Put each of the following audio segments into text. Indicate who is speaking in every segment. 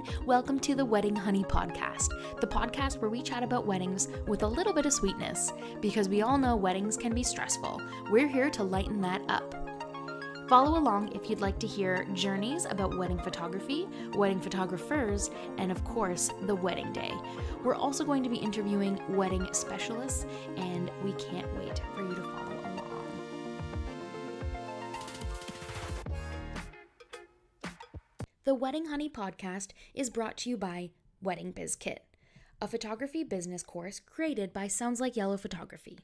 Speaker 1: everyone. Welcome to the Wedding Honey Podcast, the podcast where we chat about weddings with a little bit of sweetness, because we all know weddings can be stressful. We're here to lighten that up. Follow along if you'd like to hear journeys about wedding photography, wedding photographers, and of course, the wedding day. We're also going to be interviewing wedding specialists, and we can't wait for you to follow along. The Wedding Honey Podcast is brought to you by Wedding Biz Kit, a photography business course created by Sounds Like Yellow Photography.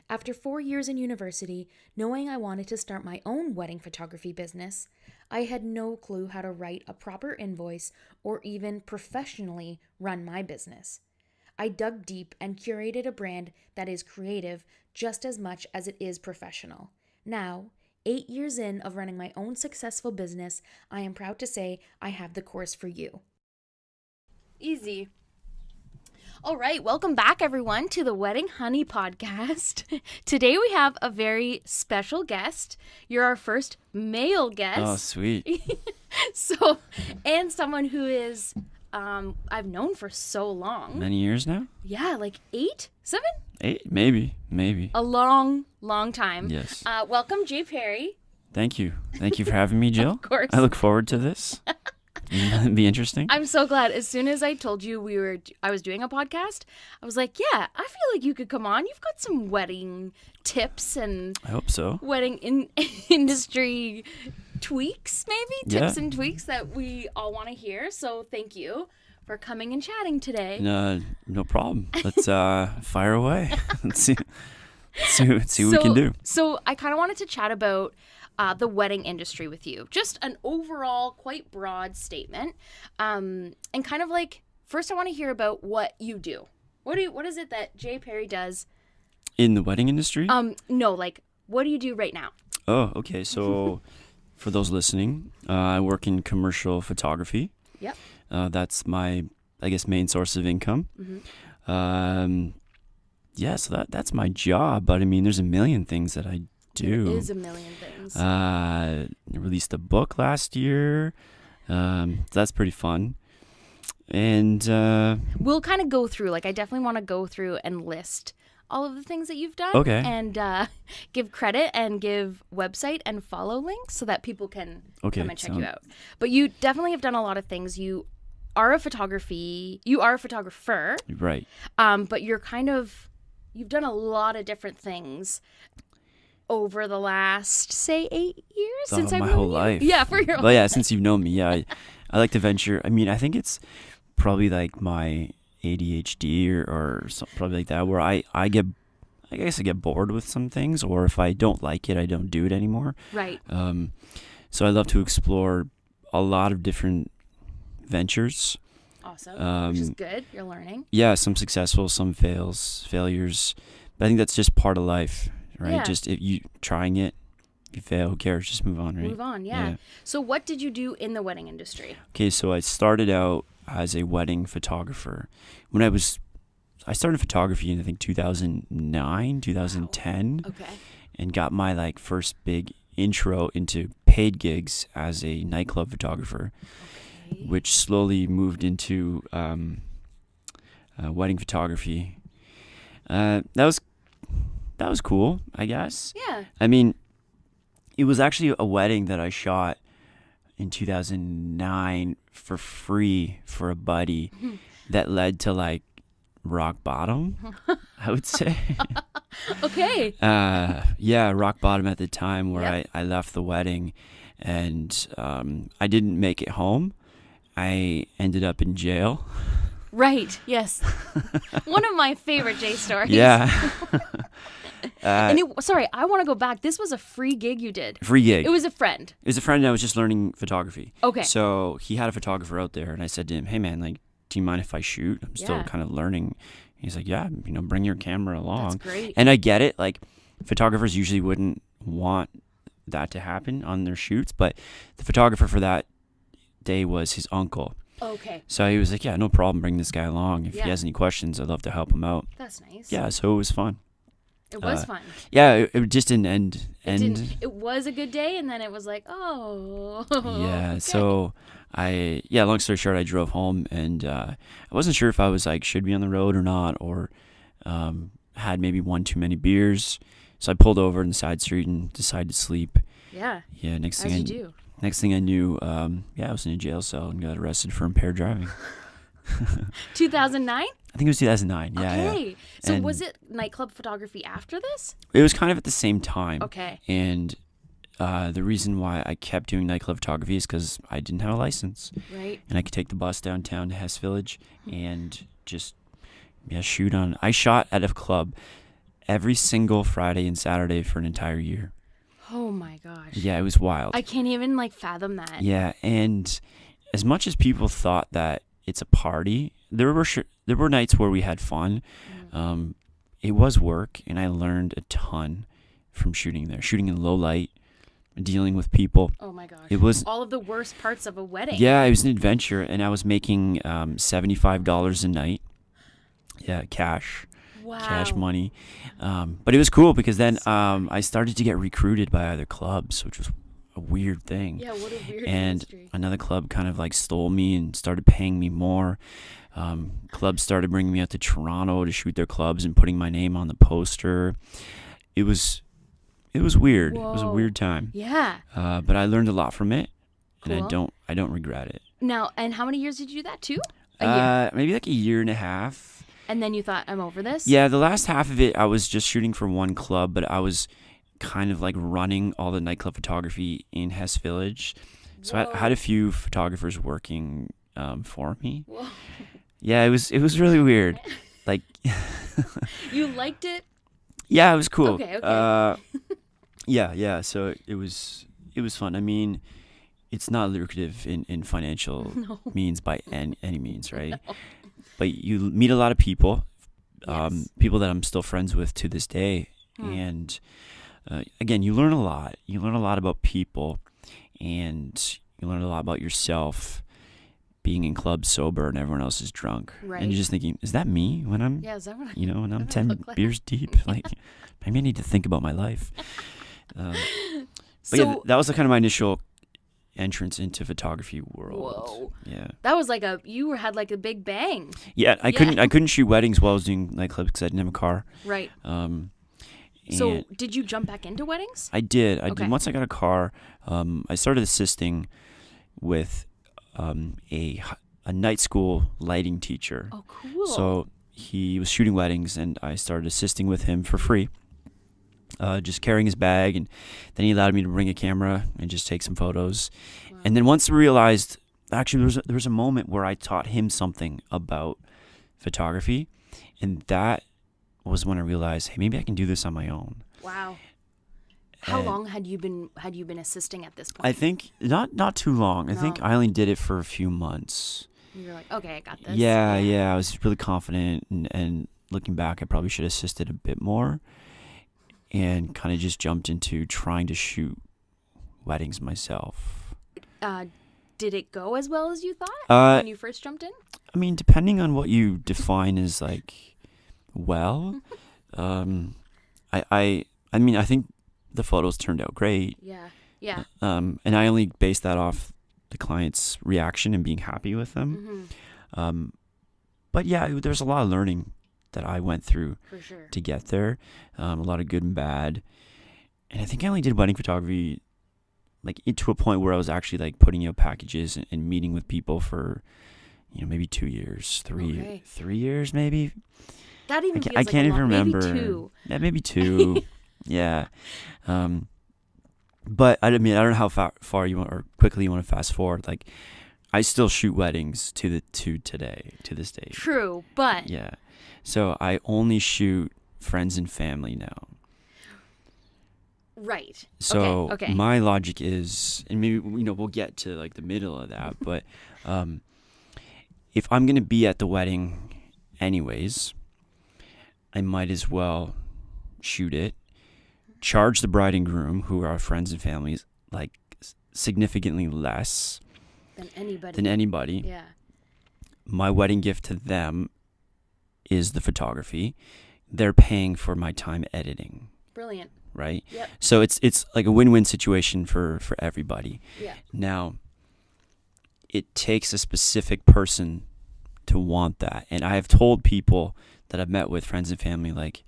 Speaker 1: After 4 years in university, knowing I wanted to start my own wedding photography business, I had no clue how to write a proper invoice or even professionally run my business. I dug deep and curated a brand that is creative just as much as it is professional. Now, 8 years in of running my own successful business, I am proud to say I have the course for you. Easy. All right, welcome back, everyone, to the Wedding Honey Podcast. Today we have a very special guest. You're our first male guest.
Speaker 2: Oh, sweet.
Speaker 1: And someone who is, I've known for so long.
Speaker 2: Many years now?
Speaker 1: Yeah, like 8, 7?
Speaker 2: 8, maybe.
Speaker 1: A long time.
Speaker 2: Yes.
Speaker 1: Welcome, Jay Perry.
Speaker 2: Thank you for having me, Jill.
Speaker 1: Of course.
Speaker 2: I look forward to this. It'll be interesting.
Speaker 1: I'm so glad. As soon as I told you I was doing a podcast, I was like, yeah, I feel like you could come on. You've got some wedding tips and
Speaker 2: I hope so.
Speaker 1: Wedding industry tweaks, maybe
Speaker 2: Yeah.
Speaker 1: tips and tweaks that we all want to hear. So thank you for coming and chatting today.
Speaker 2: No problem. Let's fire away. Let's see what we can do.
Speaker 1: So I kind of wanted to chat about the wedding industry with you. Just an overall quite broad statement. And kind of like, first I want to hear about what you do. What is it that Jay Perry does?
Speaker 2: In the wedding industry?
Speaker 1: No, like, what do you do right now?
Speaker 2: Oh, okay. So for those listening, I work in commercial photography.
Speaker 1: Yep.
Speaker 2: That's my, I guess, main source of income.
Speaker 1: Mm-hmm.
Speaker 2: So that's my job. But I mean, there's a million things that I do.
Speaker 1: There is a million things.
Speaker 2: I released a book last year. That's pretty fun. And
Speaker 1: we'll kind of go through, like, I definitely want to go through and list all of the things that you've done.
Speaker 2: Okay.
Speaker 1: And give credit and give website and follow links so that people can come and check you out. But you definitely have done a lot of things. You are a photographer.
Speaker 2: Right.
Speaker 1: But you've done a lot of different things over the last, say, 8 years since I've known
Speaker 2: whole
Speaker 1: you.
Speaker 2: life.
Speaker 1: Yeah, for your whole
Speaker 2: Well, yeah,
Speaker 1: life.
Speaker 2: since you've known me, yeah, I like to venture. I mean, I think it's probably like my ADHD or something probably like that, where I guess I get bored with some things, or if I don't like it, I don't do it anymore.
Speaker 1: Right.
Speaker 2: So I love to explore a lot of different ventures.
Speaker 1: Awesome. Which is good. You're learning.
Speaker 2: Yeah, some successful, some failures. But I think that's just part of life, right?
Speaker 1: Yeah.
Speaker 2: Just if you trying it, if you fail, who cares? Just move on, right?
Speaker 1: Move on, yeah. So what did you do in the wedding industry?
Speaker 2: Okay, so I started out as a wedding photographer. I started photography in, I think, 2009, 2010.
Speaker 1: Wow. Okay.
Speaker 2: And got my first big intro into paid gigs as a nightclub photographer. Okay. Which slowly moved into wedding photography. That was cool, I guess.
Speaker 1: Yeah.
Speaker 2: I mean, it was actually a wedding that I shot in 2009 for free for a buddy that led to rock bottom, I would say.
Speaker 1: Okay.
Speaker 2: Yeah, rock bottom at the time where
Speaker 1: Yep.
Speaker 2: I left the wedding and I didn't make it home. I ended up in jail.
Speaker 1: Right. Yes. One of my favorite Jay stories.
Speaker 2: Yeah.
Speaker 1: Sorry, I want to go back. This was a free gig you did.
Speaker 2: Free gig.
Speaker 1: It was a friend.
Speaker 2: It was a friend, and I was just learning photography.
Speaker 1: Okay.
Speaker 2: So he had a photographer out there, and I said to him, "Hey man, do you mind if I shoot? I'm still kind of learning." He's like, "Yeah, bring your camera along."
Speaker 1: That's great.
Speaker 2: And I get it. Photographers usually wouldn't want that to happen on their shoots, but the photographer for that day was his uncle.
Speaker 1: Okay.
Speaker 2: So he was like, "Yeah, no problem. Bring this guy along. If he has any questions, I'd love to help him out."
Speaker 1: That's nice.
Speaker 2: Yeah, so it was fun.
Speaker 1: It was fun.
Speaker 2: Yeah, it just didn't end.
Speaker 1: It was a good day, and then it was like, oh.
Speaker 2: Yeah.
Speaker 1: Okay.
Speaker 2: So long story short, I drove home, and I wasn't sure if I was like should be on the road or not, or had maybe one too many beers. So I pulled over in the side street and decided to sleep.
Speaker 1: Yeah.
Speaker 2: Yeah. Next thing I knew, I was in a jail cell and got arrested for impaired driving.
Speaker 1: 2009?
Speaker 2: I think it was 2009. Yeah.
Speaker 1: Okay.
Speaker 2: Yeah.
Speaker 1: So
Speaker 2: And
Speaker 1: was it nightclub photography after this?
Speaker 2: it was kind of at the same time.
Speaker 1: Okay.
Speaker 2: And the reason why I kept doing nightclub photography is because I didn't have a license.
Speaker 1: Right.
Speaker 2: And I could take the bus downtown to Hess Village and just shoot on. I shot at a club every single Friday and Saturday for an entire year.
Speaker 1: Oh my gosh.
Speaker 2: Yeah, it was wild.
Speaker 1: I can't even fathom that.
Speaker 2: Yeah, and as much as people thought that it's a party, there were nights where we had fun. It was work, and I learned a ton from shooting there. Shooting in low light, dealing with people.
Speaker 1: Oh my gosh.
Speaker 2: It was
Speaker 1: all of the worst parts of a wedding.
Speaker 2: Yeah, it was an adventure, and I was making $75 a night. Yeah, cash.
Speaker 1: Wow.
Speaker 2: Cash money. But it was cool because then I started to get recruited by other clubs, which was a weird thing.
Speaker 1: Yeah, what a weird
Speaker 2: And
Speaker 1: industry.
Speaker 2: another club kind of stole me and started paying me more. Clubs started bringing me out to Toronto to shoot their clubs and putting my name on the poster. It was weird.
Speaker 1: Whoa.
Speaker 2: It was a weird time.
Speaker 1: Yeah.
Speaker 2: But I learned a lot from it, and
Speaker 1: Cool.
Speaker 2: I don't regret it.
Speaker 1: Now, and how many years did you do that? 2? A year.
Speaker 2: Maybe like a year and a half.
Speaker 1: And then you thought, I'm over this?
Speaker 2: Yeah, the last half of it, I was just shooting for one club, but I was kind of running all the nightclub photography in Hess Village. So I had a few photographers working for me.
Speaker 1: Whoa.
Speaker 2: Yeah, it was really weird.
Speaker 1: You liked it?
Speaker 2: Yeah, it was cool.
Speaker 1: Okay.
Speaker 2: Yeah. So it was fun. I mean, it's not lucrative in financial means by any means, right?
Speaker 1: No.
Speaker 2: But you meet a lot of people,
Speaker 1: Yes.
Speaker 2: people that I'm still friends with to this day. And again, you learn a lot. You learn a lot about people, and you learn a lot about yourself being in clubs sober and everyone else is drunk.
Speaker 1: Right.
Speaker 2: And you're just thinking, is that me when I'm,
Speaker 1: Yeah, is that what
Speaker 2: when I'm
Speaker 1: what I
Speaker 2: 10
Speaker 1: look like?
Speaker 2: beers deep? Maybe I need to think about my life. But
Speaker 1: So,
Speaker 2: that was kind of my initial entrance into photography world.
Speaker 1: Whoa.
Speaker 2: Yeah.
Speaker 1: that was had a big bang.
Speaker 2: Yeah, I couldn't shoot weddings while I was doing nightclubs because I didn't have a car.
Speaker 1: Right.
Speaker 2: So
Speaker 1: So, did you jump back into weddings?
Speaker 2: I did.
Speaker 1: Okay.
Speaker 2: Once I got a car, I started assisting with a night school lighting teacher.
Speaker 1: Oh, cool.
Speaker 2: So he was shooting weddings, and I started assisting with him for free. Just carrying his bag, and then he allowed me to bring a camera and just take some photos.
Speaker 1: Wow.
Speaker 2: And then once I realized, actually, there was a moment where I taught him something about photography, and that was when I realized, hey, maybe I can do this on my own.
Speaker 1: Wow. How
Speaker 2: And
Speaker 1: long had you been assisting at this point?
Speaker 2: I think not too long. I think
Speaker 1: No.
Speaker 2: I only did it for a few months.
Speaker 1: You're like, okay, I got this.
Speaker 2: Yeah. I was really confident, and looking back, I probably should have assisted a bit more, and kind of just jumped into trying to shoot weddings myself.
Speaker 1: Did it go as well as you thought when you first jumped in?
Speaker 2: I mean, depending on what you define as well, I think the photos turned out great.
Speaker 1: Yeah.
Speaker 2: And I only based that off the client's reaction and being happy with them.
Speaker 1: Mm-hmm.
Speaker 2: But yeah, there's a lot of learning that I went through
Speaker 1: For sure.
Speaker 2: to get there. A lot of good and bad. And I think I only did wedding photography to a point where I was actually putting out packages and meeting with people for maybe 2 years, 3 years maybe.
Speaker 1: That even feels
Speaker 2: I
Speaker 1: like
Speaker 2: can't
Speaker 1: a
Speaker 2: even
Speaker 1: lot.
Speaker 2: remember.
Speaker 1: Maybe 2.
Speaker 2: Yeah, maybe 2. Yeah. But I don't know how far you want or quickly you want to fast forward. I still shoot weddings to this day.
Speaker 1: True, but
Speaker 2: Yeah. So I only shoot friends and family now.
Speaker 1: right.
Speaker 2: So
Speaker 1: Okay.
Speaker 2: my logic is, and maybe we'll get to the middle of that, but if I'm gonna be at the wedding anyways, I might as well shoot it, charge the bride and groom, who are our friends and families, significantly less
Speaker 1: Than anybody. Yeah.
Speaker 2: My wedding gift to them is the photography. they're paying for my time editing.
Speaker 1: Brilliant.
Speaker 2: Right?
Speaker 1: Yep.
Speaker 2: So it's like a win-win situation for everybody.
Speaker 1: Yeah.
Speaker 2: Now, it takes a specific person to want that. And I have told people that I've met with, friends and family, like,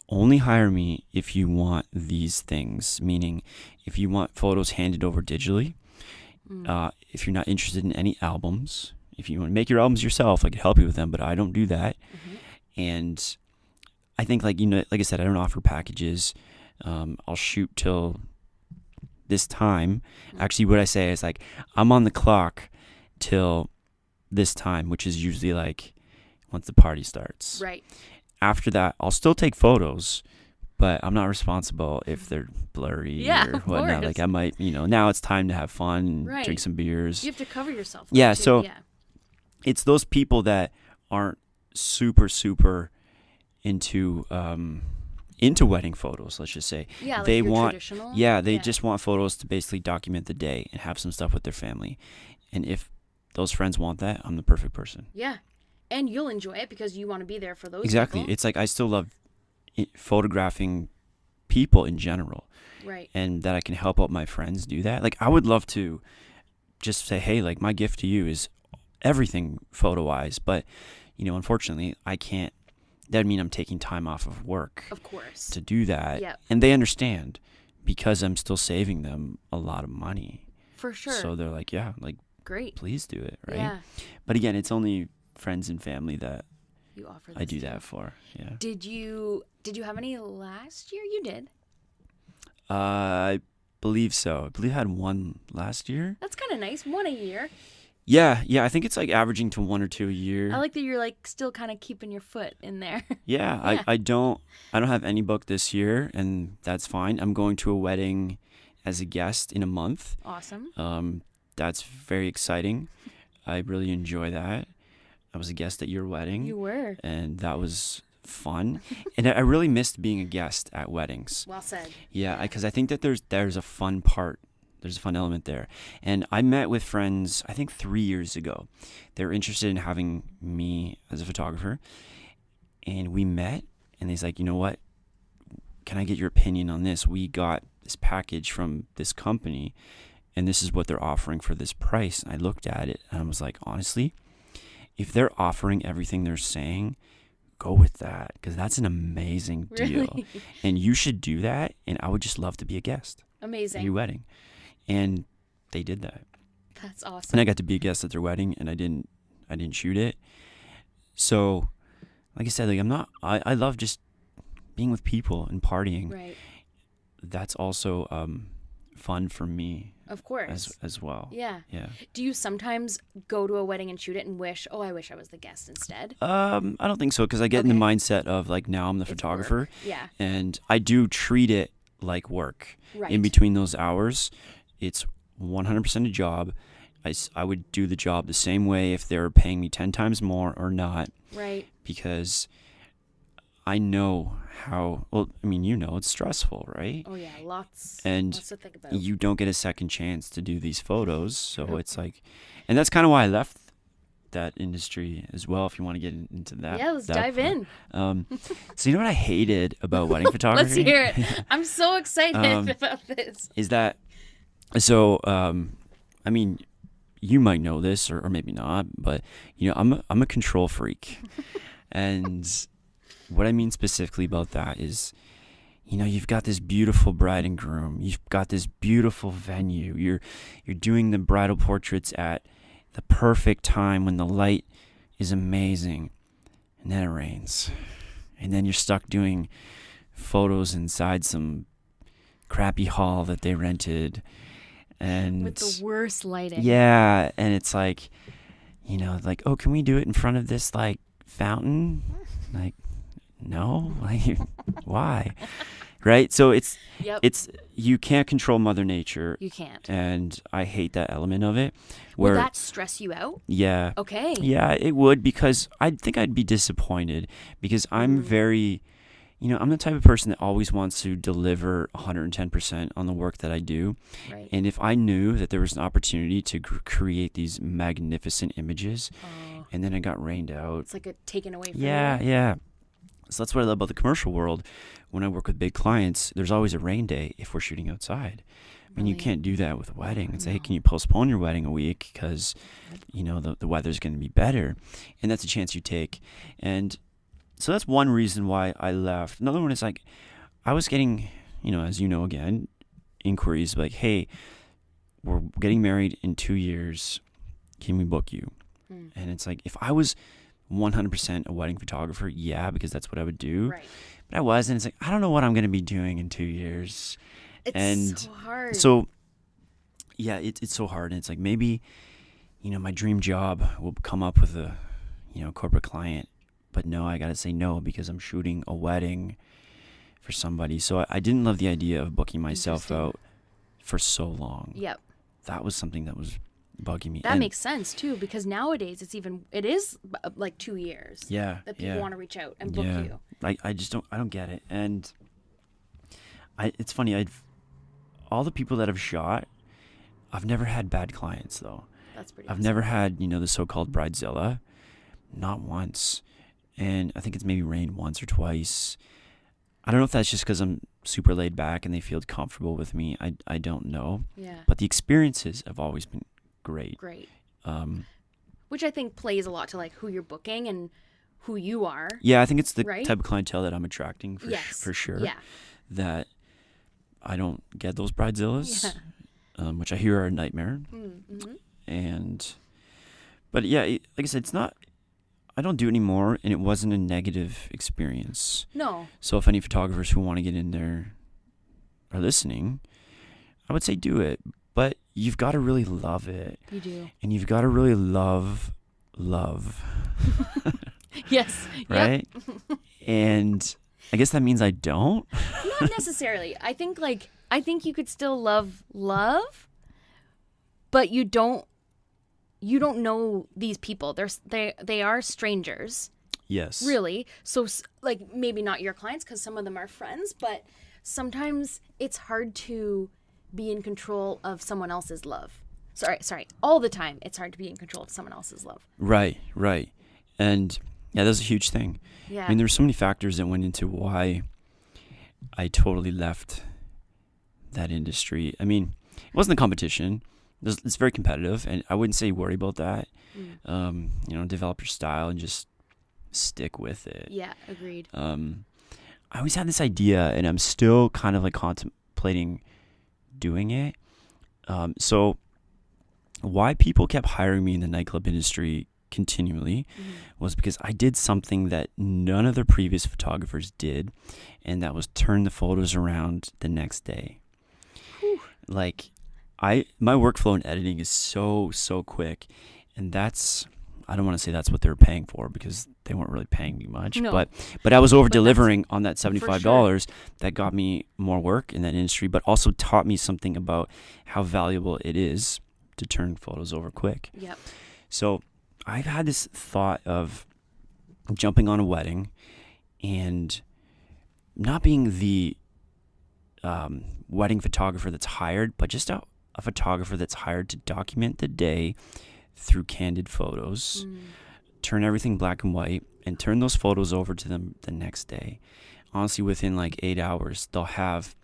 Speaker 2: only hire me if you want these things, meaning if you want photos handed over digitally, if you're not interested in any albums, if you want to make your albums yourself, I could help you with them, but I don't do that. And I think, like, like I said, I don't offer packages. I'll shoot till this time. Actually, what I say is, like, I'm on the clock till this time, which is usually like once the party starts.
Speaker 1: Right.
Speaker 2: After that, I'll still take photos, but I'm not responsible if they're blurry or whatnot. Like, I might, now it's time to have fun and drink some beers.
Speaker 1: You have to cover yourself.
Speaker 2: Yeah. So it's those people that aren't super into wedding photos, let's just say.
Speaker 1: Yeah,
Speaker 2: they
Speaker 1: like
Speaker 2: want
Speaker 1: traditional.
Speaker 2: They just want photos to basically document the day and have some stuff with their family. And if those friends want that, I'm the perfect person.
Speaker 1: Yeah. And you'll enjoy it because you want to be there for those
Speaker 2: Exactly.
Speaker 1: people.
Speaker 2: It's like I still love photographing people in general.
Speaker 1: Right.
Speaker 2: And that I can help out my friends do that. Like, I would love to just say, hey, like, my gift to you is everything photo-wise. But, unfortunately, I can't. That would mean I'm taking time off of work.
Speaker 1: Of course.
Speaker 2: To do that.
Speaker 1: Yep.
Speaker 2: And they understand because I'm still saving them a lot of money.
Speaker 1: For sure.
Speaker 2: So they're like, yeah, like,
Speaker 1: great.
Speaker 2: Please do it, right?
Speaker 1: Yeah.
Speaker 2: But again, it's only friends and family that
Speaker 1: you offer this
Speaker 2: I do that for. Yeah.
Speaker 1: Did you have any last year? You did.
Speaker 2: I believe so. I believe I had one last year.
Speaker 1: That's kind of nice. One a year.
Speaker 2: Yeah. I think it's like averaging to 1 or 2 a year.
Speaker 1: I like that you're like still kind of keeping your foot in there.
Speaker 2: Yeah. I don't have any booked this year, and that's fine. I'm going to a wedding as a guest in a month.
Speaker 1: Awesome.
Speaker 2: That's very exciting. I really enjoy that. I was a guest at your wedding.
Speaker 1: You were.
Speaker 2: And that was fun. And I really missed being a guest at weddings.
Speaker 1: Well said.
Speaker 2: Yeah, because I think that there's a fun part. There's a fun element there. And I met with friends, I think 3 years ago. They were interested in having me as a photographer. And we met, and he's like, you know what? Can I get your opinion on this? We got this package from this company, and this is what they're offering for this price. And I looked at it, and I was like, honestly, if they're offering everything they're saying, go with that, because that's an amazing deal.
Speaker 1: Really?
Speaker 2: And you should do that, and I would just love to be a guest.
Speaker 1: Amazing.
Speaker 2: At your wedding. And they did that.
Speaker 1: That's awesome.
Speaker 2: And I got to be a guest at their wedding, and I didn't shoot it. So, like I said, like I love just being with people and partying.
Speaker 1: Right.
Speaker 2: That's also fun for me.
Speaker 1: Of course.
Speaker 2: As well.
Speaker 1: Yeah.
Speaker 2: Yeah.
Speaker 1: Do you sometimes go to a wedding and shoot it and wish, I wish I was the guest instead?
Speaker 2: I don't think so, because I get in the mindset of, like, now I'm the photographer.
Speaker 1: Work. Yeah.
Speaker 2: And I do treat it like work.
Speaker 1: Right.
Speaker 2: In between those hours, it's 100% a job. I would do the job the same way if they were paying me 10 times more or not.
Speaker 1: Right.
Speaker 2: Because I know it's stressful, right?
Speaker 1: Oh yeah, lots to think about.
Speaker 2: You don't get a second chance to do these photos, so it's like, and that's kind of why I left that industry as well, if you want to get into that.
Speaker 1: Yeah, let's dive in.
Speaker 2: So you know what I hated about wedding photography?
Speaker 1: Let's hear it. I'm so excited about this.
Speaker 2: Is that, so, I mean, you might know this or maybe not, but, I'm a control freak. And what I mean specifically about that is, you've got this beautiful bride and groom. You've got this beautiful venue. You're doing the bridal portraits at the perfect time when the light is amazing. And then it rains. And then you're stuck doing photos inside some crappy hall that they rented. And
Speaker 1: with the worst lighting.
Speaker 2: Yeah. And it's like, like, oh, can we do it in front of this, like, fountain? Like, no, like, why? Right? So it's you can't control Mother Nature.
Speaker 1: You can't.
Speaker 2: And I hate that element of it.
Speaker 1: Will that stress you out?
Speaker 2: Yeah.
Speaker 1: Okay.
Speaker 2: Yeah, it would, because I think I'd be disappointed, because I'm very, I'm the type of person that always wants to deliver 110% on the work that I do.
Speaker 1: Right.
Speaker 2: And if I knew that there was an opportunity to create these magnificent images, and then it got rained out.
Speaker 1: It's like a taken away from
Speaker 2: you. Yeah. So that's what I love about the commercial world. When I work with big clients, there's always a rain day if we're shooting outside. I mean, you can't do that with a wedding and say, hey, can you postpone your wedding a week because, the weather's going to be better. And that's a chance you take. And so that's one reason why I left. Another one is like, I was getting, as you know, again, inquiries like, hey, we're getting married in 2 years. Can we book you? And it's like, if I was 100% a wedding photographer, yeah, because that's what I would do.
Speaker 1: Right.
Speaker 2: But I wasn't. It's like, I don't know what I'm going to be doing in 2 years.
Speaker 1: It's so hard.
Speaker 2: So, yeah, it's so hard. And it's like, maybe, my dream job will come up with a, corporate client. But no, I got to say no because I'm shooting a wedding for somebody. So I didn't love the idea of booking myself out for so long.
Speaker 1: Yep.
Speaker 2: That was something that was bugging me.
Speaker 1: That makes sense too, because nowadays it is like 2 years.
Speaker 2: Yeah.
Speaker 1: That people want to reach out and book you.
Speaker 2: I don't get it. And it's funny. All the people that I've shot, I've never had bad clients though.
Speaker 1: That's pretty
Speaker 2: I've
Speaker 1: awesome.
Speaker 2: never had, the so-called bridezilla. Not once. And I think it's maybe rained once or twice. I don't know if that's just because I'm super laid back and they feel comfortable with me. I don't know.
Speaker 1: Yeah.
Speaker 2: But the experiences have always been great.
Speaker 1: Great. Which I think plays a lot to like who you're booking and who you are.
Speaker 2: Yeah, I think it's the
Speaker 1: right?
Speaker 2: type of clientele that I'm attracting for sure.
Speaker 1: Yeah.
Speaker 2: That I don't get those bridezillas, which I hear are a nightmare.
Speaker 1: Mm-hmm.
Speaker 2: But yeah, like I said, it's not. I don't do it anymore, and it wasn't a negative experience.
Speaker 1: No.
Speaker 2: So if any photographers who want to get in there are listening, I would say do it. But you've got to really love it.
Speaker 1: You do.
Speaker 2: And you've got to really love.
Speaker 1: Yes.
Speaker 2: Right?
Speaker 1: Yep.
Speaker 2: And I guess that means I don't.
Speaker 1: Not necessarily. I think you could still love, but you don't know these people. They are strangers.
Speaker 2: Yes.
Speaker 1: Really. So like maybe not your clients because some of them are friends, but sometimes it's hard to be in control of someone else's love. Sorry. All the time it's hard to be in control of someone else's love.
Speaker 2: Right. And yeah, that's a huge thing.
Speaker 1: Yeah.
Speaker 2: I mean, there's so many factors that went into why I totally left that industry. I mean, it wasn't a competition. It's very competitive, and I wouldn't say worry about that. Develop your style and just stick with it.
Speaker 1: Yeah, agreed.
Speaker 2: I always had this idea, and I'm still kind of like contemplating doing it. So why people kept hiring me in the nightclub industry continually was because I did something that none of the previous photographers did, and that was turn the photos around the next day.
Speaker 1: Whew.
Speaker 2: Like my workflow in editing is so quick, and I don't want to say that's what they were paying for because they weren't really paying me much.
Speaker 1: No.
Speaker 2: But I was over delivering on that $75
Speaker 1: sure.
Speaker 2: that got me more work in that industry, but also taught me something about how valuable it is to turn photos over quick.
Speaker 1: Yep.
Speaker 2: So I've had this thought of jumping on a wedding and not being the wedding photographer that's hired, but just a photographer that's hired to document the day through candid photos, turn everything black and white, and turn those photos over to them the next day. Honestly, within like 8 hours, they'll have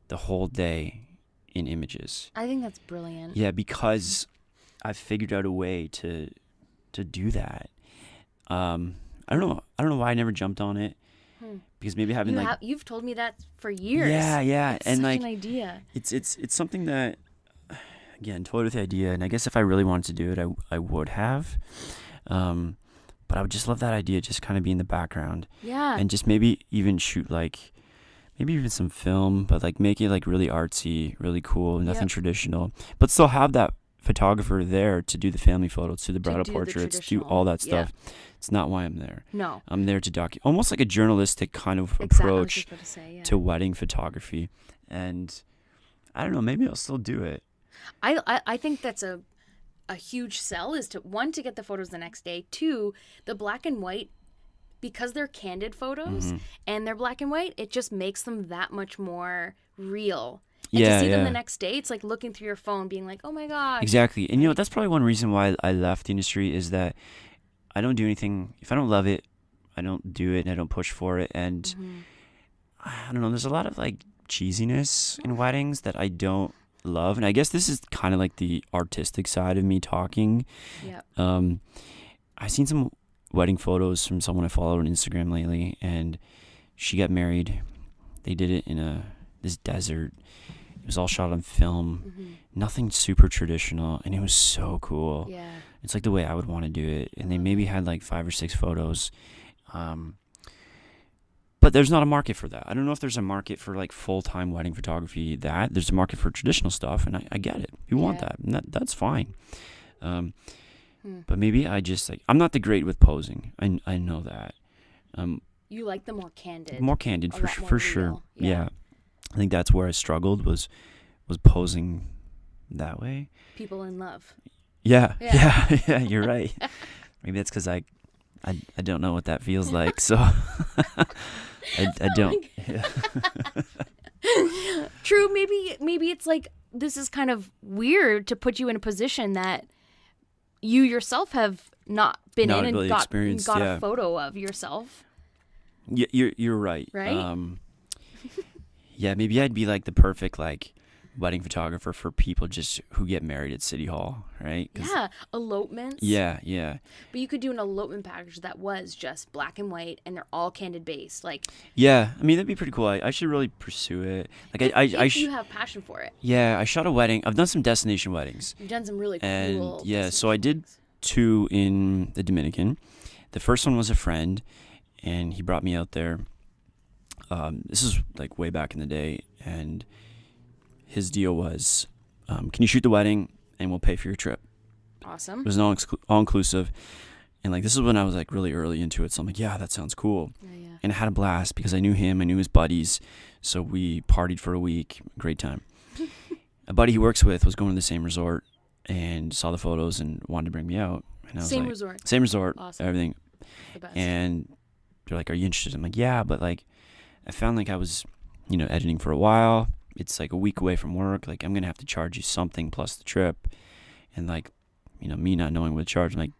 Speaker 2: the whole day in images.
Speaker 1: I think that's brilliant.
Speaker 2: Yeah, because I've figured out a way to do that. I don't know why I never jumped on it. Because maybe having
Speaker 1: you've told me that for years.
Speaker 2: Yeah,
Speaker 1: it's
Speaker 2: and
Speaker 1: such
Speaker 2: like
Speaker 1: an idea.
Speaker 2: It's something that, again, toyed with the idea, and I guess if I really wanted to do it, I would have. But I would just love that idea, just kind of be in the background.
Speaker 1: Yeah.
Speaker 2: And just maybe even shoot maybe even some film, but like make it like really artsy, really cool, nothing traditional, but still have that photographer there to do the family photos, to the bridal portraits, do all that stuff. Yeah. It's not why I'm there.
Speaker 1: No.
Speaker 2: I'm there to document, almost like a journalistic kind of
Speaker 1: Exactly.
Speaker 2: approach to wedding photography. And I don't know, maybe I'll still do it.
Speaker 1: I think that's a huge sell is to get the photos the next day. 2, the black and white, because they're candid photos and they're black and white, it just makes them that much more real. And to see them the next day, it's like looking through your phone being like, oh my gosh.
Speaker 2: Exactly. And that's probably one reason why I left the industry is that I don't do anything. If I don't love it, don't do it and I don't push for it. And I don't know, there's a lot of like cheesiness in weddings that I don't love. And I guess this is kind of like the artistic side of me talking.
Speaker 1: Yep.
Speaker 2: I've seen some wedding photos from someone I follow on Instagram lately, and she got married. They did it in this desert. It was all shot on film. Nothing super traditional, and it was so cool.
Speaker 1: Yeah.
Speaker 2: It's like the way I would want to do it. And they maybe had like 5 or 6 photos. But there's not a market for that. I don't know if there's a market for like full-time wedding photography. There's a market for traditional stuff, and I get it. You want that, and that's fine. But maybe I just like, I'm not the great with posing. I know that.
Speaker 1: You like the more candid.
Speaker 2: More candid for sure. Yeah. I think that's where I struggled was posing that way.
Speaker 1: People in love.
Speaker 2: Yeah. You're right. Maybe that's because I don't know what that feels like. So I don't.
Speaker 1: True. Maybe it's like, this is kind of weird to put you in a position that you yourself have not been in
Speaker 2: really
Speaker 1: and got a photo of yourself.
Speaker 2: Yeah, you're right.
Speaker 1: Right?
Speaker 2: Yeah, maybe I'd be like the perfect like wedding photographer for people just who get married at City Hall, right?
Speaker 1: Yeah, elopements.
Speaker 2: Yeah.
Speaker 1: But you could do an elopement package that was just black and white, and they're all candid based. Like,
Speaker 2: yeah, I mean that'd be pretty cool. I should really pursue it. Like
Speaker 1: if you have passion for it.
Speaker 2: Yeah, I shot a wedding. I've done some destination weddings.
Speaker 1: You've done some really
Speaker 2: and
Speaker 1: cool.
Speaker 2: Yeah, so I did 2 in the Dominican. The first one was a friend, and he brought me out there. This is like way back in the day, and his deal was, can you shoot the wedding and we'll pay for your trip?
Speaker 1: Awesome.
Speaker 2: It was an all-inclusive, and like this is when I was like really early into it, so I'm like, yeah, that sounds cool.
Speaker 1: Yeah.
Speaker 2: And I had a blast because I knew him, I knew his buddies, so we partied for a week. Great time. A buddy he works with was going to the same resort and saw the photos and wanted to bring me out. And I was
Speaker 1: Same
Speaker 2: like,
Speaker 1: resort.
Speaker 2: Same resort.
Speaker 1: Awesome.
Speaker 2: Everything.
Speaker 1: The best.
Speaker 2: And they're like, are you interested? I'm like, yeah, but like I found like I was, editing for a while. It's like a week away from work. Like I'm going to have to charge you something plus the trip. And like, me not knowing what to charge, I'm like,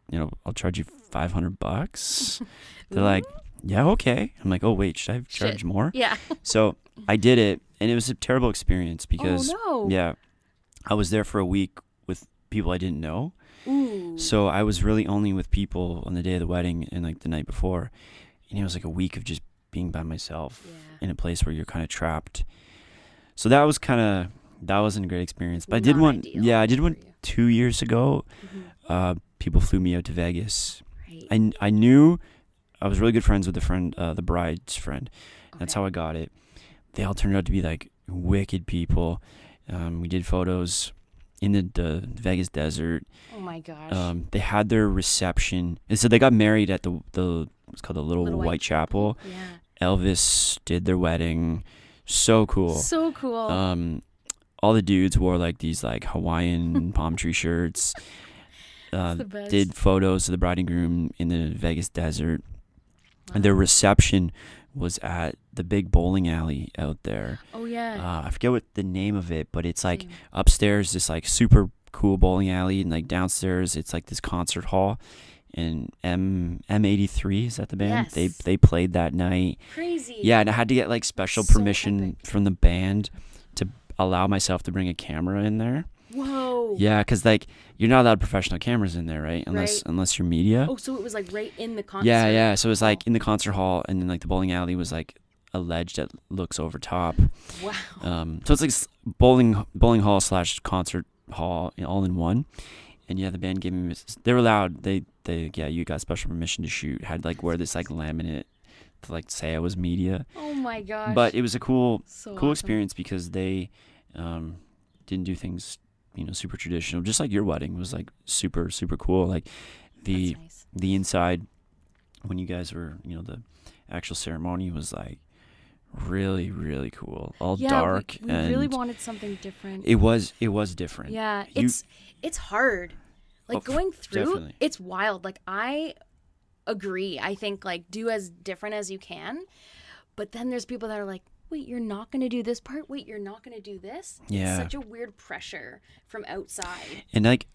Speaker 2: I'll charge you $500. They're like, yeah, okay. I'm like, oh wait, should I charge more?
Speaker 1: Yeah.
Speaker 2: So I did it, and it was a terrible experience because
Speaker 1: no.
Speaker 2: I was there for a week with people I didn't know.
Speaker 1: Ooh.
Speaker 2: So I was really only with people on the day of the wedding and like the night before. And it was like a week of just being by myself in a place where you're kind of trapped. So that wasn't a great experience. But I did one 2 years ago. People flew me out to Vegas.
Speaker 1: Right.
Speaker 2: I knew I was really good friends with the bride's friend. That's how I got it. They all turned out to be like wicked people. We did photos in the Vegas desert.
Speaker 1: Oh my gosh.
Speaker 2: They had their reception. And so they got married at the what's called the Little White Chapel.
Speaker 1: Yeah.
Speaker 2: Elvis did their wedding. So cool.
Speaker 1: So cool.
Speaker 2: All the dudes wore like these like Hawaiian palm tree shirts. Did photos of the bride and groom in the Vegas desert. Wow. And their reception was at the big bowling alley out there.
Speaker 1: Oh yeah.
Speaker 2: I forget what the name of it, but it's like upstairs this like super cool bowling alley, and like downstairs it's like this concert hall. And M83, is that the band?
Speaker 1: Yes.
Speaker 2: They played that night.
Speaker 1: Crazy.
Speaker 2: Yeah, and I had to get like special permission from the band to allow myself to bring a camera in there.
Speaker 1: Whoa.
Speaker 2: Yeah, because like you're not allowed professional cameras in there, right? Unless you're media.
Speaker 1: Oh, so it was like right in the concert.
Speaker 2: Yeah. So it was like in the concert hall, and then like the bowling alley was like a ledge that looks over top.
Speaker 1: Wow.
Speaker 2: So it's like bowling hall / concert hall all in one. And yeah, the band gave me. They were allowed. You got special permission to shoot. Had like wear this like laminate to like say I was media.
Speaker 1: Oh my gosh.
Speaker 2: But it was a cool
Speaker 1: awesome.
Speaker 2: experience because they didn't do things super traditional. Just like your wedding was like super cool. Like the inside when you guys were the actual ceremony was like really cool. All dark.
Speaker 1: We really wanted something different.
Speaker 2: It was different.
Speaker 1: Yeah, it's hard. Like going through,
Speaker 2: definitely.
Speaker 1: It's wild. Like I agree. I think like do as different as you can. But then there's people that are like, wait, you're not going to do this part? Wait, you're not going to do this?
Speaker 2: Yeah.
Speaker 1: It's such a weird pressure from outside.
Speaker 2: And like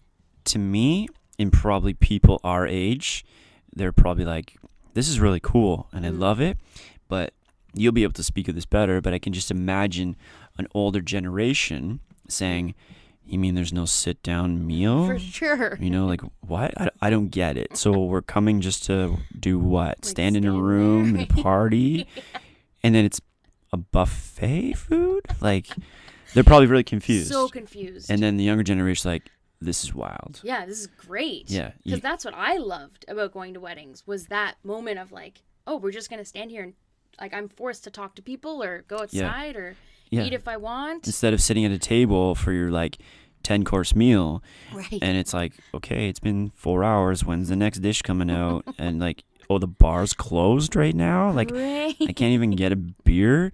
Speaker 2: to me, and probably people our age, they're probably like, this is really cool and I love it, but you'll be able to speak of this better, but I can just imagine an older generation saying, you mean there's no sit-down meal?
Speaker 1: For sure.
Speaker 2: You know, like, what? I don't get it. So we're coming just to do what?
Speaker 1: Like
Speaker 2: stand in a
Speaker 1: stand
Speaker 2: room
Speaker 1: there.
Speaker 2: and party? And then it's a buffet food? Like, they're probably really confused.
Speaker 1: So confused.
Speaker 2: And then the younger generation's like, this is wild.
Speaker 1: Yeah, this is great.
Speaker 2: Yeah.
Speaker 1: Because that's what I loved about going to weddings, was that moment of like, oh, we're just going to stand here and like I'm forced to talk to people or go outside or eat if I want.
Speaker 2: Instead of sitting at a table for your like 10-course meal.
Speaker 1: Right.
Speaker 2: And it's like, okay, it's been 4 hours. When's the next dish coming out? And like, oh, the bar's closed right now? Like,
Speaker 1: right.
Speaker 2: I can't even get a beer.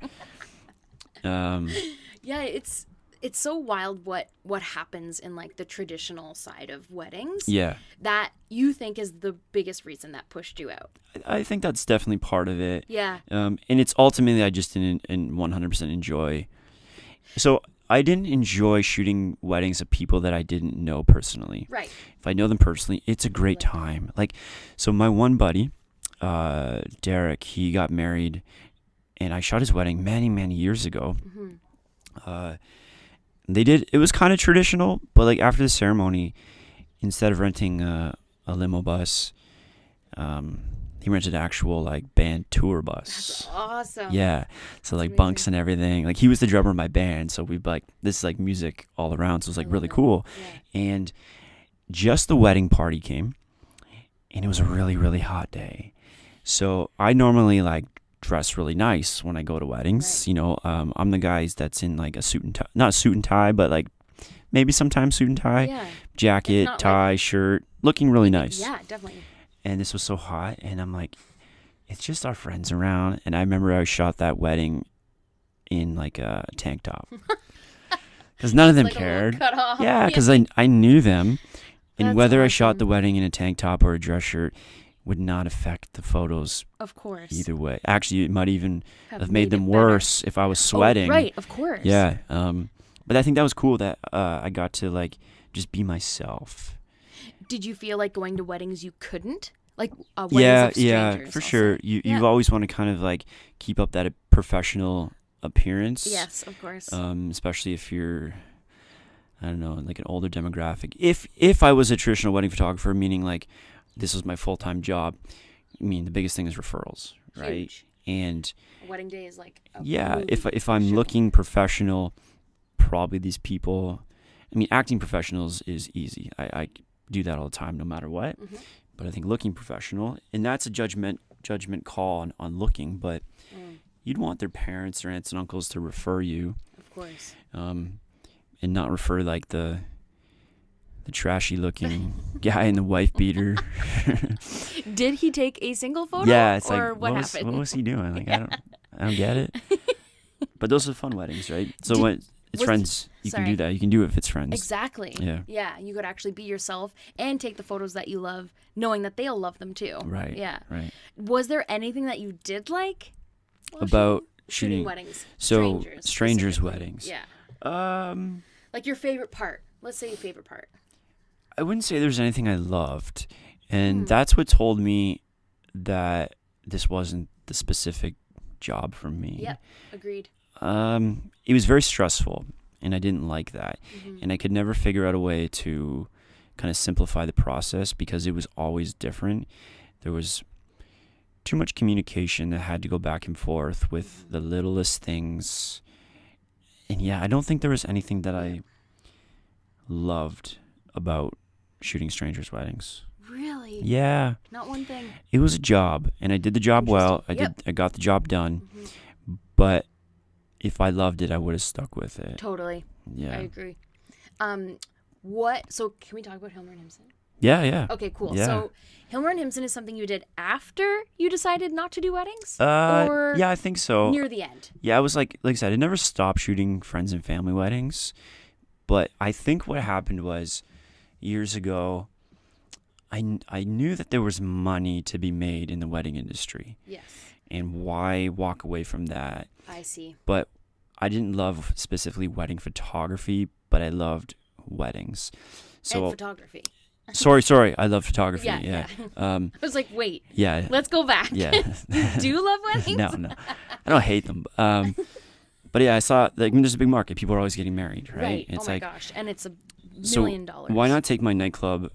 Speaker 1: Yeah, it's so wild what happens in like the traditional side of weddings.
Speaker 2: Yeah.
Speaker 1: That you think is the biggest reason that pushed you out.
Speaker 2: I think that's definitely part of it.
Speaker 1: Yeah.
Speaker 2: And it's ultimately I just didn't 100% enjoy. So I didn't enjoy shooting weddings of people that I didn't know personally.
Speaker 1: Right.
Speaker 2: If I know them personally, it's a great time. Like, so my one buddy, Derek, he got married, and I shot his wedding many, many years ago.
Speaker 1: Mm-hmm.
Speaker 2: It was kind of traditional, but like after the ceremony, instead of renting a limo bus, he rented an actual like band tour bus.
Speaker 1: That's awesome.
Speaker 2: Yeah. So like
Speaker 1: amazing.
Speaker 2: bunks and everything. Like he was the drummer of my band, so we'd like this is like music all around. So it was like really cool.
Speaker 1: Yeah.
Speaker 2: And just the wedding party came, and it was a really, really hot day. So I normally like dress really nice when I go to weddings.
Speaker 1: Right.
Speaker 2: You know, I'm the guy that's in like a suit and tie, not a suit and tie, but like maybe sometimes suit and tie,
Speaker 1: Yeah.
Speaker 2: jacket,
Speaker 1: not
Speaker 2: tie, shirt, looking really nice.
Speaker 1: Yeah, definitely.
Speaker 2: And this was so hot, and I'm like, it's just our friends around. And I remember I shot that wedding in like a tank top because none of them
Speaker 1: Like a little
Speaker 2: cared.
Speaker 1: cut off.
Speaker 2: Yeah, because I knew them, and
Speaker 1: That's
Speaker 2: whether I shot
Speaker 1: awesome.
Speaker 2: the wedding in a tank top or a dress shirt would not affect the photos
Speaker 1: Of course.
Speaker 2: either way. Actually, it might even have made them
Speaker 1: it better.
Speaker 2: worse if I was sweating.
Speaker 1: Oh, right, of course.
Speaker 2: Yeah. But I think that was cool that I got to like just be myself.
Speaker 1: Did you feel like going to weddings you couldn't? Like weddings
Speaker 2: Yeah,
Speaker 1: of strangers,
Speaker 2: for
Speaker 1: I'll
Speaker 2: sure.
Speaker 1: say.
Speaker 2: You always want to kind of like keep up that professional appearance.
Speaker 1: Yes, of course.
Speaker 2: Especially if you're, I don't know, like an older demographic. If I was a traditional wedding photographer, meaning like this was my full-time job, I mean the biggest thing is referrals, right?
Speaker 1: Huge.
Speaker 2: And
Speaker 1: A wedding day is like a
Speaker 2: yeah,
Speaker 1: movie
Speaker 2: if I'm
Speaker 1: show.
Speaker 2: looking professional, probably these people. I mean, acting professionals is easy. I do that all the time, no matter what.
Speaker 1: Mhm.
Speaker 2: But I think looking professional, and that's a judgment call on looking. But you'd want their parents or aunts and uncles to refer you,
Speaker 1: Of course.
Speaker 2: and not refer like the trashy looking guy in the wife beater.
Speaker 1: Did he take a single photo?
Speaker 2: Yeah, it's
Speaker 1: or
Speaker 2: like
Speaker 1: what
Speaker 2: what
Speaker 1: happened?
Speaker 2: was he doing? Like I don't get it. But those are fun weddings, right? So
Speaker 1: Did-
Speaker 2: when it's
Speaker 1: was-
Speaker 2: friends, you can
Speaker 1: sorry.
Speaker 2: do that. You can do it if it's friends.
Speaker 1: Exactly.
Speaker 2: Yeah.
Speaker 1: Yeah, you could actually be yourself and take the photos that you love, knowing that they'll love them too.
Speaker 2: Right.
Speaker 1: Yeah.
Speaker 2: Right.
Speaker 1: Was there anything that you did like while
Speaker 2: About
Speaker 1: shooting
Speaker 2: shooting.
Speaker 1: weddings?
Speaker 2: So strangers
Speaker 1: specifically.
Speaker 2: weddings.
Speaker 1: Yeah. Like your favorite part. Let's say your favorite part.
Speaker 2: I wouldn't say there's anything I loved, and
Speaker 1: Hmm.
Speaker 2: that's what told me that this wasn't the specific job for me.
Speaker 1: Yep. Agreed.
Speaker 2: It was very stressful, and I didn't like that.
Speaker 1: Mhm.
Speaker 2: And I could never figure out a way to kind of simplify the process because it was always different. There was too much communication that had to go back and forth with the littlest things. And yeah, I don't think there was anything that I loved about shooting strangers' weddings.
Speaker 1: Really?
Speaker 2: Yeah,
Speaker 1: Not one thing.
Speaker 2: it was a job, and I did the job well.
Speaker 1: Interesting.
Speaker 2: I got the job done.
Speaker 1: Mhm.
Speaker 2: But if I loved it, I would have stuck with it.
Speaker 1: Totally.
Speaker 2: Yeah.
Speaker 1: I agree. So can we talk about Hilmer and Himson?
Speaker 2: Yeah.
Speaker 1: Okay, cool.
Speaker 2: Yeah.
Speaker 1: So Hilmer and Himson is something you did after you decided not to do weddings?
Speaker 2: Yeah, I think so.
Speaker 1: Near the end?
Speaker 2: Yeah, I was like I said, I never stopped shooting friends and family weddings. But I think what happened was years ago, I knew that there was money to be made in the wedding industry.
Speaker 1: Yes.
Speaker 2: And why walk away from that?
Speaker 1: I see.
Speaker 2: But I didn't love specifically wedding photography, but I loved weddings. So
Speaker 1: And photography.
Speaker 2: Sorry. I love photography.
Speaker 1: Yeah. I was like, wait.
Speaker 2: Yeah.
Speaker 1: Let's go back.
Speaker 2: Yeah.
Speaker 1: Do you love weddings?
Speaker 2: No. I don't hate them. But yeah, I saw like there's a big market. People are always getting married, right?
Speaker 1: It's
Speaker 2: like,
Speaker 1: gosh, and it's $1
Speaker 2: so
Speaker 1: million.
Speaker 2: why not take my nightclub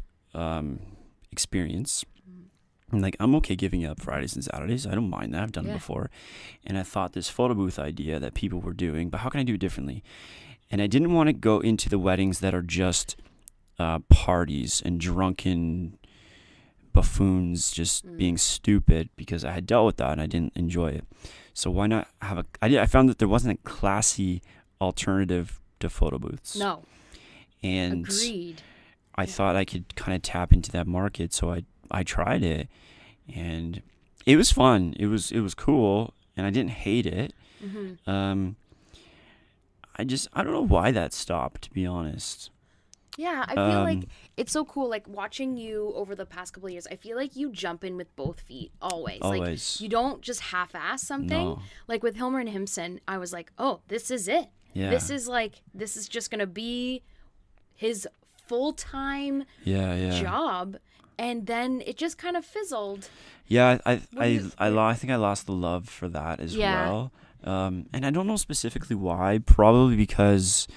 Speaker 2: experience? And like I'm okay giving up Fridays and Saturdays. I don't mind that. I've done it before. And I thought this photo booth idea that people were doing, but how can I do it differently? And I didn't want to go into the weddings that are just parties and drunken buffoons just being stupid, because I had dealt with that and I didn't enjoy it. So why not have I found that there wasn't a classy alternative to photo booths.
Speaker 1: No.
Speaker 2: And
Speaker 1: agreed.
Speaker 2: I thought I could kind of tap into that market, so I tried it, and it was fun. It was cool, and I didn't hate it.
Speaker 1: Mm-hmm.
Speaker 2: I don't know why that stopped, to be honest.
Speaker 1: Yeah, I feel like it's so cool, like, watching you over the past couple of years. I feel like you jump in with both feet, always. Like, you don't just half-ass something.
Speaker 2: No.
Speaker 1: Like, with Hilmer and Himson, I was like, oh, this is it.
Speaker 2: Yeah.
Speaker 1: This is just going to be his full-time job. And then it just kind of fizzled.
Speaker 2: Yeah, I think I lost the love for that as well. And I don't know specifically why. Probably because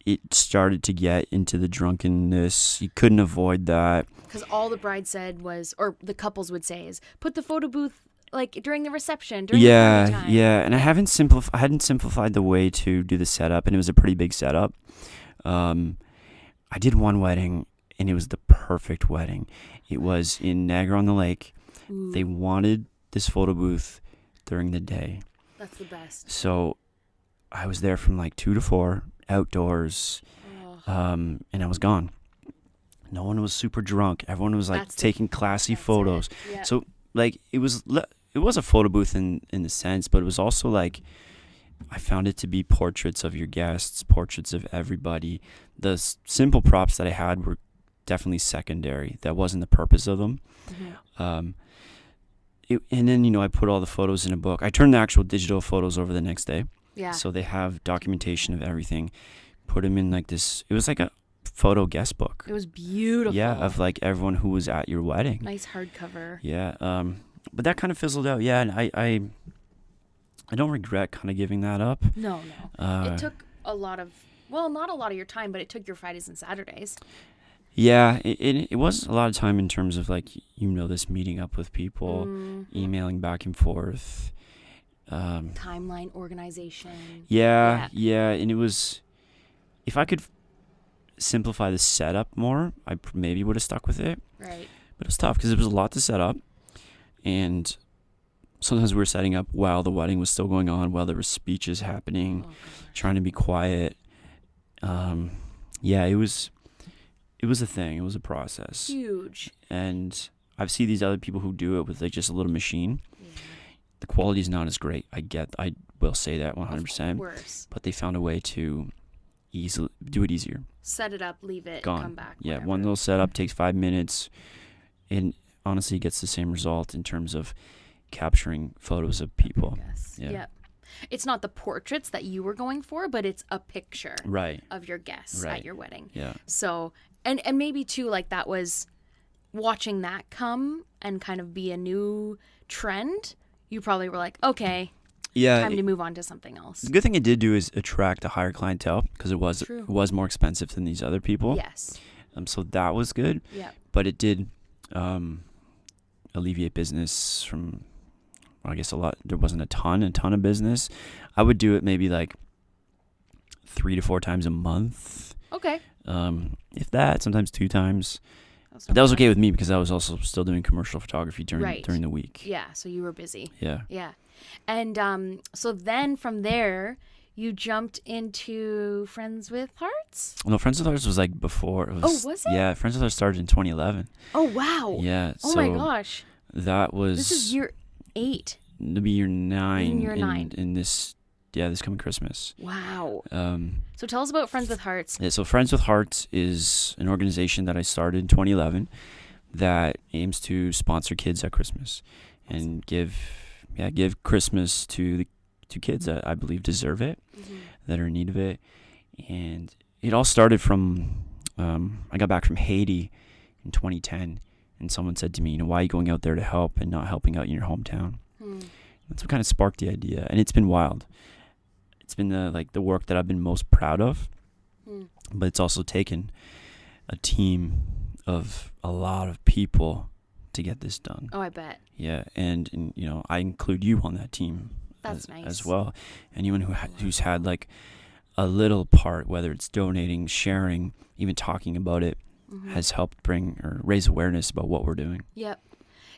Speaker 2: it started to get into the drunkenness. You couldn't avoid that. Because
Speaker 1: all the bride said was, or the couples would say, is put the photo booth like during the reception. During the time.
Speaker 2: And I hadn't simplified the way to do the setup, and it was a pretty big setup. I did one wedding, and it was the perfect wedding. It was in Niagara-on-the-Lake.
Speaker 1: Ooh.
Speaker 2: They wanted this photo booth during the day.
Speaker 1: That's the best.
Speaker 2: So I was there from like 2 to 4, outdoors, and I was gone. No one was super drunk. Everyone was like taking classy photos. Yeah. So like it was a photo booth in the sense, but it was also like I found it to be portraits of your guests, portraits of everybody. The simple props that I had were definitely secondary. That wasn't the purpose of them. Mm-hmm. And then, I put all the photos in a book. I turned the actual digital photos over the next day.
Speaker 1: Yeah.
Speaker 2: So they have documentation of everything. Put them in like this. It was like a photo guest book.
Speaker 1: It was beautiful.
Speaker 2: Yeah, of like everyone who was at your wedding.
Speaker 1: Nice hardcover.
Speaker 2: Yeah. But that kind of fizzled out. Yeah, and I don't regret kind of giving that up.
Speaker 1: No. It took a lot of, well, not a lot of your time, but it took your Fridays and Saturdays.
Speaker 2: Yeah, it was a lot of time in terms of like, this meeting up with people, emailing back and forth.
Speaker 1: Timeline organization.
Speaker 2: Yeah. And it was, if I could simplify the setup more, I maybe would have stuck with it.
Speaker 1: Right.
Speaker 2: But it was tough because it was a lot to set up. And sometimes we were setting up while the wedding was still going on, while there were speeches happening, trying to be quiet. It was a thing. It was a process.
Speaker 1: Huge.
Speaker 2: And I've seen these other people who do it with like just a little machine. Yeah. The quality is not as great. I will say that 100%.
Speaker 1: Of course.
Speaker 2: But they found a way to easily do it easier.
Speaker 1: Set it up, leave it,
Speaker 2: Gone.
Speaker 1: come back.
Speaker 2: Yeah,
Speaker 1: whatever.
Speaker 2: one little setup takes 5 minutes, and honestly, it gets the same result in terms of capturing photos of people.
Speaker 1: Yeah. It's not the portraits that you were going for, but it's a picture of your guests at your wedding.
Speaker 2: Yeah.
Speaker 1: So, and maybe too, like that was watching that come and kind of be a new trend. You probably were like, okay, time to move on to something else.
Speaker 2: The good thing it did do is attract a higher clientele because it was more expensive than these other people.
Speaker 1: Yes.
Speaker 2: So that was good.
Speaker 1: Yeah.
Speaker 2: But it did alleviate business from, I guess, a lot. There wasn't a ton of business. I would do it maybe like 3 to 4 times a month.
Speaker 1: Okay.
Speaker 2: If that, sometimes 2 times. But that was okay with me because I was also still doing commercial photography during the week.
Speaker 1: Yeah, so you were busy.
Speaker 2: Yeah.
Speaker 1: Yeah. And so then from there, you jumped into Friends with Hearts?
Speaker 2: No, Friends with Hearts was like before.
Speaker 1: Was it?
Speaker 2: Yeah, Friends with Hearts started in 2011.
Speaker 1: Oh, wow.
Speaker 2: Yeah.
Speaker 1: Oh, my gosh.
Speaker 2: That was...
Speaker 1: This is year 8.
Speaker 2: It'll be year 9.
Speaker 1: Year 9.
Speaker 2: In this coming Christmas.
Speaker 1: Wow. So tell us about Friends with Hearts.
Speaker 2: Yeah, so Friends with Hearts is an organization that I started in 2011 that aims to sponsor kids at Christmas and give Christmas to kids that I believe deserve it, that are in need of it. And it all started from I got back from Haiti in 2010, and someone said to me, why are you going out there to help and not helping out in your hometown? That's what kind of sparked the idea, and it's been wild. It's been the work that I've been most proud of, but it's also taken a team of a lot of people to get this done.
Speaker 1: Oh, I bet.
Speaker 2: Yeah, and I include you on that team.
Speaker 1: That's nice.
Speaker 2: As well. Anyone who's had like a little part, whether it's donating, sharing, even talking about it, has helped bring or raise awareness about what we're doing.
Speaker 1: Yep.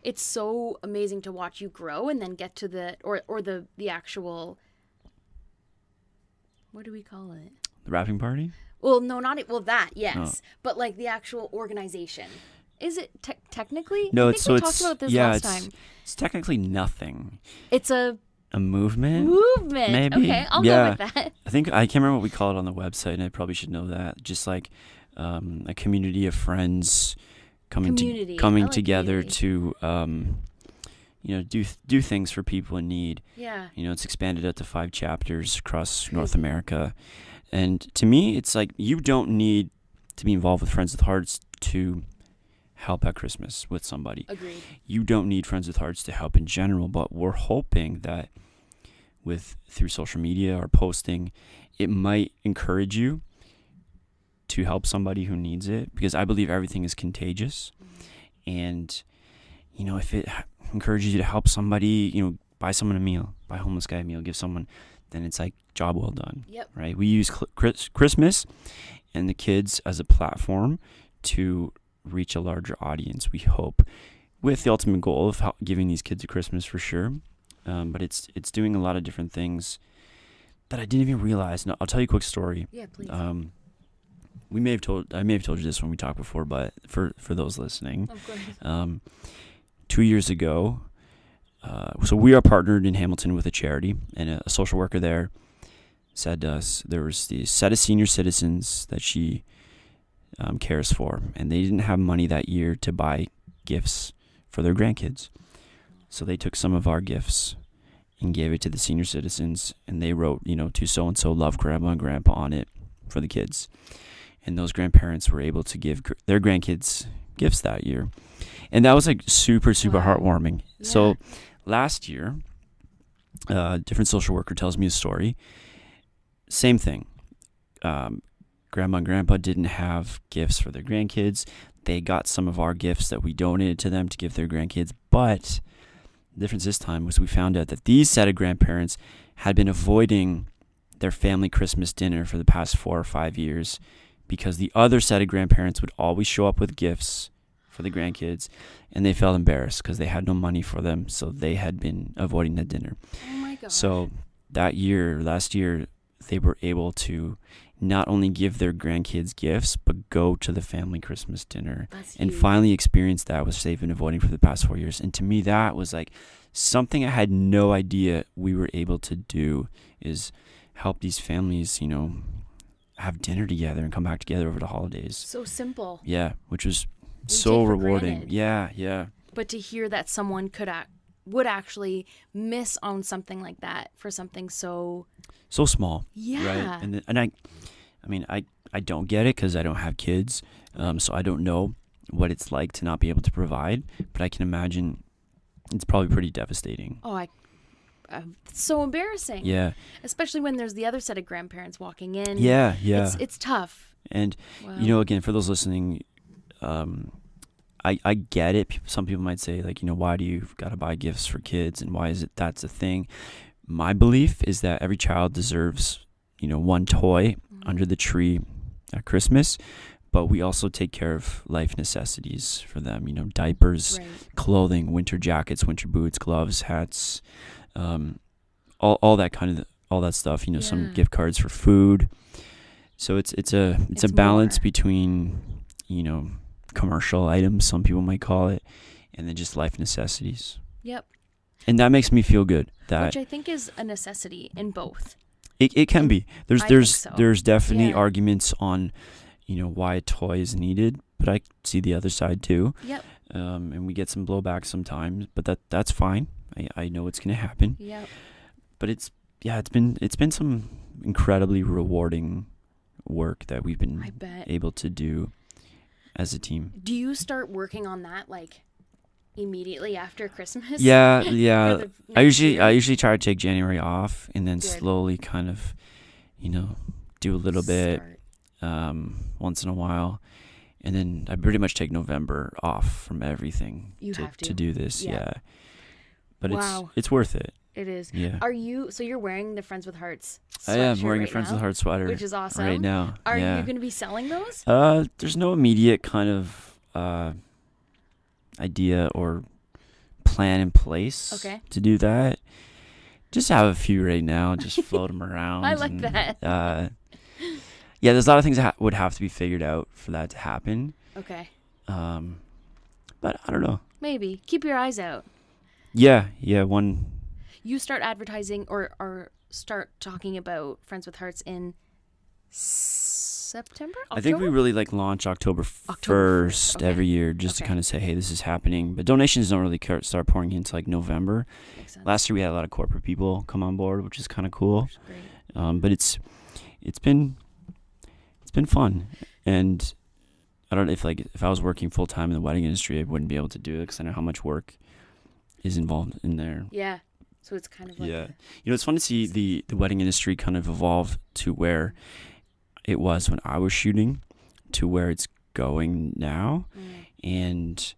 Speaker 1: It's so amazing to watch you grow and then get to the actual, what do we call it?
Speaker 2: The wrapping party?
Speaker 1: Well, no, that, yes. Oh. But like the actual organization. Is it technically?
Speaker 2: No,
Speaker 1: I think we talked about this last time.
Speaker 2: It's technically nothing.
Speaker 1: It's a
Speaker 2: movement?
Speaker 1: Maybe. Okay, I'll go with that.
Speaker 2: I can't remember what we call it on the website, and I probably should know that. Just like a community of friends coming together to do things for people in need.
Speaker 1: Yeah.
Speaker 2: It's expanded out to 5 chapters across North America. And to me, it's like you don't need to be involved with Friends with Hearts to help at Christmas with somebody.
Speaker 1: Agreed.
Speaker 2: You don't need Friends with Hearts to help in general, but we're hoping that through social media or posting, it might encourage you to help somebody who needs it, because I believe everything is contagious. And if it encourages you to help somebody, buy someone a meal, buy a homeless guy a meal, give someone, then it's like job well done.
Speaker 1: Yep.
Speaker 2: Right? We use Christmas and the kids as a platform to reach a larger audience, we hope, with the ultimate goal of giving these kids a Christmas for sure. But it's doing a lot of different things that I didn't even realize. Now, I'll tell you a quick story.
Speaker 1: Yeah, please.
Speaker 2: I may have told you this when we talked before, but for those listening,
Speaker 1: of course.
Speaker 2: 2 years ago, so we are partnered in Hamilton with a charity, and a social worker there said to us there was the set of senior citizens that she cares for, and they didn't have money that year to buy gifts for their grandkids. So they took some of our gifts and gave it to the senior citizens, and they wrote, to so-and-so, love Grandma and Grandpa on it for the kids. And those grandparents were able to give their grandkids gifts that year. And that was like super, super heartwarming. Yeah. So last year, a different social worker tells me a story. Same thing. Grandma and Grandpa didn't have gifts for their grandkids. They got some of our gifts that we donated to them to give their grandkids. But the difference this time was we found out that these set of grandparents had been avoiding their family Christmas dinner for the past 4 or 5 years because the other set of grandparents would always show up with gifts for the grandkids, and they felt embarrassed because they had no money for them, so they had been avoiding the dinner.
Speaker 1: Oh my God.
Speaker 2: So last year, they were able to not only give their grandkids gifts, but go to the family Christmas dinner.
Speaker 1: That's
Speaker 2: and
Speaker 1: huge.
Speaker 2: Finally experience that which they've been avoiding for the past 4 years. And to me, that was like something I had no idea we were able to do, is help these families, have dinner together and come back together over the holidays.
Speaker 1: So simple.
Speaker 2: Yeah, which was so rewarding.
Speaker 1: Granted.
Speaker 2: Yeah.
Speaker 1: But to hear that someone would actually miss on something like that for something so
Speaker 2: small.
Speaker 1: Yeah.
Speaker 2: Right. And I don't get it because I don't have kids, so I don't know what it's like to not be able to provide. But I can imagine it's probably pretty devastating.
Speaker 1: Oh, it's so embarrassing.
Speaker 2: Yeah.
Speaker 1: Especially when there's the other set of grandparents walking in.
Speaker 2: Yeah.
Speaker 1: It's tough.
Speaker 2: And again, for those listening, I get it. Some people might say, like, why do you got to buy gifts for kids, and why is it that's a thing? My belief is that every child deserves, one toy under the tree at Christmas, but we also take care of life necessities for them, diapers,
Speaker 1: right,
Speaker 2: clothing, winter jackets, winter boots, gloves, hats, all that stuff, some gift cards for food. So it's a balance between, commercial items, some people might call it, and then just life necessities.
Speaker 1: Yep.
Speaker 2: And that makes me feel good.
Speaker 1: Which I think is a necessity in both.
Speaker 2: It can be. There's definitely
Speaker 1: Yeah.
Speaker 2: arguments on, why a toy is needed, but I see the other side too.
Speaker 1: Yep.
Speaker 2: And we get some blowback sometimes, but that's fine. I know it's gonna happen.
Speaker 1: Yep.
Speaker 2: But it's been some incredibly rewarding work that we've
Speaker 1: I
Speaker 2: been
Speaker 1: bet.
Speaker 2: able to do as a team.
Speaker 1: Do you start working on that like immediately after Christmas?
Speaker 2: Yeah.
Speaker 1: For the
Speaker 2: I
Speaker 1: next
Speaker 2: usually
Speaker 1: year?
Speaker 2: try to take January off and then
Speaker 1: Good.
Speaker 2: slowly kind of, do a little bit
Speaker 1: Start.
Speaker 2: once in a while. And then I pretty much take November off from everything
Speaker 1: You have to.
Speaker 2: to do this.
Speaker 1: Yeah.
Speaker 2: Yeah. But
Speaker 1: Wow.
Speaker 2: it's worth it.
Speaker 1: It is.
Speaker 2: Yeah.
Speaker 1: So you're wearing the Friends with Hearts
Speaker 2: I am
Speaker 1: sweatshirt
Speaker 2: wearing a
Speaker 1: right
Speaker 2: Friends
Speaker 1: now,
Speaker 2: with Heart sweater
Speaker 1: which is awesome.
Speaker 2: right now.
Speaker 1: Are
Speaker 2: yeah.
Speaker 1: you going to be selling those?
Speaker 2: There's no immediate kind of idea or plan in place to do that. Just have a few right now, just float them around.
Speaker 1: I like that.
Speaker 2: Yeah, there's a lot of things that would have to be figured out for that to happen.
Speaker 1: Okay.
Speaker 2: But I don't know.
Speaker 1: Maybe. Keep your eyes out.
Speaker 2: Yeah,
Speaker 1: You start advertising or start talking about Friends with Hearts in September? October?
Speaker 2: I think we really launch October 1st
Speaker 1: Okay.
Speaker 2: every year just to kind of say, hey, this is happening. But donations don't really start pouring into November.
Speaker 1: Makes sense.
Speaker 2: Last year we had a lot of corporate people come on board, which is kind of cool.
Speaker 1: Great.
Speaker 2: But it's been fun, and I don't know if I was working full time in the wedding industry, I wouldn't be able to do it because I know how much work is involved in there.
Speaker 1: Yeah. So it's kind of like
Speaker 2: it's fun to see the wedding industry kind of evolve to where it was when I was shooting to where it's going now. And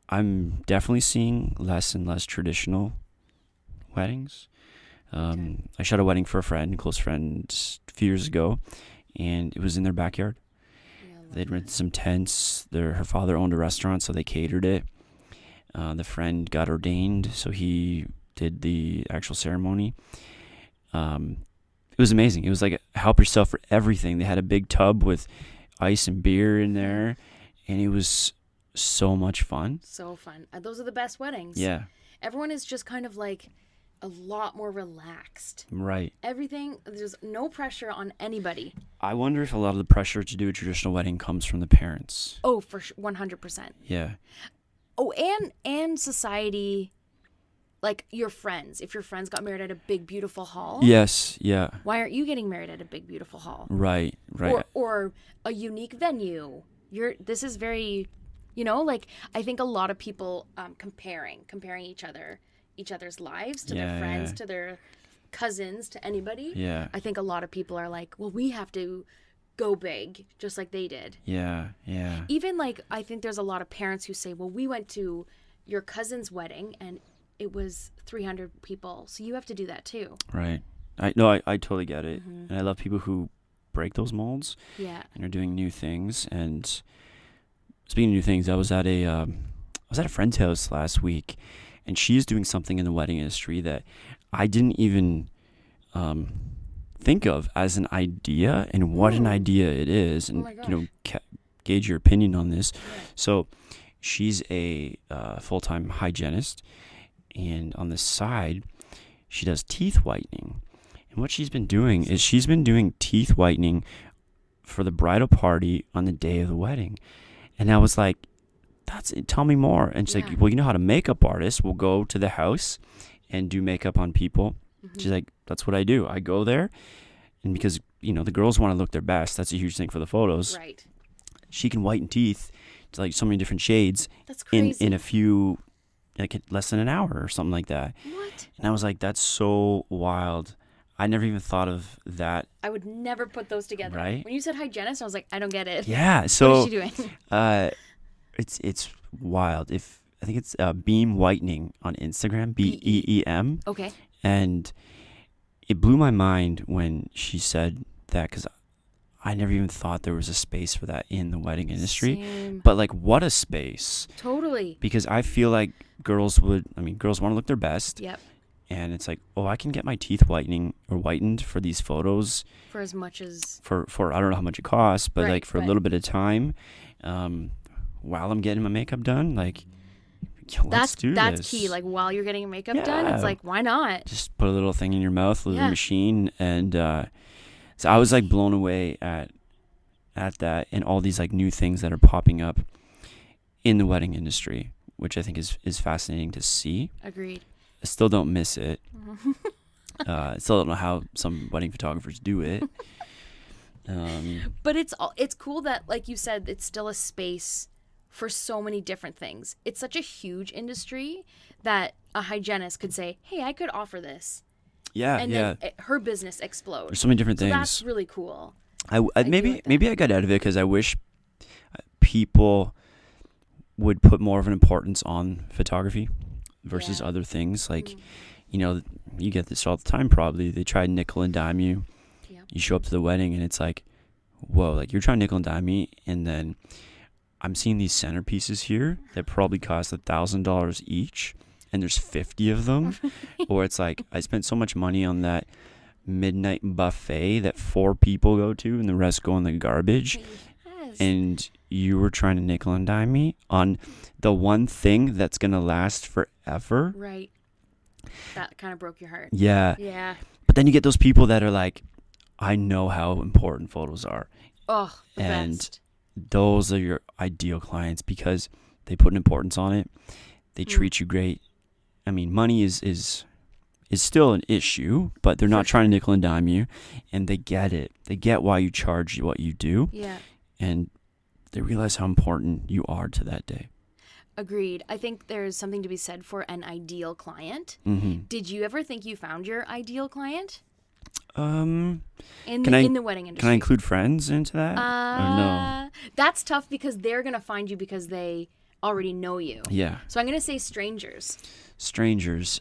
Speaker 2: I'm definitely seeing less and less traditional weddings. I shot a wedding for a close friend a few years ago, and it was in their backyard. They'd rented some tents. Her father owned a restaurant, so they catered it. The friend got ordained, so he did the actual ceremony. It was amazing. It was like help yourself for everything. They had a big tub with ice and beer in there, and it was so much fun.
Speaker 1: So fun. Those are the best weddings.
Speaker 2: Yeah.
Speaker 1: Everyone is just kind of like a lot more relaxed.
Speaker 2: Right.
Speaker 1: Everything, there's no pressure on anybody.
Speaker 2: I wonder if a lot of the pressure to do a traditional wedding comes from the parents.
Speaker 1: Oh, for sure, 100%.
Speaker 2: Yeah.
Speaker 1: Oh, and society, like your friends. If your friends got married at a big, beautiful hall.
Speaker 2: Yes, yeah.
Speaker 1: Why aren't you getting married at a big, beautiful hall?
Speaker 2: Right.
Speaker 1: Or a unique venue. This is very, I think a lot of people comparing each other's lives to their friends, to their cousins, to anybody.
Speaker 2: Yeah.
Speaker 1: I think a lot of people are like, well, we have to go big just like they did.
Speaker 2: Yeah.
Speaker 1: Even I think there's a lot of parents who say, well, we went to your cousin's wedding and it was 300 people, so you have to do that too.
Speaker 2: Right. I totally get it. And I love people who break those molds.
Speaker 1: Yeah.
Speaker 2: And are doing new things. And speaking of new things, I was at a friend's house last week, and she's doing something in the wedding industry that I didn't even think of as an idea, and what an idea it is. And gauge your opinion on this. Yeah. So she's a full-time hygienist, and on the side she does teeth whitening. And what she's been doing is she's been doing teeth whitening for the bridal party on the day of the wedding. And I was like, that's it, tell me more. And she's like, well, you know how a makeup artist will go to the house and do makeup on people. She's like, that's what I do. I go there, and because the girls want to look their best, that's a huge thing for the photos.
Speaker 1: Right.
Speaker 2: She can whiten teeth to so many different shades.
Speaker 1: That's crazy.
Speaker 2: In a few, less than an hour or something like that.
Speaker 1: What?
Speaker 2: And I was like, that's so wild. I never even thought of that.
Speaker 1: I would never put those together.
Speaker 2: Right?
Speaker 1: When you said hygienist, I was like, I don't get it.
Speaker 2: Yeah. So
Speaker 1: what is she doing?
Speaker 2: It's wild. I think it's Beam Whitening on Instagram, BEEM.
Speaker 1: Okay.
Speaker 2: And it blew my mind when she said that, because I never even thought there was a space for that in the wedding industry.
Speaker 1: Same.
Speaker 2: But what a space.
Speaker 1: Totally.
Speaker 2: Because I feel like girls want to look their best.
Speaker 1: Yep.
Speaker 2: And it's like, oh, I can get my teeth whitened for these photos.
Speaker 1: For as much as...
Speaker 2: For I don't know how much it costs, but
Speaker 1: right,
Speaker 2: for a little bit of time, while I'm getting my makeup done, let's do this.
Speaker 1: That's key. While you're getting your makeup done, it's why not?
Speaker 2: Just put a little thing in your mouth, a little machine. And so I was blown away at that, and all these like new things that are popping up in the wedding industry, which I think is fascinating to see.
Speaker 1: Agreed.
Speaker 2: I still don't miss it. I still don't know how some wedding photographers do it.
Speaker 1: But it's cool that, like you said, it's still a space for so many different things. It's such a huge industry that a hygienist could say, hey, I could offer this.
Speaker 2: Yeah,
Speaker 1: and
Speaker 2: yeah.
Speaker 1: then her business explodes.
Speaker 2: There's so many different
Speaker 1: So
Speaker 2: things.
Speaker 1: that's really cool.
Speaker 2: I
Speaker 1: do like that.
Speaker 2: maybe I got out of it because I wish people would put more of an importance on photography versus
Speaker 1: Yeah.
Speaker 2: other things. Like, you know, you get this all the time probably. They try to nickel and dime you.
Speaker 1: Yeah.
Speaker 2: You show up to the wedding and it's like, whoa, like you're trying to nickel and dime me, and then I'm seeing these centerpieces here that probably cost $1,000 each, and there's 50 of them. Or it's like, I spent so much money on that midnight buffet that 4 people go to and the rest go in the garbage.
Speaker 1: Yes.
Speaker 2: And you were trying to nickel and dime me on the one thing that's going to last forever.
Speaker 1: Right. That kind of broke your heart.
Speaker 2: Yeah.
Speaker 1: Yeah.
Speaker 2: But then you get those people that are like, I know how important photos are.
Speaker 1: Oh, the
Speaker 2: And
Speaker 1: best.
Speaker 2: those are your ideal clients because they put an importance on it. They treat you great. I mean, money is still an issue, but they're not trying to nickel and dime you, and they get it. They get why you charge what you do,
Speaker 1: Yeah.
Speaker 2: and they realize how important you are to that day.
Speaker 1: Agreed. I think there's something to be said for an ideal client.
Speaker 2: Mm-hmm.
Speaker 1: Did you ever think you found your ideal client
Speaker 2: Um,
Speaker 1: in
Speaker 2: Can
Speaker 1: the
Speaker 2: I-
Speaker 1: wedding industry?
Speaker 2: can I include friends into that? Or no?
Speaker 1: That's tough because they're gonna find you because they already know you.
Speaker 2: Yeah,
Speaker 1: So I'm gonna say strangers.
Speaker 2: strangers.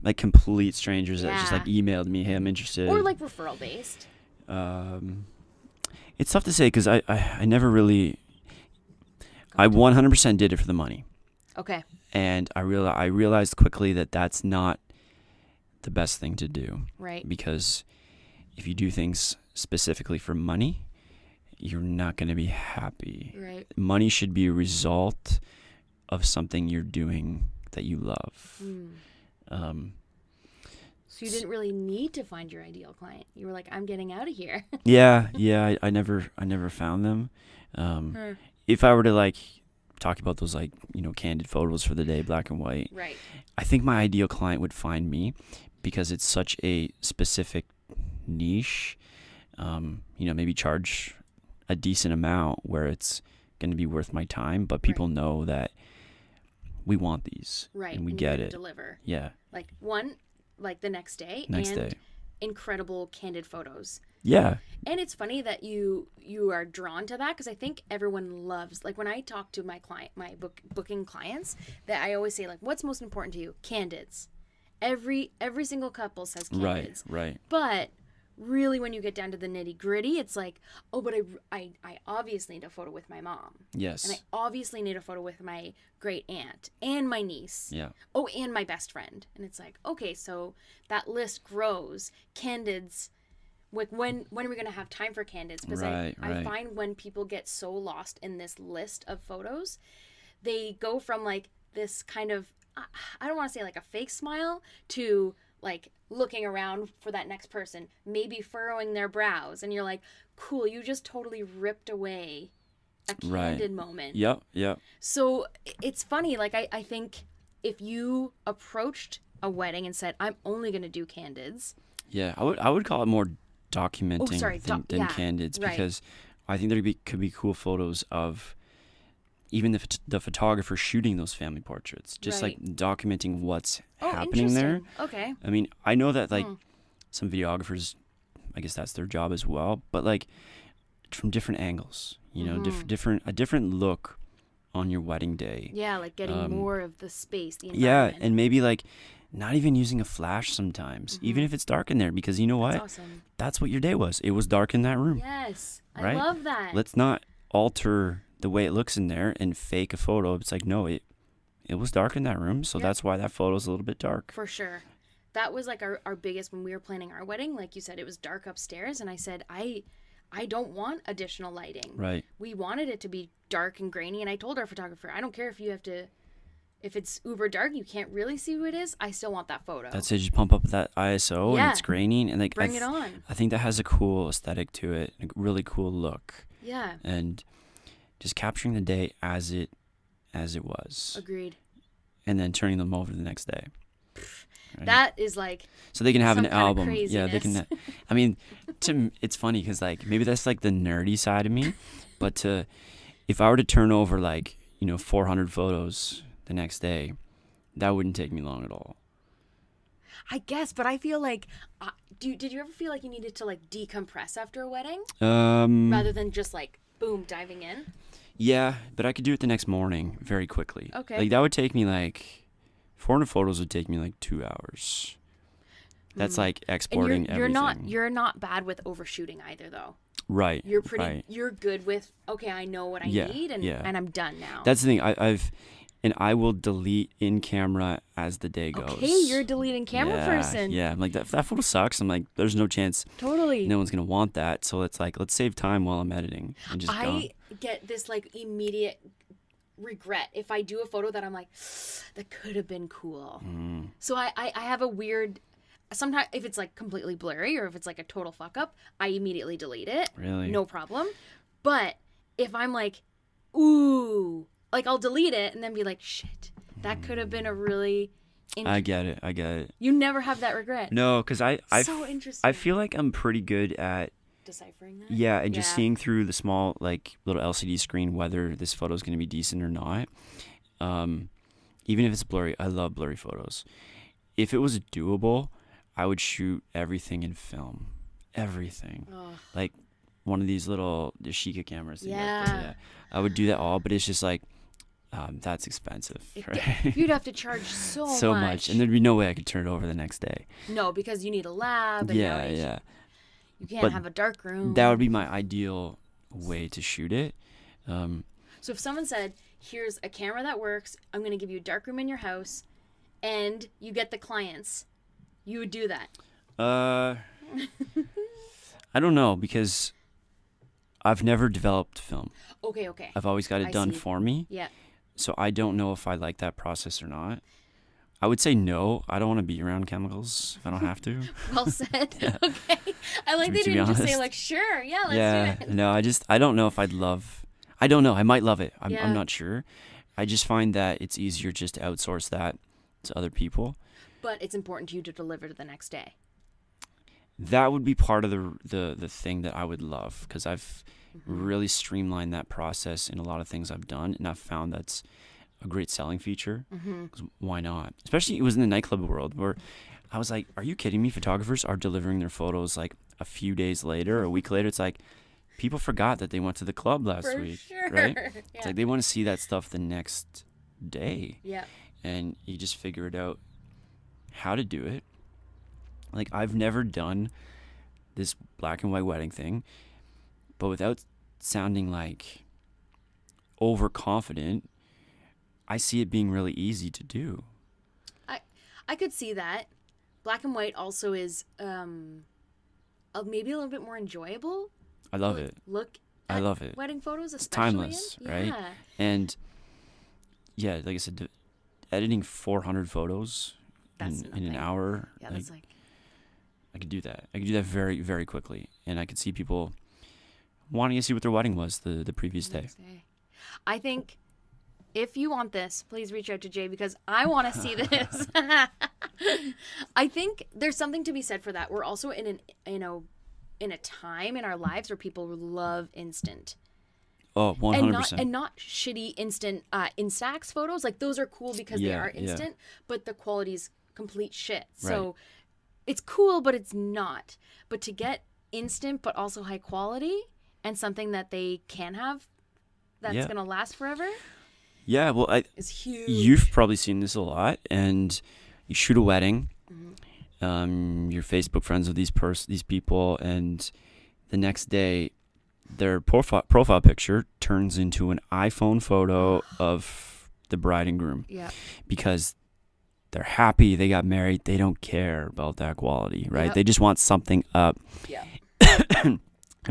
Speaker 2: Like complete strangers that just
Speaker 1: Yeah.
Speaker 2: like emailed me, hey, I'm interested.
Speaker 1: Or like referral based.
Speaker 2: It's tough to say because I never really. I 100% did it for the money,
Speaker 1: Okay.
Speaker 2: and I realized quickly that that's not the best thing to do.
Speaker 1: Right.
Speaker 2: Because if you do things specifically for money, you're not going to be happy.
Speaker 1: Right.
Speaker 2: Money should be a result of something you're doing that you love.
Speaker 1: So you didn't really need to find your ideal client. You were like, I'm getting out of here.
Speaker 2: Yeah. I never found them. If I were to like talk about those like, you know, candid photos for the day, black and white,
Speaker 1: Right.
Speaker 2: I think my ideal client would find me because it's such a specific niche. You know, maybe charge a decent amount where it's going to be worth my time, but people know that we want these,
Speaker 1: Right.
Speaker 2: and we
Speaker 1: you're
Speaker 2: get
Speaker 1: gonna
Speaker 2: it.
Speaker 1: Deliver.
Speaker 2: Yeah,
Speaker 1: Like the next day.
Speaker 2: next
Speaker 1: and
Speaker 2: day.
Speaker 1: incredible candid photos.
Speaker 2: Yeah,
Speaker 1: And it's funny that you are drawn to that because I think everyone loves, like when I talk to my booking clients, that I always say like, what's most important to you? Candids. Every single couple says candids.
Speaker 2: right.
Speaker 1: But really, when you get down to the nitty gritty, it's like, oh, but I obviously need a photo with my mom.
Speaker 2: Yes.
Speaker 1: And I obviously need a photo with my great aunt and my niece.
Speaker 2: Yeah.
Speaker 1: Oh, and my best friend. And it's like, okay, so that list grows. Candids, like when are we going to have time for candids? Because I
Speaker 2: Right.
Speaker 1: find when people get so lost in this list of photos, they go from like this kind of, I don't want to say like a fake smile to like looking around for that next person, maybe furrowing their brows. And you're like, cool, you just totally ripped away a candid moment.
Speaker 2: Yep.
Speaker 1: So it's funny. Like I think if you approached a wedding and said, I'm only going to do candids.
Speaker 2: Yeah, I would call it more documenting than
Speaker 1: yeah,
Speaker 2: candids,
Speaker 1: right.
Speaker 2: because I think there could be cool photos of even the photographer shooting those family portraits, just
Speaker 1: Right.
Speaker 2: like documenting what's
Speaker 1: Oh,
Speaker 2: happening there.
Speaker 1: interesting. Okay.
Speaker 2: I mean, I know that like some videographers, I guess that's their job as well, but like from different angles, you know, a different look on your wedding day.
Speaker 1: Yeah, like getting more of the space, the
Speaker 2: Yeah,
Speaker 1: environment.
Speaker 2: and maybe like not even using a flash sometimes, even if it's dark in there, because you know what?
Speaker 1: That's awesome.
Speaker 2: That's what your day was. It was dark in that room.
Speaker 1: Yes. I
Speaker 2: Right?
Speaker 1: love that.
Speaker 2: Let's not alter the way it looks in there and fake a photo. It's like, no, it was dark in that room, so that's why that photo's a little bit dark.
Speaker 1: For sure. That was like our biggest, when we were planning our wedding, like you said, it was dark upstairs, and I said, I don't want additional lighting.
Speaker 2: Right.
Speaker 1: We wanted it to be dark and grainy, and I told our photographer, I don't care if it's uber dark, you can't really see who it is, I still want that photo.
Speaker 2: That's it. Just pump up that ISO and it's graining, and like
Speaker 1: Bring it on.
Speaker 2: I think that has a cool aesthetic to it, a really cool look,
Speaker 1: Yeah.
Speaker 2: and just capturing the day as it was,
Speaker 1: Agreed.
Speaker 2: and then turning them over the next day. Right?
Speaker 1: That is like
Speaker 2: So they can have
Speaker 1: some
Speaker 2: an
Speaker 1: kind of
Speaker 2: album. Yeah, they can.
Speaker 1: craziness.
Speaker 2: I mean, it's funny because like maybe that's like the nerdy side of me, but if I were to turn over like 400 photos the next day, that wouldn't take me long at all.
Speaker 1: I guess, but I feel like, did you ever feel like you needed to like decompress after a wedding rather than just like boom diving in?
Speaker 2: Yeah, but I could do it the next morning very quickly.
Speaker 1: Okay.
Speaker 2: Like that would take me like 400 photos would take me like 2 hours. That's like exporting everything.
Speaker 1: You're not bad with overshooting either though.
Speaker 2: Right.
Speaker 1: You're good with, okay, I know what I need and I'm done now.
Speaker 2: That's the thing. I will delete in camera as the day goes.
Speaker 1: Okay, you're a deleting camera person.
Speaker 2: Yeah, I'm like, if that photo sucks, I'm like, there's no chance.
Speaker 1: Totally.
Speaker 2: No one's going to want that. So it's like, let's save time while I'm editing. And just
Speaker 1: I get this like immediate regret if I do a photo that I'm like, that could have been cool. So I have a weird, sometimes if it's like completely blurry or if it's like a total fuck up, I immediately delete it.
Speaker 2: Really?
Speaker 1: No problem. But if I'm like, ooh, like I'll delete it and then be like, shit, that could have been a really
Speaker 2: I get it.
Speaker 1: You never have that regret.
Speaker 2: No, because
Speaker 1: so interesting.
Speaker 2: I feel like I'm pretty good at
Speaker 1: deciphering that.
Speaker 2: Yeah, and just seeing through the small like little LCD screen whether this photo is going to be decent or not. Even if it's blurry, I love blurry photos. If it was doable, I would shoot everything in film. Everything. Oh. Like one of these little Sheikah cameras. Yeah. I would do that all, but it's just like, that's expensive. Right?
Speaker 1: You'd have to charge so much.
Speaker 2: And there'd be no way I could turn it over the next day.
Speaker 1: No, because you need a lab. And
Speaker 2: yeah.
Speaker 1: You can't have a dark room.
Speaker 2: That would be my ideal way to shoot it.
Speaker 1: So if someone said, here's a camera that works, I'm going to give you a dark room in your house, and you get the clients, you would do that?
Speaker 2: I don't know, because I've never developed film.
Speaker 1: Okay.
Speaker 2: I've always got it done for me.
Speaker 1: Yeah.
Speaker 2: So I don't know if I like that process or not. I would say no. I don't want to be around chemicals if I don't have to.
Speaker 1: Well said. Yeah. Okay. I like that you didn't just say like, sure, let's do it.
Speaker 2: No, I don't know if I'd love. I don't know. I might love it. I'm not sure. I just find that it's easier just to outsource that to other people.
Speaker 1: But it's important to you to deliver to the next day.
Speaker 2: That would be part of the thing that I would love, because I've really streamlined that process in a lot of things I've done, and I've found that's a great selling feature. 'Cause why not? Especially it was in the nightclub world where I was like, are you kidding me? Photographers are delivering their photos like a few days later or a week later. It's like people forgot that they went to the club last week.
Speaker 1: Sure.
Speaker 2: Right?
Speaker 1: Yeah.
Speaker 2: It's like they want to see that stuff the next day.
Speaker 1: Yeah.
Speaker 2: And you just figure it out how to do it. Like I've never done this black and white wedding thing, but without sounding like overconfident, I see it being really easy to do.
Speaker 1: I could see that. Black and white also is maybe a little bit more enjoyable.
Speaker 2: I love it.
Speaker 1: I love it. Wedding photos, especially.
Speaker 2: It's timeless, right?
Speaker 1: Yeah.
Speaker 2: And yeah, like I said, editing 400 photos in an hour.
Speaker 1: Yeah, that's like.
Speaker 2: I could do that. I could do that very, very quickly, and I could see people wanting to see what their wedding was the previous day.
Speaker 1: I think if you want this, please reach out to Jay because I want to see this. I think there's something to be said for that. We're also in a time in our lives where people love instant.
Speaker 2: Oh, 100%.
Speaker 1: And not shitty instant Instax photos. Like those are cool because they are instant, but the quality's complete shit. So it's cool, but it's not. But to get instant but also high quality and something that they can have that's going to last forever.
Speaker 2: Yeah, well,
Speaker 1: is huge.
Speaker 2: You've probably seen this a lot, and you shoot a wedding. You're Facebook friends with these people, and the next day, their profile picture turns into an iPhone photo of the bride and groom.
Speaker 1: Yeah,
Speaker 2: because they're happy they got married. They don't care about that quality, right? Yep. They just want something up.
Speaker 1: Yeah,
Speaker 2: and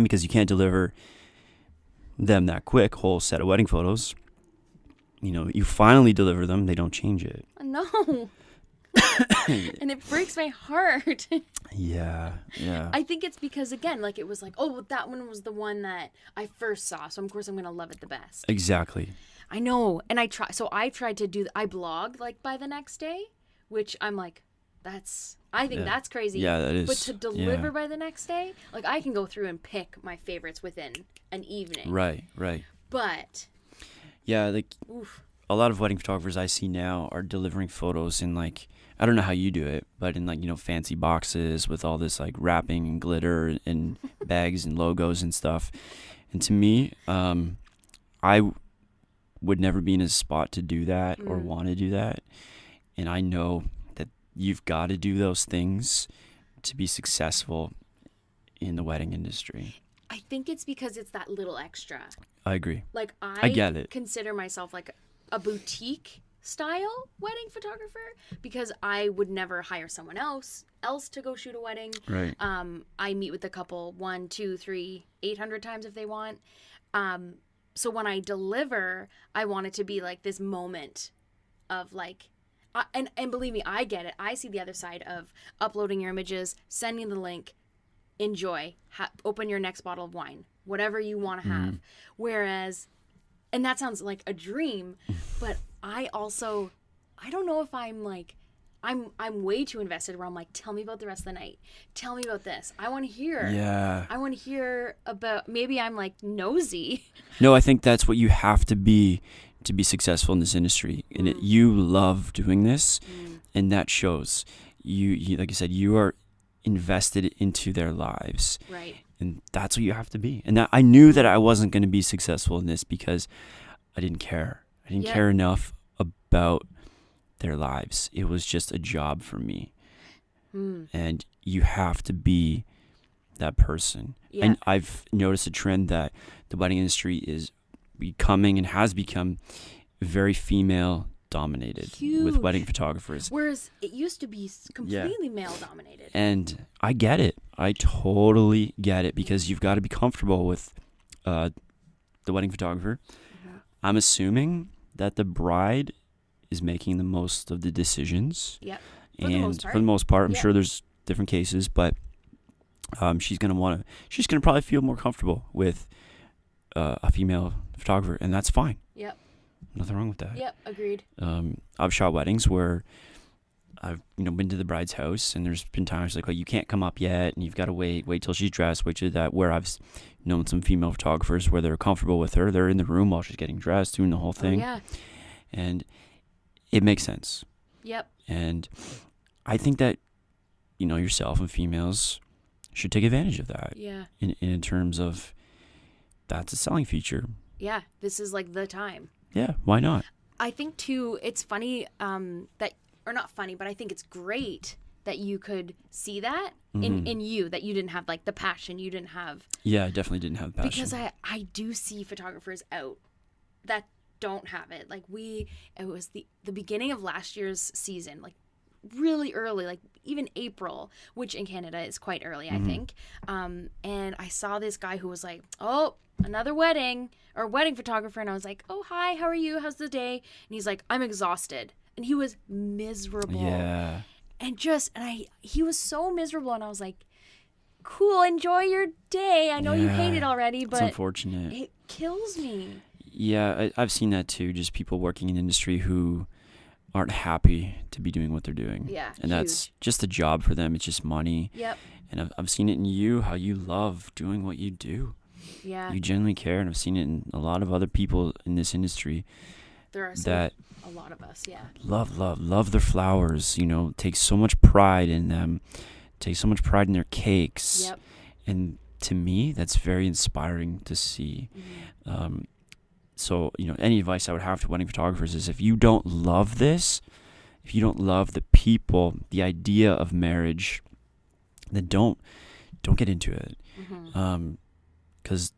Speaker 2: because you can't deliver them that quick, whole set of wedding photos. You finally deliver them, they don't change it.
Speaker 1: No. And it breaks my heart.
Speaker 2: Yeah.
Speaker 1: I think it's because, again, like it was like, oh, well, that one was the one that I first saw, so of course I'm going to love it the best.
Speaker 2: Exactly.
Speaker 1: I know. And I tried to do, I blogged like by the next day, which I'm like, that's I think that's crazy.
Speaker 2: Yeah, that is.
Speaker 1: But to deliver by the next day, like I can go through and pick my favorites within an evening.
Speaker 2: Right.
Speaker 1: But
Speaker 2: yeah, like
Speaker 1: oof.
Speaker 2: a lot of wedding photographers I see now are delivering photos in like, I don't know how you do it, but in like, fancy boxes with all this like wrapping and glitter and bags and logos and stuff. And to me, I would never be in a spot to do that or want to do that. And I know that you've got to do those things to be successful in the wedding industry.
Speaker 1: I think it's because it's that little extra.
Speaker 2: I agree.
Speaker 1: Like
Speaker 2: I get it.
Speaker 1: Consider myself like a boutique style wedding photographer because I would never hire someone else to go shoot a wedding.
Speaker 2: Right.
Speaker 1: I meet with the couple 1, 2, 3, 800 times if they want. So when I deliver, I want it to be like this moment of like, and believe me, I get it. I see the other side of uploading your images, sending the link, enjoy, open your next bottle of wine, whatever you want to have. Whereas, and that sounds like a dream, but I don't know if I'm like, I'm way too invested where I'm like, tell me about the rest of the night. Tell me about this. I want to hear.
Speaker 2: Yeah.
Speaker 1: I want to hear about, maybe I'm like nosy.
Speaker 2: No, I think that's what you have to be successful in this industry. And you love doing this, and that shows. You like I said, you are invested into their lives.
Speaker 1: Right.
Speaker 2: And that's what you have to be. And I knew that I wasn't going to be successful in this because I didn't care. I didn't care enough about their lives. It was just a job for me. And you have to be that person.
Speaker 1: Yeah.
Speaker 2: And I've noticed a trend that the wedding industry is becoming and has become very female dominated with wedding photographers.
Speaker 1: Whereas it used to be completely male dominated.
Speaker 2: And I get it. I totally get it because you've got to be comfortable with the wedding photographer. I'm assuming that the bride is making the most of the decisions.
Speaker 1: Yep.
Speaker 2: For the most part, I'm sure there's different cases, but she's gonna probably feel more comfortable with a female photographer, and that's fine.
Speaker 1: Yep.
Speaker 2: Nothing wrong with that.
Speaker 1: Yep. Agreed.
Speaker 2: I've shot weddings where I've been to the bride's house, and there's been times like, well, you can't come up yet, and you've got to wait till she's dressed, which is that where I've known some female photographers where they're comfortable with her. They're in the room while she's getting dressed, doing the whole thing.
Speaker 1: Oh, yeah.
Speaker 2: And it makes sense.
Speaker 1: Yep.
Speaker 2: And I think that, yourself and females should take advantage of that.
Speaker 1: Yeah.
Speaker 2: In terms of that's a selling feature.
Speaker 1: Yeah. This is like the time.
Speaker 2: Yeah. Why not?
Speaker 1: I think too, it's funny that, or not funny, but I think it's great that you could see that in you, that you didn't have like the passion, you didn't have.
Speaker 2: Yeah, I definitely didn't have passion.
Speaker 1: Because I do see photographers out that don't have it. Like it was the beginning of last year's season, like really early, like even April, which in Canada is quite early, I think. And I saw this guy who was like, oh, another wedding photographer. And I was like, oh, hi, how are you? How's the day? And he's like, I'm exhausted. And he was miserable.
Speaker 2: Yeah.
Speaker 1: And he was so miserable. And I was like, cool, enjoy your day. I know you hate it already, but
Speaker 2: it's unfortunate.
Speaker 1: It kills me.
Speaker 2: Yeah, I've seen that too. Just people working in the industry who aren't happy to be doing what they're doing.
Speaker 1: Yeah,
Speaker 2: and that's just a job for them. It's just money.
Speaker 1: Yep.
Speaker 2: And I've seen it in you, how you love doing what you do.
Speaker 1: Yeah.
Speaker 2: You genuinely care, and I've seen it in a lot of other people in this industry.
Speaker 1: There are a lot of us, yeah.
Speaker 2: Love their flowers. Take so much pride in them. Take so much pride in their cakes.
Speaker 1: Yep.
Speaker 2: And to me, that's very inspiring to see. So, any advice I would have to wedding photographers is if you don't love this, if you don't love the people, the idea of marriage, then don't get into it. Because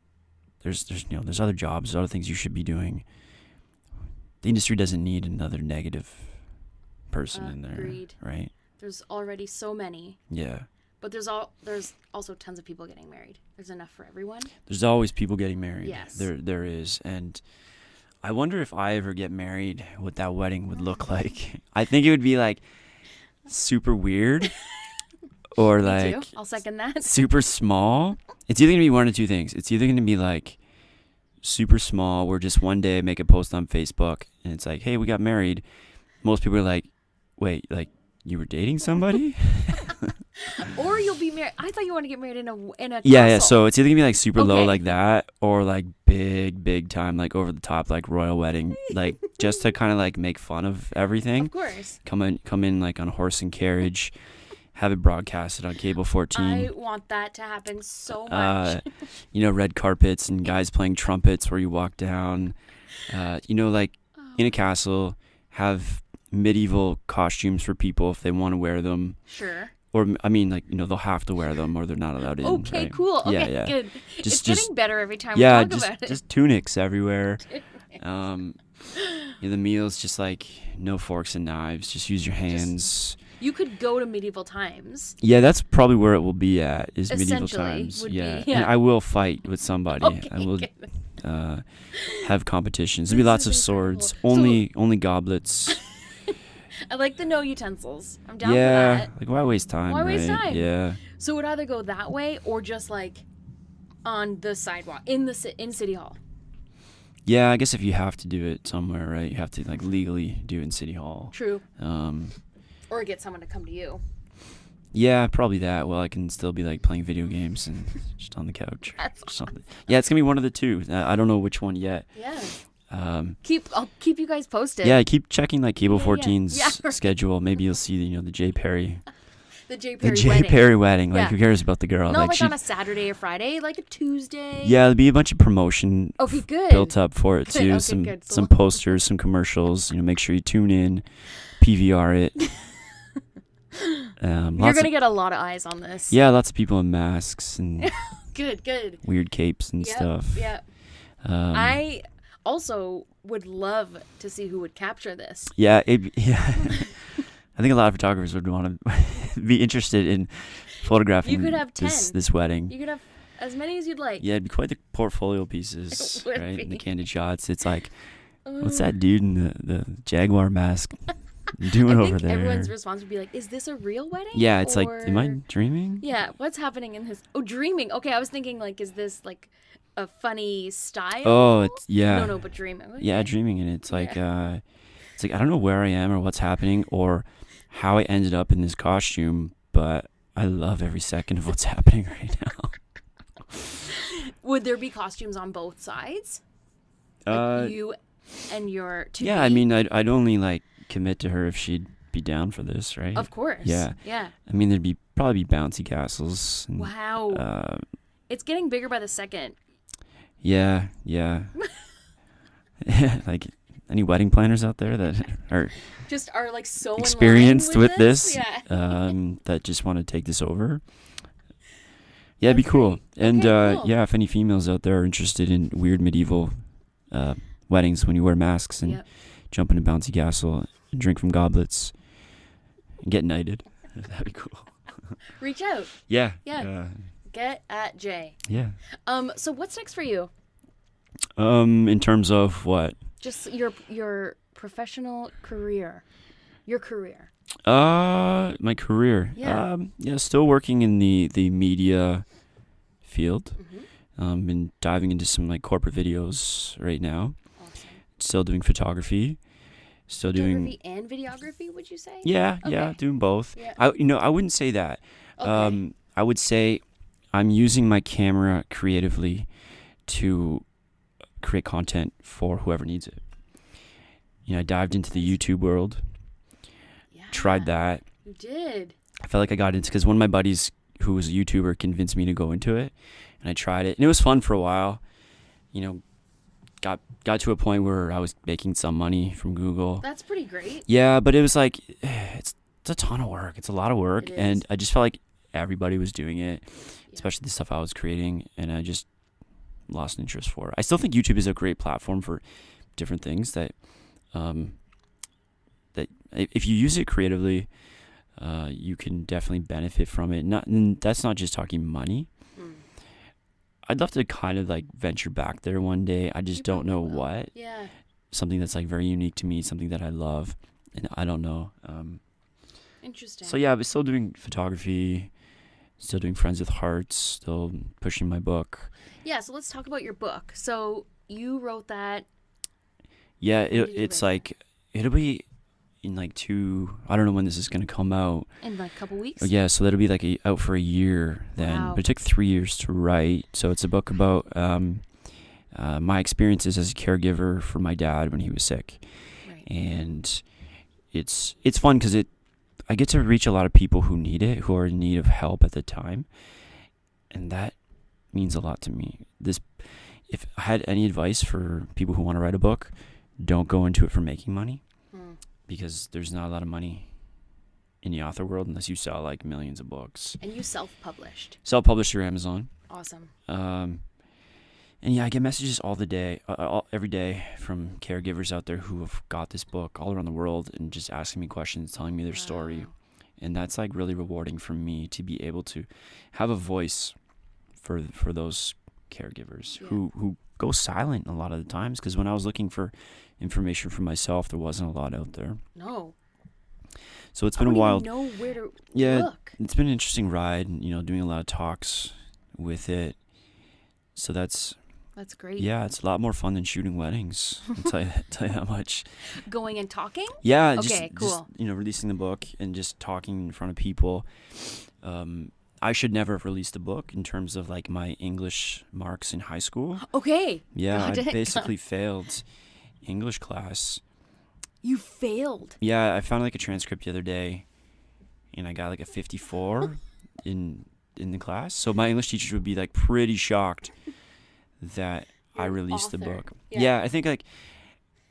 Speaker 2: there's other jobs, other things you should be doing. The industry doesn't need another negative person in there.
Speaker 1: Agreed.
Speaker 2: Right?
Speaker 1: There's already so many.
Speaker 2: Yeah.
Speaker 1: But there's also tons of people getting married. There's enough for everyone.
Speaker 2: There's always people getting married.
Speaker 1: Yes.
Speaker 2: There is. And I wonder if I ever get married, what that wedding would look like. I think it would be like super weird or
Speaker 1: Me
Speaker 2: like
Speaker 1: too. I'll second that.
Speaker 2: super small. It's either going to be one of two things. It's either going to be like super small where just one day I make a post on Facebook and it's like, hey, we got married. Most people are like, wait, like you were dating somebody?
Speaker 1: Or you'll be married. I thought you want to get married in a
Speaker 2: Yeah,
Speaker 1: castle.
Speaker 2: so it's either gonna be like super low
Speaker 1: Okay.
Speaker 2: like that, or like big time, like over the top, like royal wedding, like just to kind of like make fun of everything.
Speaker 1: Of course.
Speaker 2: Come in like on a horse and carriage, have it broadcasted on cable 14.
Speaker 1: I want that to happen so much.
Speaker 2: Red carpets and guys playing trumpets where you walk down. Like in a castle, have medieval costumes for people if they want to wear them.
Speaker 1: Sure.
Speaker 2: Or I mean, like they'll have to wear them or they're not allowed in.
Speaker 1: Okay,
Speaker 2: right?
Speaker 1: cool. Okay,
Speaker 2: yeah.
Speaker 1: good. It's
Speaker 2: Just
Speaker 1: getting better every time
Speaker 2: yeah,
Speaker 1: we talk about it.
Speaker 2: just tunics everywhere. The meals just like no forks and knives. Just use your hands.
Speaker 1: You could go to medieval times.
Speaker 2: Yeah, that's probably where it will be at. Is medieval
Speaker 1: Essentially,
Speaker 2: times.
Speaker 1: would
Speaker 2: Yeah.
Speaker 1: be, yeah.
Speaker 2: And I will fight with somebody.
Speaker 1: Okay,
Speaker 2: I will
Speaker 1: good.
Speaker 2: have competitions. There'll be
Speaker 1: This
Speaker 2: lots of
Speaker 1: is incredible.
Speaker 2: swords.
Speaker 1: So-
Speaker 2: Only goblets.
Speaker 1: I like the no utensils. I'm down
Speaker 2: Yeah,
Speaker 1: for that.
Speaker 2: like why waste time?
Speaker 1: Why waste
Speaker 2: right?
Speaker 1: time?
Speaker 2: Yeah.
Speaker 1: So it would either go that way or just like on the sidewalk in City Hall.
Speaker 2: Yeah, I guess if you have to do it somewhere, right? You have to like legally do it in City Hall.
Speaker 1: True.
Speaker 2: Um,
Speaker 1: Or get someone to come to you.
Speaker 2: yeah, probably that. Well, I can still be like playing video games and just on the couch
Speaker 1: That's
Speaker 2: or something. Yeah, it's gonna be one of the two. I don't know which one yet.
Speaker 1: Yeah.
Speaker 2: Um,
Speaker 1: I'll keep you guys posted.
Speaker 2: yeah, keep checking like Cable
Speaker 1: Yeah,
Speaker 2: 14's
Speaker 1: yeah.
Speaker 2: schedule. Maybe you'll see the J Perry,
Speaker 1: The J.
Speaker 2: the
Speaker 1: Perry
Speaker 2: J
Speaker 1: wedding.
Speaker 2: Perry wedding. Like
Speaker 1: Yeah.
Speaker 2: who cares about the girl?
Speaker 1: Not like
Speaker 2: she,
Speaker 1: on a Saturday or Friday, like a Tuesday.
Speaker 2: yeah, there'll be a bunch of promotion
Speaker 1: Okay, good.
Speaker 2: built up for it
Speaker 1: Good,
Speaker 2: too.
Speaker 1: okay, good. So
Speaker 2: Some posters, some commercials. Make sure you tune in, PVR it.
Speaker 1: You're
Speaker 2: Lots
Speaker 1: gonna get a lot of eyes on this.
Speaker 2: yeah, lots of people in masks and
Speaker 1: Good.
Speaker 2: weird capes and
Speaker 1: Yep,
Speaker 2: stuff.
Speaker 1: Yeah. I also would love to see who would capture this.
Speaker 2: Yeah, I think a lot of photographers would want to be interested in photographing
Speaker 1: You could have 10.
Speaker 2: this wedding.
Speaker 1: You could have as many as you'd like.
Speaker 2: Yeah, it'd be quite the portfolio pieces,
Speaker 1: It would
Speaker 2: right?
Speaker 1: be.
Speaker 2: The candid shots. It's like, what's that dude in the jaguar mask doing
Speaker 1: I
Speaker 2: over
Speaker 1: think
Speaker 2: there?
Speaker 1: everyone's response would be like, "Is this a real wedding?"
Speaker 2: Yeah, it's like, am I
Speaker 1: Or-
Speaker 2: dreaming?
Speaker 1: Yeah, what's happening in this? Oh, dreaming. Okay, I was thinking like, is this like a funny style?
Speaker 2: Oh, it's yeah.
Speaker 1: No, but dreaming. Okay.
Speaker 2: Yeah, dreaming, and it's like I don't know where I am or what's happening or how I ended up in this costume, but I love every second of what's happening right now.
Speaker 1: Would there be costumes on both sides? Like you and your two.
Speaker 2: Yeah, I mean, I'd only like commit to her if she'd be down for this, right?
Speaker 1: Of course.
Speaker 2: Yeah.
Speaker 1: Yeah.
Speaker 2: I mean, there'd probably be bouncy castles. And,
Speaker 1: Wow. It's getting bigger by the second.
Speaker 2: Yeah. Like, any wedding planners out there that are
Speaker 1: Just are like so
Speaker 2: experienced
Speaker 1: in line
Speaker 2: with this,
Speaker 1: Yeah.
Speaker 2: that just want to take this over? Yeah, it'd be
Speaker 1: That's
Speaker 2: cool.
Speaker 1: great.
Speaker 2: And
Speaker 1: Okay, cool.
Speaker 2: yeah, if any females out there are interested in weird medieval weddings when you wear masks and
Speaker 1: Yep.
Speaker 2: jump in a bouncy castle and drink from goblets and get knighted, that'd be cool.
Speaker 1: Reach out.
Speaker 2: Yeah.
Speaker 1: Yeah. Get at Jay.
Speaker 2: Yeah.
Speaker 1: So what's next for you?
Speaker 2: In terms of what?
Speaker 1: Just your professional career. Your career.
Speaker 2: My career.
Speaker 1: Yeah.
Speaker 2: Still working in the media field.
Speaker 1: Mm-hmm.
Speaker 2: Been diving into some like corporate videos right now.
Speaker 1: Awesome.
Speaker 2: Still doing photography. Still doing
Speaker 1: Photography and videography, would you say?
Speaker 2: yeah,
Speaker 1: Okay.
Speaker 2: doing both.
Speaker 1: Yeah.
Speaker 2: I wouldn't say that.
Speaker 1: Okay.
Speaker 2: I would say I'm using my camera creatively to create content for whoever needs it. I dived into the YouTube world.
Speaker 1: Yeah.
Speaker 2: Tried that.
Speaker 1: You did.
Speaker 2: I felt like I got into because one of my buddies who was a YouTuber convinced me to go into it, and I tried it, and it was fun for a while. Got to a point where I was making some money from Google.
Speaker 1: That's pretty great.
Speaker 2: Yeah, but it was like it's a ton of work. It's a lot of work,
Speaker 1: It is.
Speaker 2: and I just felt like everybody was doing it,
Speaker 1: Yeah.
Speaker 2: especially the stuff I was creating, and I just lost interest for it. I still think YouTube is a great platform for different things that if you use it creatively, you can definitely benefit from it. And that's not just talking money.
Speaker 1: Mm.
Speaker 2: I'd love to kind of like venture back there one day. I just
Speaker 1: You
Speaker 2: don't know
Speaker 1: probably will.
Speaker 2: what.
Speaker 1: Yeah.
Speaker 2: Something that's like very unique to me, something that I love, and I don't know.
Speaker 1: Interesting.
Speaker 2: So yeah, but still doing photography, still doing Friends with Hearts, still pushing my book.
Speaker 1: Yeah, so let's talk about your book. So you wrote that.
Speaker 2: Yeah,
Speaker 1: When did you
Speaker 2: it's
Speaker 1: write
Speaker 2: like it'll be in like I don't know when this is going to come out.
Speaker 1: In like a couple weeks?
Speaker 2: Yeah, so that'll be like out for a year then.
Speaker 1: Wow.
Speaker 2: But it took 3 years to write. So it's a book about my experiences as a caregiver for my dad when he was sick.
Speaker 1: Right.
Speaker 2: And it's fun because I get to reach a lot of people who need it, who are in need of help at the time. And that means a lot to me. If I had any advice for people who want to write a book, don't go into it for making money. Because there's not a lot of money in the author world unless you sell like millions of books.
Speaker 1: And you self-published.
Speaker 2: Self-published through Amazon.
Speaker 1: Awesome.
Speaker 2: And yeah, I get messages every day from caregivers out there who have got this book all around the world and just asking me questions, telling me their story. And that's like really rewarding for me to be able to have a voice for those caregivers who go silent a lot of the times. Because when I was looking for information for myself, there wasn't a lot out there.
Speaker 1: No.
Speaker 2: So it's been a while.
Speaker 1: I don't even know where to look.
Speaker 2: It's been an interesting ride, doing a lot of talks with it. So that's
Speaker 1: great.
Speaker 2: Yeah, it's a lot more fun than shooting weddings. I'll tell you that much.
Speaker 1: Going and talking?
Speaker 2: Yeah.
Speaker 1: Okay, cool.
Speaker 2: Just, releasing the book and just talking in front of people. I should never have released a book in terms of like my English marks in high school.
Speaker 1: Okay.
Speaker 2: Yeah, I basically failed English class.
Speaker 1: You failed?
Speaker 2: Yeah, I found like a transcript the other day and I got like a 54 in the class. So my English teachers would be like pretty shocked that I released the book. Yeah, I think like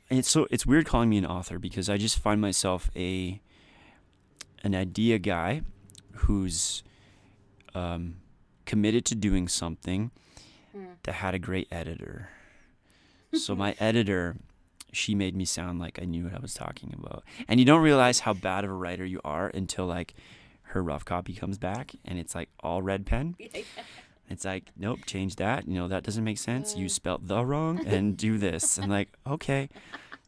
Speaker 2: it's weird calling me an author because I just find myself an idea guy who's committed to doing something that had a great editor. So my editor, she made me sound like I knew what I was talking about. And you don't realize how bad of a writer you are until like her rough copy comes back and it's like all red pen. It's like, nope, change that. That doesn't make sense. You spelt the wrong and do this. I'm like, okay,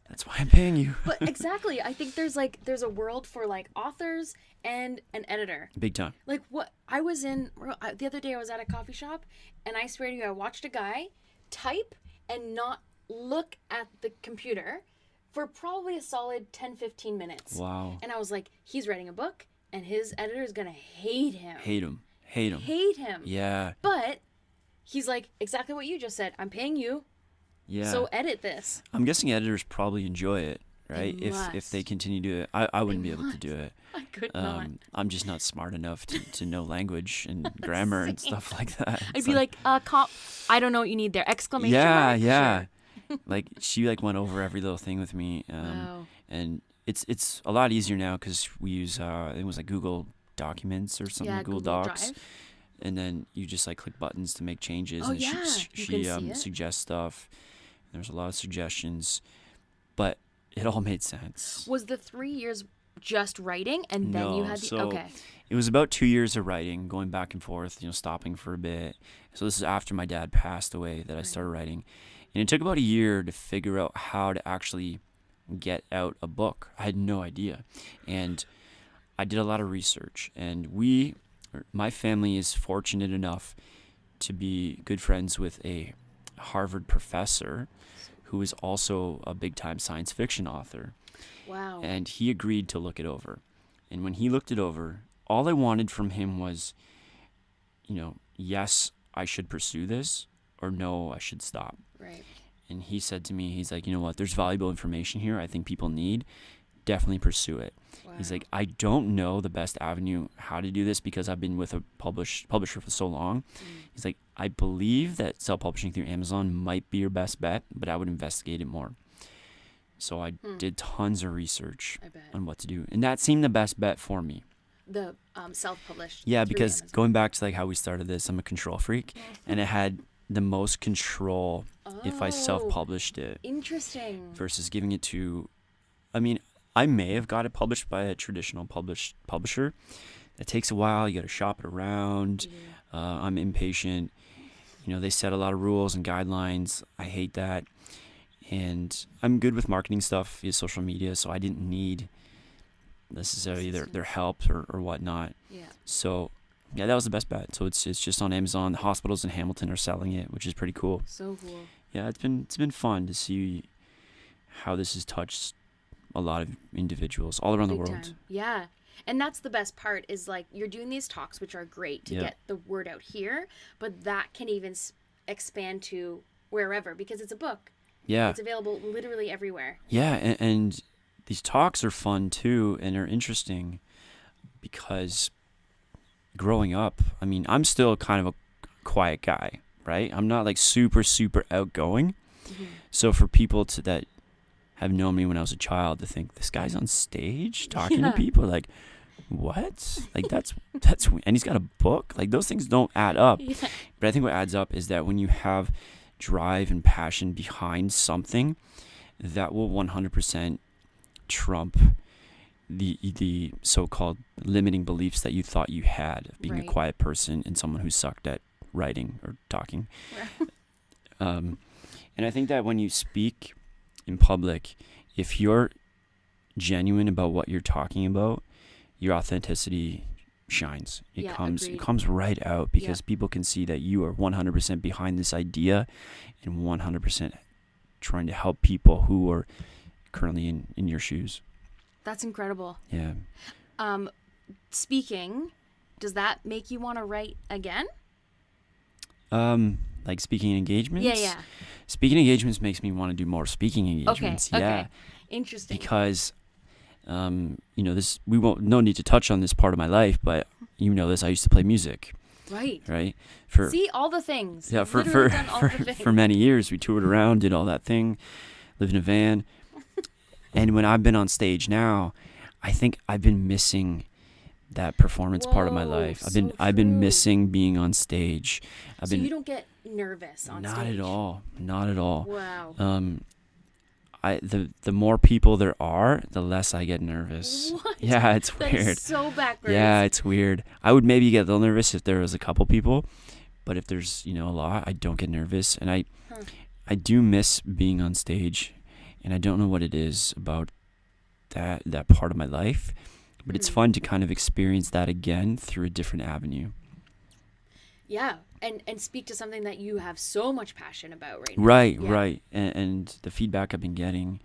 Speaker 2: that's why I'm paying you.
Speaker 1: But exactly. I think there's a world for like authors and an editor.
Speaker 2: Big time.
Speaker 1: Like what I was in the other day, I was at a coffee shop and I swear to you, I watched a guy type and not look at the computer for probably a solid 10-15 minutes.
Speaker 2: Wow.
Speaker 1: And I was like, he's writing a book and his editor is going to hate him.
Speaker 2: Hate him. Yeah.
Speaker 1: But he's like, exactly what you just said. I'm paying you.
Speaker 2: Yeah.
Speaker 1: So edit this.
Speaker 2: I'm guessing editors probably enjoy it, right? If they continue to do it. I wouldn't be able to do it.
Speaker 1: I could not.
Speaker 2: I'm just not smart enough to know language and grammar and stuff like that.
Speaker 1: I'd be like, I don't know what you need there. Exclamation mark?
Speaker 2: Yeah.
Speaker 1: Sure.
Speaker 2: Like she like went over every little thing with me.
Speaker 1: Wow.
Speaker 2: And it's a lot easier now because we use it was like Google Documents or something, Google Docs.
Speaker 1: Drive.
Speaker 2: And then you just like click buttons to make changes.
Speaker 1: Oh,
Speaker 2: and
Speaker 1: yeah.
Speaker 2: she suggests stuff. There's a lot of suggestions, but it all made sense.
Speaker 1: Was the 3 years just writing and then you had okay.
Speaker 2: It was about 2 years of writing, going back and forth, stopping for a bit. So this is after my dad passed away that I started writing. And it took about a year to figure out how to actually get out a book. I had no idea. And I did a lot of research, and my family is fortunate enough to be good friends with a Harvard professor who is also a big-time science fiction author.
Speaker 1: Wow.
Speaker 2: And he agreed to look it over. And when he looked it over, all I wanted from him was, yes, I should pursue this, or no, I should stop.
Speaker 1: Right.
Speaker 2: And he said to me, he's like, you know what, there's valuable information here I think people need. Definitely pursue it. Wow. He's like, I don't know the best avenue how to do this because I've been with a publisher for so long. He's like, I believe that self-publishing through Amazon might be your best bet, but I would investigate it more. So I did tons of research on what to do. And that seemed the best bet for me.
Speaker 1: The self-published.
Speaker 2: Yeah, because going back to like how we started this, I'm a control freak. And it had the most control if I self-published it.
Speaker 1: Interesting.
Speaker 2: Versus giving it to, I may have got it published by a traditional publisher. It takes a while. You got to shop it around. Yeah. I'm impatient. They set a lot of rules and guidelines. I hate that. And I'm good with marketing stuff via social media, so I didn't need necessarily their help or whatnot. Yeah. So, yeah, that was the best bet. So it's just on Amazon. The hospitals in Hamilton are selling it, which is pretty cool.
Speaker 1: So cool.
Speaker 2: Yeah, it's been fun to see how this has touched a lot of individuals all around the
Speaker 1: Big
Speaker 2: world.
Speaker 1: time. Yeah. And that's the best part is like you're doing these talks, which are great to get the word out here, but that can even expand to wherever because it's a book.
Speaker 2: Yeah.
Speaker 1: It's available literally everywhere.
Speaker 2: Yeah, and these talks are fun too and are interesting because growing up, I mean, I'm still kind of a quiet guy, right? I'm not like super outgoing.
Speaker 1: Mm-hmm.
Speaker 2: So for people that have known me when I was a child to think this guy's on stage talking to people, like, what? Like that's and he's got a book. Like those things don't add up.
Speaker 1: Yeah.
Speaker 2: But I think what adds up is that when you have drive and passion behind something, that will 100% trump the so-called limiting beliefs that you thought you had of being a quiet person and someone who sucked at writing or talking. And I think that when you speak in public, if you're genuine about what you're talking about, your authenticity shines. It comes right out because people can see that you are 100% behind this idea and 100% trying to help people who are currently in your shoes.
Speaker 1: That's incredible.
Speaker 2: Yeah.
Speaker 1: Speaking, does that make you want to write again?
Speaker 2: Like speaking engagements?
Speaker 1: Yeah.
Speaker 2: Speaking engagements makes me want to do more speaking engagements.
Speaker 1: Okay.
Speaker 2: Yeah.
Speaker 1: Interesting.
Speaker 2: Because this no need to touch on this part of my life, but you know this, I used to play music. Right?
Speaker 1: See all the things.
Speaker 2: Yeah, for many years we toured around, did all that thing, lived in a van. And when I've been on stage now, I think I've been missing that performance part of my life. I've been missing being on stage.
Speaker 1: You don't get nervous on stage?
Speaker 2: Not at all.
Speaker 1: Wow.
Speaker 2: The more people there are, the less I get nervous.
Speaker 1: What?
Speaker 2: Yeah, it's
Speaker 1: that
Speaker 2: weird.
Speaker 1: Is so backwards.
Speaker 2: Yeah, it's weird. I would maybe get a little nervous if there was a couple people, but if there's a lot, I don't get nervous. And I do miss being on stage, and I don't know what it is about that part of my life, but it's fun to kind of experience that again through a different avenue.
Speaker 1: Yeah, and speak to something that you have so much passion about right now.
Speaker 2: Right. And the feedback I've been getting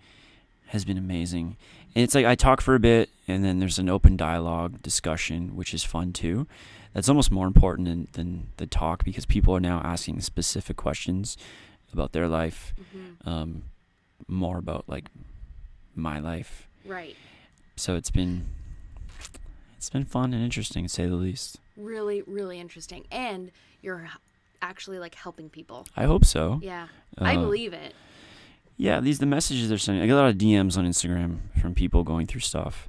Speaker 2: has been amazing. And it's like I talk for a bit, and then there's an open dialogue discussion, which is fun too. That's almost more important than the talk because people are now asking specific questions about their life, more about like my life.
Speaker 1: Right.
Speaker 2: So it's been fun and interesting, to say the least.
Speaker 1: Really, really interesting. And you're actually like helping people.
Speaker 2: I hope so.
Speaker 1: Yeah. I believe it.
Speaker 2: Yeah, the messages they're sending. I get a lot of DMs on Instagram from people going through stuff.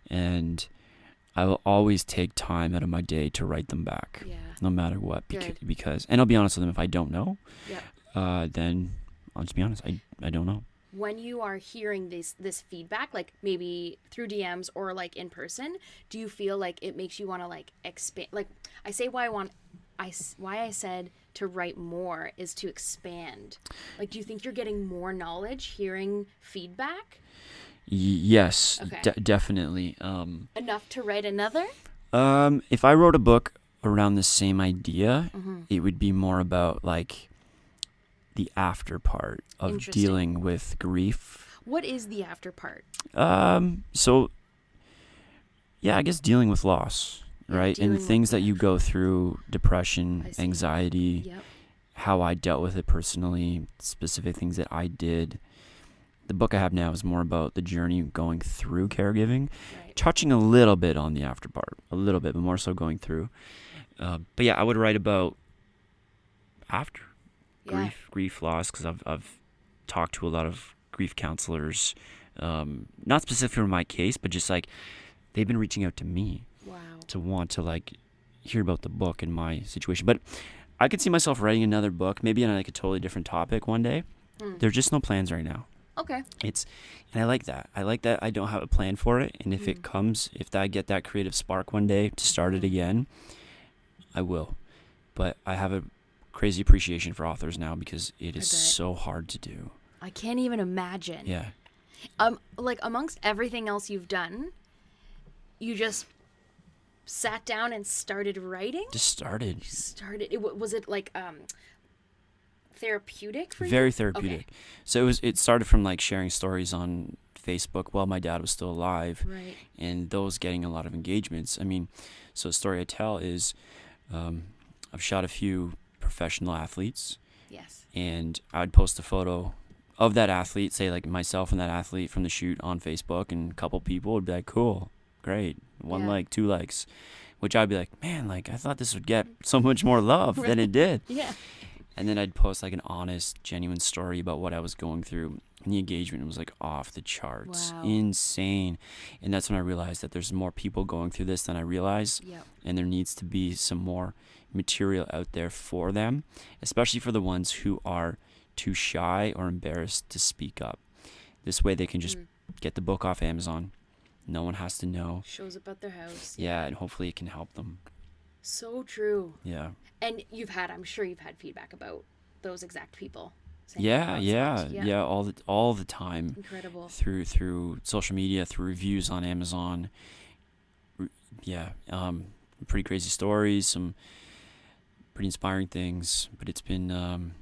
Speaker 2: And I will always take time out of my day to write them back.
Speaker 1: Yeah.
Speaker 2: No matter what. Because and I'll be honest with them, if I don't know, then I'll just be honest. I don't know.
Speaker 1: When you are hearing this feedback, like maybe through DMs or like in person, do you feel like it makes you want to like expand? Like I say why I said to write more is to expand. Like, do you think you're getting more knowledge hearing feedback?
Speaker 2: Yes,
Speaker 1: okay.
Speaker 2: Definitely.
Speaker 1: Enough to write another?
Speaker 2: If I wrote a book around the same idea, it would be more about like the after part of dealing with grief.
Speaker 1: What is the after part?
Speaker 2: So yeah, I guess dealing with loss, right? And things that you go through, depression, anxiety, how I dealt with it personally, specific things that I did. The book I have now is more about the journey going through caregiving, touching a little bit on the after part, a little bit, but more so going through. But yeah, I would write about after. Grief, loss, because I've talked to a lot of grief counselors, not specifically for my case, but just like they've been reaching out to me to want to like hear about the book and my situation. But I could see myself writing another book, maybe on like a totally different topic one day. There's just no plans right now.
Speaker 1: Okay.
Speaker 2: And I like that. I don't have a plan for it, and if it comes, if I get that creative spark one day to start it again, I will. But I have a crazy appreciation for authors now because it is so hard to do.
Speaker 1: I can't even imagine.
Speaker 2: Yeah.
Speaker 1: Like amongst everything else you've done, you just sat down and started writing?
Speaker 2: Just started.
Speaker 1: Was it like therapeutic for you?
Speaker 2: Very therapeutic.
Speaker 1: Okay.
Speaker 2: So it started from like sharing stories on Facebook while my dad was still alive,
Speaker 1: Right.
Speaker 2: and those getting a lot of engagements. I mean, so the story I tell is I've shot a few professional athletes,
Speaker 1: Yes.
Speaker 2: and I'd post a photo of that athlete, say like myself and that athlete from the shoot on Facebook, and a couple people would be like, cool, great, 1
Speaker 1: Yeah.
Speaker 2: like, 2 likes, which I'd be like, man, like I thought this would get so much more love than it did.
Speaker 1: Yeah.
Speaker 2: And then I'd post like an honest, genuine story about what I was going through. And the engagement was like off the charts.
Speaker 1: Wow.
Speaker 2: Insane. And that's when I realized that there's more people going through this than I realized.
Speaker 1: Yep.
Speaker 2: And there needs to be some more material out there for them, especially for the ones who are too shy or embarrassed to speak up. This way they can just get the book off Amazon. No one has to know.
Speaker 1: Shows up at their house.
Speaker 2: Yeah, and hopefully it can help them.
Speaker 1: So true.
Speaker 2: Yeah.
Speaker 1: And I'm sure you've had feedback about those exact people. saying
Speaker 2: Yeah,
Speaker 1: about
Speaker 2: yeah,
Speaker 1: stuff.
Speaker 2: all the time.
Speaker 1: Incredible.
Speaker 2: Through social media, through reviews on Amazon. Pretty crazy stories, some pretty inspiring things, but it's been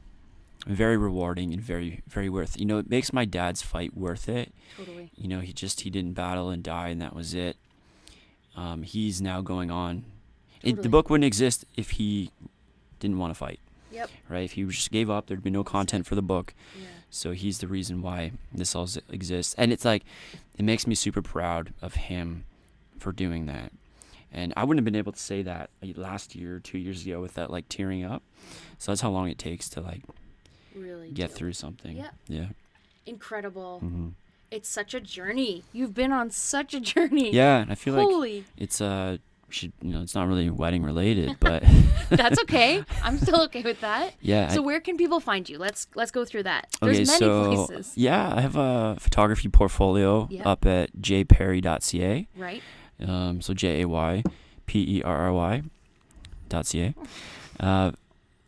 Speaker 2: very rewarding and very, very worth it. It makes my dad's fight worth it.
Speaker 1: Totally.
Speaker 2: He didn't battle and die, and that was it. He's now going on. The
Speaker 1: Totally.
Speaker 2: book wouldn't exist if he didn't want to fight.
Speaker 1: Yep.
Speaker 2: Right? If he just gave up, there'd be no content for the book.
Speaker 1: Yeah.
Speaker 2: So he's the reason why this all exists. And it's like, it makes me super proud of him for doing that. And I wouldn't have been able to say that last year, 2 years ago, without like tearing up. So that's how long it takes to like
Speaker 1: Really
Speaker 2: get
Speaker 1: do.
Speaker 2: through something.
Speaker 1: Yeah.
Speaker 2: Yeah.
Speaker 1: Incredible.
Speaker 2: Mm-hmm.
Speaker 1: It's such a journey. You've been on such a journey.
Speaker 2: Yeah, and I feel like
Speaker 1: Holy.
Speaker 2: it's it's not really wedding related, but
Speaker 1: That's okay. I'm still okay with that.
Speaker 2: yeah.
Speaker 1: So where can people find you? Let's go through that. There's
Speaker 2: Okay,
Speaker 1: many
Speaker 2: so
Speaker 1: places.
Speaker 2: yeah, I have a photography portfolio
Speaker 1: Yep.
Speaker 2: up at jayperry.ca.
Speaker 1: Right?
Speaker 2: So JAYPERRY.ca.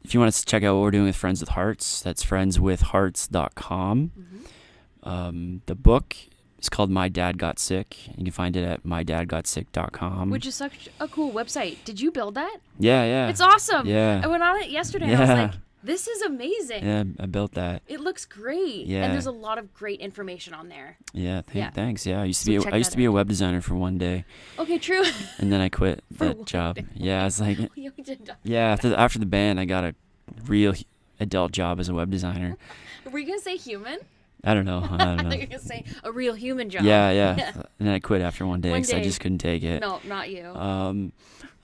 Speaker 2: If you want to check out what we're doing with Friends with Hearts, that's friendswithhearts.com.
Speaker 1: Mm-hmm.
Speaker 2: The book is called My Dad Got Sick. You can find it at mydadgotsick.com.
Speaker 1: Which is such a cool website. Did you build that?
Speaker 2: Yeah.
Speaker 1: It's awesome.
Speaker 2: Yeah.
Speaker 1: I went on it yesterday and I was
Speaker 2: Yeah.
Speaker 1: like, this is amazing.
Speaker 2: Yeah, I built that.
Speaker 1: It looks great.
Speaker 2: Yeah.
Speaker 1: And there's a lot of great information on there.
Speaker 2: Yeah,
Speaker 1: Yeah.
Speaker 2: thanks. Yeah, I used
Speaker 1: So
Speaker 2: to
Speaker 1: check
Speaker 2: be
Speaker 1: that
Speaker 2: a
Speaker 1: out.
Speaker 2: web designer for one day,
Speaker 1: Okay, true.
Speaker 2: and then I quit
Speaker 1: For
Speaker 2: that
Speaker 1: one
Speaker 2: job.
Speaker 1: day.
Speaker 2: Yeah, it's like
Speaker 1: You did-
Speaker 2: yeah, after the band, I got a real adult job as a web designer.
Speaker 1: Were you going to say human?
Speaker 2: I don't know.
Speaker 1: I thought you were going to say a real human job.
Speaker 2: Yeah. And then I quit after one day
Speaker 1: One
Speaker 2: because I
Speaker 1: day.
Speaker 2: just couldn't take it.
Speaker 1: No, not you.
Speaker 2: I don't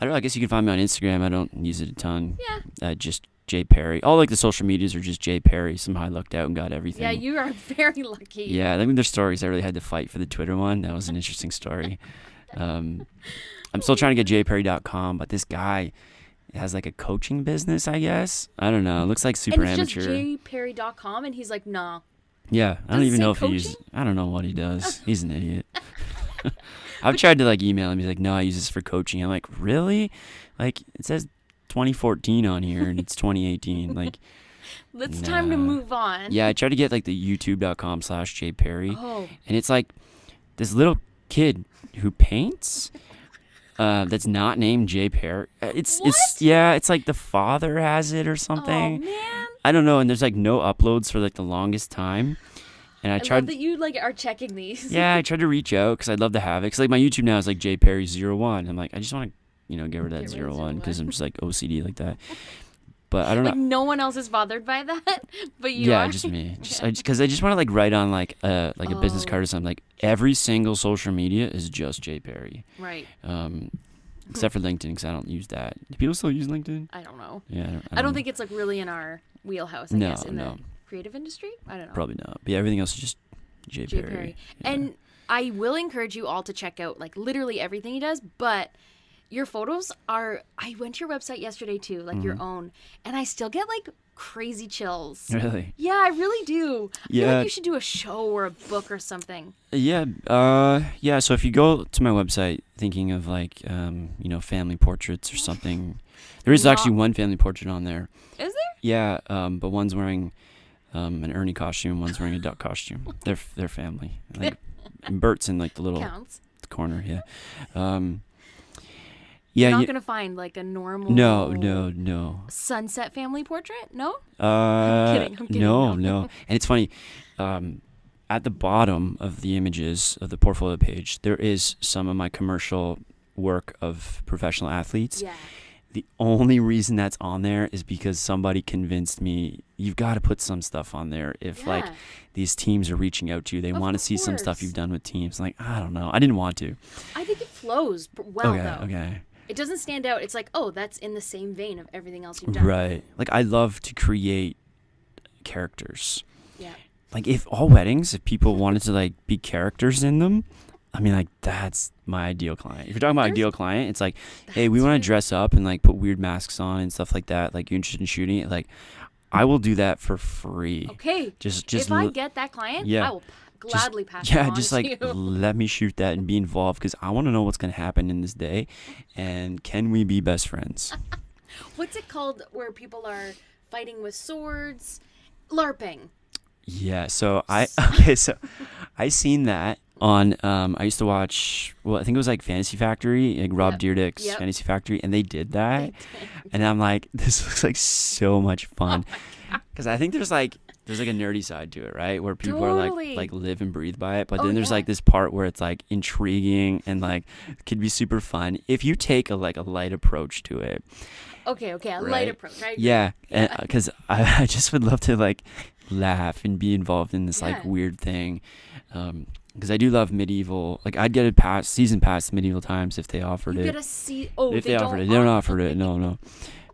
Speaker 2: know. I guess you can find me on Instagram. I don't use it a ton.
Speaker 1: Yeah.
Speaker 2: Just Jay Perry. All like the social medias are just Jay Perry. Somehow I lucked out and got everything.
Speaker 1: Yeah, you are very lucky.
Speaker 2: Yeah, I think there's stories I really had to fight for the Twitter one. That was an interesting story. I'm still trying to get jayperry.com, but this guy has like a coaching business, I guess. I don't know. It looks like super
Speaker 1: and it's
Speaker 2: amateur.
Speaker 1: just jperry.com, and he's like, nah.
Speaker 2: Yeah, I don't
Speaker 1: Does it
Speaker 2: even
Speaker 1: say
Speaker 2: know if he
Speaker 1: coaching?
Speaker 2: uses. I don't know what he does. He's an idiot. I've tried to like email him. He's like, no, I use this for coaching. I'm like, really? Like it says 2014 on here and it's 2018. Like,
Speaker 1: It's time to
Speaker 2: nah.
Speaker 1: move on.
Speaker 2: Yeah, I tried to get like the youtube.com/jperry,
Speaker 1: Oh,
Speaker 2: and it's like this little kid who paints. That's not named Jay Perry. It's like the father has it or
Speaker 1: oh
Speaker 2: something.
Speaker 1: man.
Speaker 2: I don't know. And there's like no uploads for like the longest time. And I
Speaker 1: I
Speaker 2: tried.
Speaker 1: love that you like are checking these.
Speaker 2: Yeah, I tried to reach out because I'd love to have it. Because like my YouTube now is like Jay Perry 01. I'm like, I just want to, get rid of that
Speaker 1: Get rid of
Speaker 2: 01 because
Speaker 1: 01.
Speaker 2: I'm just like OCD like that. But I don't
Speaker 1: Like
Speaker 2: know.
Speaker 1: no one else is bothered by that, but you
Speaker 2: Yeah,
Speaker 1: are.
Speaker 2: just me. Because I just want to like write on like a business
Speaker 1: Oh.
Speaker 2: card or something. Like every single social media is just Jay Perry.
Speaker 1: Right.
Speaker 2: Except for LinkedIn because I don't use that. Do people still use LinkedIn?
Speaker 1: I don't know.
Speaker 2: Yeah,
Speaker 1: I don't
Speaker 2: know.
Speaker 1: think it's like really in our wheelhouse. I
Speaker 2: No,
Speaker 1: guess in
Speaker 2: no.
Speaker 1: the creative industry. I don't know.
Speaker 2: Probably not. But yeah, everything else is just Jay
Speaker 1: Jay
Speaker 2: Perry.
Speaker 1: Perry.
Speaker 2: Yeah.
Speaker 1: And I will encourage you all to check out like literally everything he does, but your photos are I went to your website yesterday too, like your own, and I still get like crazy chills.
Speaker 2: Really?
Speaker 1: Yeah, I really do. I feel
Speaker 2: Yeah.
Speaker 1: like you should do a show or a book or something.
Speaker 2: Yeah. So if you go to my website thinking of like family portraits or something, there is actually one family portrait on there.
Speaker 1: Is there?
Speaker 2: Yeah. But one's wearing an Ernie costume, one's wearing a duck costume. They're family. Like and Bert's in like the little
Speaker 1: Counts.
Speaker 2: corner. Yeah.
Speaker 1: You're
Speaker 2: Yeah.
Speaker 1: not gonna find like a normal
Speaker 2: No.
Speaker 1: sunset family portrait? No?
Speaker 2: I'm
Speaker 1: kidding,
Speaker 2: No.
Speaker 1: no.
Speaker 2: And it's funny. at the bottom of the images of the portfolio page, there is some of my commercial work of professional athletes.
Speaker 1: Yeah.
Speaker 2: The only reason that's on there is because somebody convinced me you've got to put some stuff on there if like these teams are reaching out to you. They want to see some stuff you've done with teams. Like, I don't know. I didn't want to.
Speaker 1: I think it flows well, though.
Speaker 2: Okay.
Speaker 1: It doesn't stand out. It's like, oh, that's in the same vein of everything else you've done.
Speaker 2: Right. Like, I love to create characters.
Speaker 1: Yeah.
Speaker 2: Like, if people wanted to, like, be characters in them, I mean, like, that's my ideal client. If you're talking about ideal client, it's like, hey, we want to dress up and, like, put weird masks on and stuff like that. Like, you're interested in shooting it? Like, I will do that for free.
Speaker 1: Okay.
Speaker 2: Just
Speaker 1: if I get that client, I will gladly pass it on
Speaker 2: just
Speaker 1: to
Speaker 2: like
Speaker 1: you.
Speaker 2: let me shoot that and be involved because I want to know what's going to happen in this day, and can we be best friends?
Speaker 1: What's it called where people are fighting with swords? LARPing.
Speaker 2: Yeah. So I seen that on I used to watch, well, I think it was like Fantasy Factory, like Rob Dyrdek's Fantasy Factory, and they did that, and I'm like, this looks like so much fun because I think there's like a nerdy side to it, right? Where people are like live and breathe by it. But then there's like this part where it's like intriguing and like could be super fun if you take a light approach to it.
Speaker 1: Okay, a light approach. Right?
Speaker 2: Yeah, because I just would love to like laugh and be involved in this like weird thing. Because I do love medieval. Like, I'd get a season pass to Medieval Times if they offered it. If they offered it. They don't offer it. No.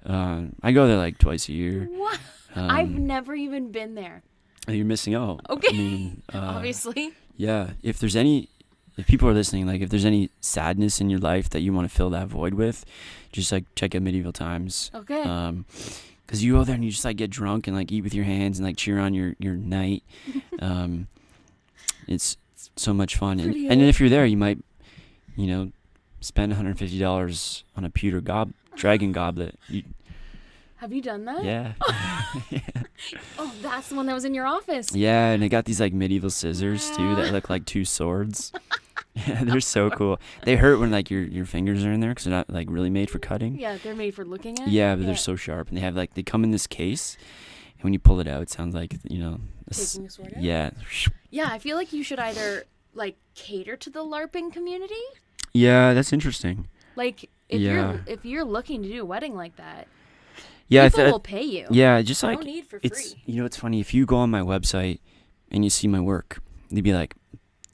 Speaker 2: I go there like twice a year.
Speaker 1: What? I've never even been there.
Speaker 2: You're missing out.
Speaker 1: Okay.
Speaker 2: I mean,
Speaker 1: obviously.
Speaker 2: Yeah. If people are listening, like if there's any sadness in your life that you want to fill that void with, just like check out Medieval Times.
Speaker 1: Okay.
Speaker 2: Because you go there and you just like get drunk and like eat with your hands and like cheer on your knight. It's so much fun. And then if you're there, you might, spend $150 on a pewter dragon goblet.
Speaker 1: Have you done that?
Speaker 2: Yeah.
Speaker 1: Oh, that's the one that was in your office.
Speaker 2: Yeah, and they got these like medieval scissors too that look like two swords. Yeah, they're so cool. They hurt when like your fingers are in there because they're not like really made for cutting.
Speaker 1: Yeah, they're made for looking at.
Speaker 2: Yeah, but they're so sharp, and they come in this case, and when you pull it out, it sounds like
Speaker 1: taking a sword out?
Speaker 2: Yeah.
Speaker 1: Yeah, I feel like you should either like cater to the LARPing community.
Speaker 2: Yeah, that's interesting.
Speaker 1: Like if you're looking to do a wedding like that.
Speaker 2: Yeah,
Speaker 1: people will pay you.
Speaker 2: Yeah, just like
Speaker 1: no need for free.
Speaker 2: It's funny if you go on my website and you see my work, they'd be like,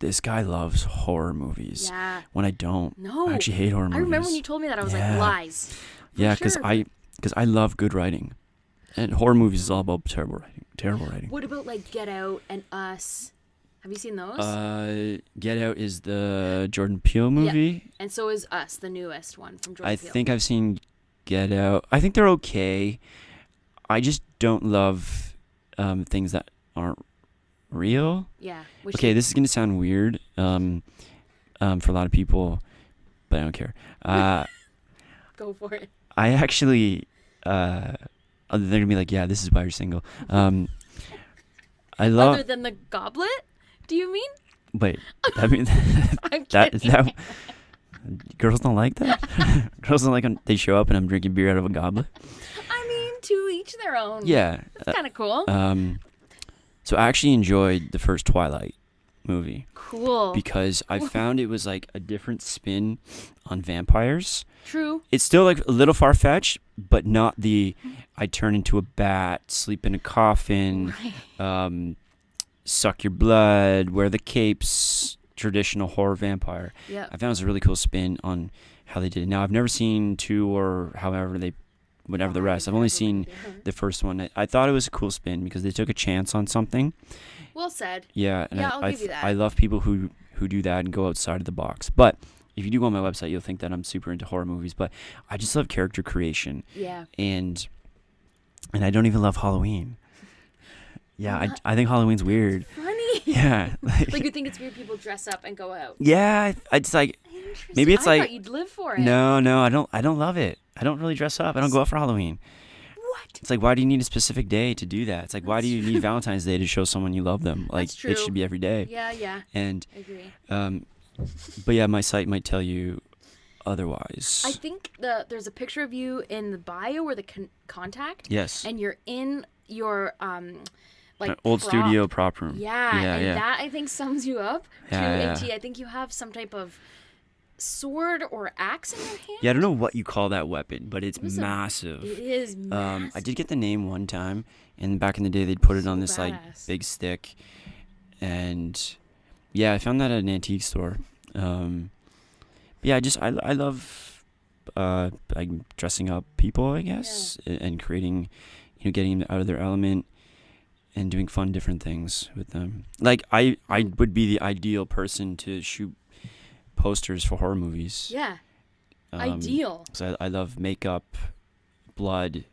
Speaker 2: "This guy loves horror movies."
Speaker 1: Yeah.
Speaker 2: When I don't.
Speaker 1: No.
Speaker 2: I actually hate horror movies.
Speaker 1: I remember when you told me that I was like, lies.
Speaker 2: Yeah, because I love good writing, and horror movies is all about terrible writing.
Speaker 1: What about like Get Out and Us? Have you seen those?
Speaker 2: Get Out is the Jordan Peele movie.
Speaker 1: Yeah. And so is Us, the newest one from Jordan Peele.
Speaker 2: I think I've seen Get Out. I think they're okay. I just don't love things that aren't real.
Speaker 1: Yeah.
Speaker 2: Okay, this is gonna sound weird for a lot of people, but I don't care.
Speaker 1: Go for it.
Speaker 2: I actually, they're gonna be like, yeah, this is why you're single. I love.
Speaker 1: Other than the goblet, do you mean?
Speaker 2: Wait, I mean that girls don't like that. Girls don't like when they show up and I'm drinking beer out of a goblet.
Speaker 1: I mean, to each their own.
Speaker 2: Yeah,
Speaker 1: that's kind of cool.
Speaker 2: So I actually enjoyed the first Twilight movie.
Speaker 1: Cool.
Speaker 2: Because I found it was like a different spin on vampires.
Speaker 1: True.
Speaker 2: It's still like a little far-fetched, but not the I turn into a bat, sleep in a coffin, suck your blood, wear the capes, traditional horror vampire.
Speaker 1: Yeah.
Speaker 2: I found it was a really cool spin on how they did it. Now, I've never seen 2 or however whatever the rest. I've only seen the first one. I thought it was a cool spin because they took a chance on something.
Speaker 1: Well said.
Speaker 2: Yeah, and
Speaker 1: I'll give you that.
Speaker 2: I love people who do that and go outside of the box. But if you do go on my website, you'll think that I'm super into horror movies. But I just love character creation.
Speaker 1: Yeah.
Speaker 2: And I don't even love Halloween. Yeah, I think Halloween's weird.
Speaker 1: Funny.
Speaker 2: Yeah.
Speaker 1: Like you think it's weird people dress up and go out.
Speaker 2: Yeah, it's like maybe it's
Speaker 1: I thought you'd live for it.
Speaker 2: No, I don't love it. I don't really dress up. I don't go out for Halloween.
Speaker 1: What?
Speaker 2: It's like, why do you need a specific day to do that? It's like, why do you need Valentine's Day to show someone you love them? Like,
Speaker 1: That's true.
Speaker 2: it should be every day.
Speaker 1: Yeah.
Speaker 2: And
Speaker 1: I agree.
Speaker 2: But yeah, my site might tell you otherwise.
Speaker 1: I think there's a picture of you in the bio or the contact.
Speaker 2: Yes.
Speaker 1: And you're in your
Speaker 2: An old studio prop room.
Speaker 1: Yeah, that I think sums you up to
Speaker 2: Yeah.
Speaker 1: a T. I think you have some type of sword or axe in your hand.
Speaker 2: Yeah, I don't know what you call that weapon, but it's massive.
Speaker 1: It is massive.
Speaker 2: I did get the name one time, and back in the day they'd put it on this like big stick, and yeah, I found that at an antique store. Yeah, I love like dressing up people, I guess, and creating, getting them out of their element and doing fun different things with them. Like I would be the ideal person to shoot posters for horror movies.
Speaker 1: Yeah. Ideal.
Speaker 2: So I love makeup, blood,